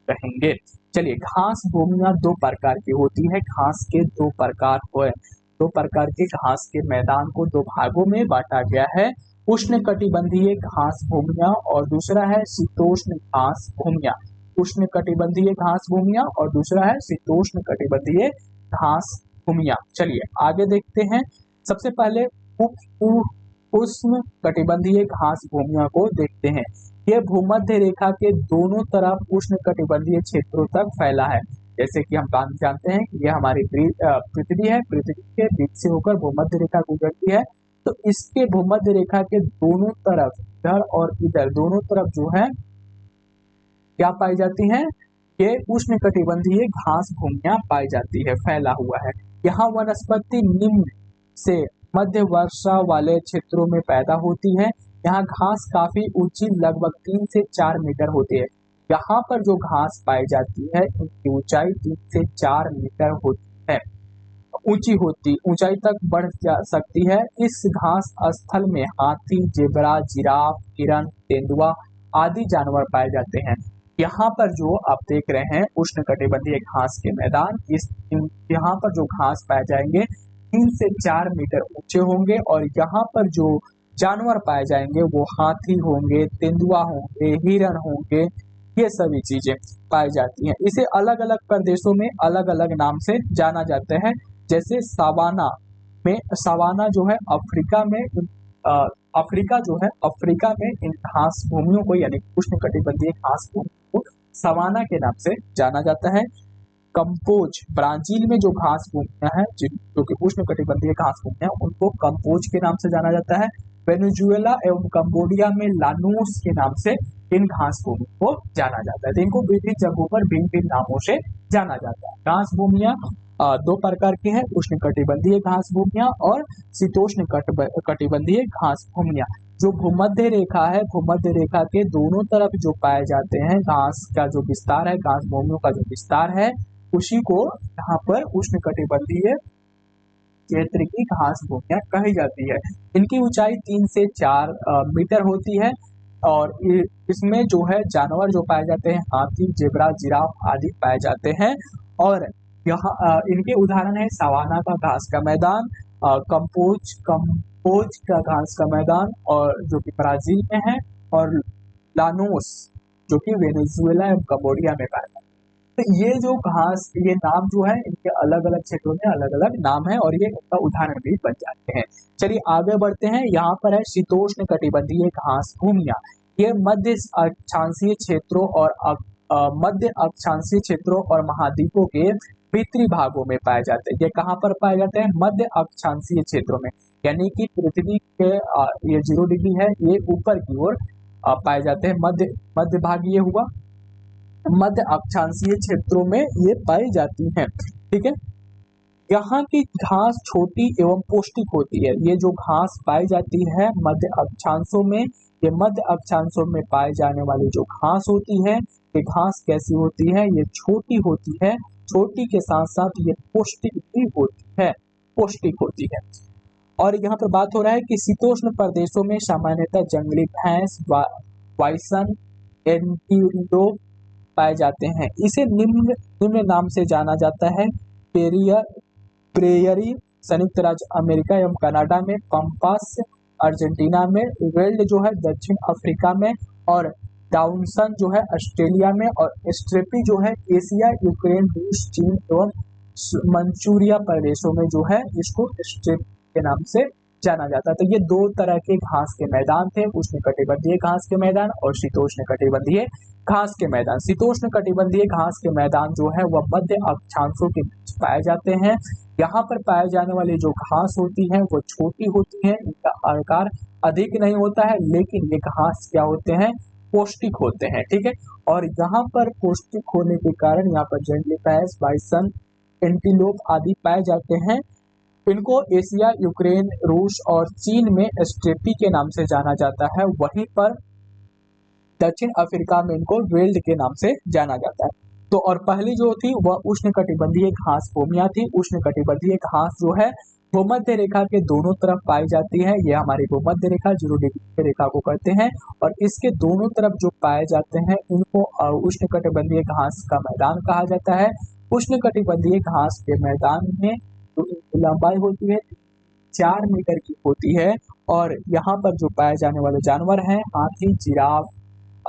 कहेंगे। चलिए, घास भूमियां दो प्रकार की होती है। घास के दो प्रकार हुए, दो प्रकार के घास के मैदान को दो भागों में बांटा गया है। उष्ण कटिबंधीय घास भूमियां और दूसरा है शीतोष्ण घास भूमियां। उष्ण कटिबंधीय घास भूमियां और दूसरा है शीतोष्ण कटिबंधीय घास भूमियां। चलिए आगे देखते हैं। सबसे पहले उष्ण कटिबंधीय घास भूमियां को देखते हैं। यह भूमध्य रेखा के दोनों तरफ उष्ण कटिबंधीय क्षेत्रों तक फैला है। जैसे कि हम जानते हैं कि यह हमारी पृथ्वी है, पृथ्वी के बीच से होकर भूमध्य रेखा गुजरती है तो इसके भूमध्य रेखा के दोनों तरफ, इधर और इधर दोनों तरफ जो है क्या पाई जाती हैं, ये उष्णकटिबंधीय घास भूमियां पाई जाती है, फैला हुआ है। यहाँ वनस्पति निम्न से मध्य वर्षा वाले क्षेत्रों में पैदा होती है। यहाँ घास काफी ऊंची, लगभग 3 से 4 मीटर होती है। यहाँ पर जो घास पाई जाती है उनकी ऊंचाई 3 से 4 मीटर होती है, ऊंचाई तक बढ़ जा सकती है। इस घास स्थल में हाथी, जेबरा, जिराफ, हिरन, तेंदुआ आदि जानवर पाए जाते हैं। यहाँ पर जो आप देख रहे हैं उष्णकटिबंधीय घास के मैदान, यहाँ पर जो घास पाए जाएंगे 3 से 4 मीटर ऊंचे होंगे, और यहाँ पर जो जानवर पाए जाएंगे वो हाथी होंगे, तेंदुआ होंगे, हिरन होंगे, ये सभी चीजें पाई जाती हैं। इसे अलग अलग प्रदेशों में अलग अलग नाम से जाना जाता है। जैसे सवाना जो है अफ्रीका में, अफ्रीका में इन घास भूमियों को, यानी उष्णकटिबंधीय घास भूमियों को सवाना के नाम से जाना जाता है। कंपोज, ब्राजील में जो घास भूमियां हैं जो कि उष्णकटिबंधीय घास भूमियां, उनको कंपोज के नाम से जाना जाता है। वेनेजुएला एवं कंबोडिया में लानूस के नाम से इन घास भूमि को जाना जाता है। तो इनको विभिन्न जगहों पर भिन्न भिन्न नामों से जाना जाता है। घास भूमियां दो प्रकार की है, उष्णकटिबंधीय घास भूमियां और शीतोष्ण कटिबंधीय घास भूमियां। जो भूमध्य रेखा है, भूमध्य रेखा के दोनों तरफ जो पाए जाते हैं घास का जो विस्तार है, घास भूमियों का जो विस्तार है, उसी को यहाँ पर उष्णकटिबंधीय क्षेत्र की घास भूमियां कही जाती है। इनकी ऊंचाई 3 से 4 मीटर होती है, और इसमें जो है जानवर जो पाए जाते हैं हाथी, जेबरा, जिराफ आदि पाए जाते हैं। और यहाँ इनके उदाहरण है सवाना का घास का मैदान, कंपोज का घास का मैदान, और जो कि ब्राजील में है, और लानोस जो कि वेनेजुएला एवं कंबोडिया में पाया जाता है। तो ये जो घास, ये नाम जो है इनके अलग अलग क्षेत्रों में अलग अलग नाम है, और ये इनका उदाहरण भी बन जाते हैं। चलिए आगे बढ़ते हैं। यहाँ पर है शीतोष्ण कटिबंधीय घास भूमियां। ये मध्य अक्षांशीय क्षेत्रों और मध्य अक्षांशीय क्षेत्रों और महाद्वीपों के भीतरी भागों में पाए जाते हैं। ये कहाँ पर पाए जाते हैं? मध्य अक्षांशीय क्षेत्रों में, यानी कि पृथ्वी के ये 0 डिग्री है, ये ऊपर की ओर पाए जाते हैं। मध्य भाग ये हुआ, मध्य अक्षांशीय क्षेत्रों में ये पाई जाती हैं। ठीक है, यहाँ की घास छोटी एवं पौष्टिक होती है। ये जो घास पाई जाती है मध्य अक्षांशों में, ये मध्य अक्षांशों में पाए जाने वाली जो घास होती है, ये घास कैसी होती है? ये छोटी होती है, छोटी के साथ साथ ये पौष्टिक भी होती है, पौष्टिक होती है। और यहाँ पर बात हो रहा है कि शीतोष्ण प्रदेशों में सामान्यतः जंगली भैंस, बाइसन, एंटीलोप पाए जाते हैं। इसे निम्न नाम से जाना जाता है, प्रेयरी संयुक्त राज्य अमेरिका एवं कनाडा में, पंपास अर्जेंटीना में, वेल्ड जो है दक्षिण अफ्रीका में, और डाउनसन जो है ऑस्ट्रेलिया में, और स्ट्रेपी जो है एशिया, यूक्रेन, रूस, चीन एवं मंचूरिया प्रदेशों में जो है इसको स्ट्रेपी के नाम से जाना जाता है। तो ये दो तरह के घास के मैदान थे, उष्णकटिबंधीय घास के मैदान और शीतोष्ण कटिबंधीय घास के मैदान। शीतोष्ण कटिबंधीय घास के मैदान जो है वह मध्य अक्षांशों के बीच पाए जाते हैं। यहाँ पर पाए जाने वाली जो घास होती है वो छोटी होती है, इनका आकार अधिक नहीं होता है, लेकिन ये घास क्या होते हैं? पौष्टिक होते हैं। ठीक है, और यहाँ पर पौष्टिक होने के कारण यहाँ पर जंगली भैंस, बाइसन, एंटीलोप आदि पाए जाते हैं। इनको एशिया, यूक्रेन, रूस और चीन में स्ट्रेपी के नाम से जाना जाता है। वहीं पर दक्षिण अफ्रीका में इनको वेल्ड के नाम से जाना जाता है। तो और पहली जो थी वह उष्णकटिबंधीय घास भूमियां थी। उष्णकटिबंधीय घास जो है भूमध्य रेखा के दोनों तरफ पाई जाती है। ये हमारी भूमध्य रेखा 0 डिग्री की रेखा को कहते हैं, और इसके दोनों तरफ जो पाए जाते हैं इनको उष्णकटिबंधीय घास का मैदान कहा जाता है। उष्णकटिबंधीय घास के मैदान में जो इनकी लंबाई होती है 4 मीटर की होती है, और यहाँ पर जो पाए जाने वाले जानवर हैं हाथी, जिराफ,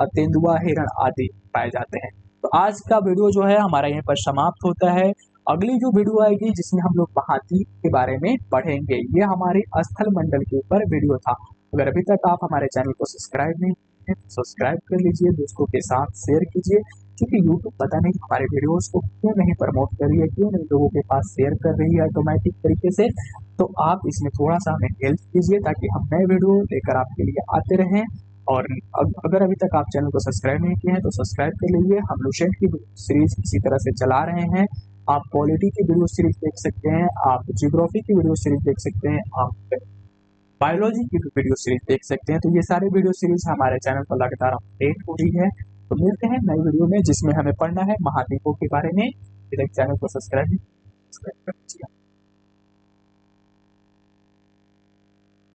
तेंदुआ, हिरण आदि पाए जाते हैं। तो आज का वीडियो जो है हमारा यहीं पर समाप्त होता है। अगली जो वीडियो आएगी जिसमें हम लोग महाद्वीप के बारे में पढ़ेंगे, ये हमारे स्थल मंडल के ऊपर वीडियो था। अगर अभी तक आप हमारे चैनल को सब्सक्राइब नहीं किए तो सब्सक्राइब कर लीजिए, दोस्तों के साथ शेयर कीजिए। क्योंकि यूट्यूब पता नहीं हमारे वीडियोस को क्यों नहीं प्रमोट कर रही है, क्यों नहीं लोगों के पास शेयर कर रही है ऑटोमेटिक तरीके से। तो आप इसमें थोड़ा सा हमें हेल्प कीजिए ताकि हम नए वीडियो लेकर आपके लिए आते रहें। और अगर अभी तक आप चैनल को सब्सक्राइब नहीं किए हैं तो सब्सक्राइब कर लीजिए। हम लुसेंट की सीरीज इसी तरह से चला रहे हैं। आप पॉलिटी की वीडियो सीरीज देख सकते हैं, आप जियोग्राफी की वीडियो सीरीज देख सकते हैं, आप बायोलॉजी की भी वीडियो सीरीज देख सकते हैं। तो ये सारे वीडियो सीरीज हमारे चैनल पर लगातार अपडेट हो रही है। तो मिलते हैं नई वीडियो में जिसमें हमें पढ़ना है महाद्वीपों के बारे में। चैनल को सब्सक्राइब कर लीजिए।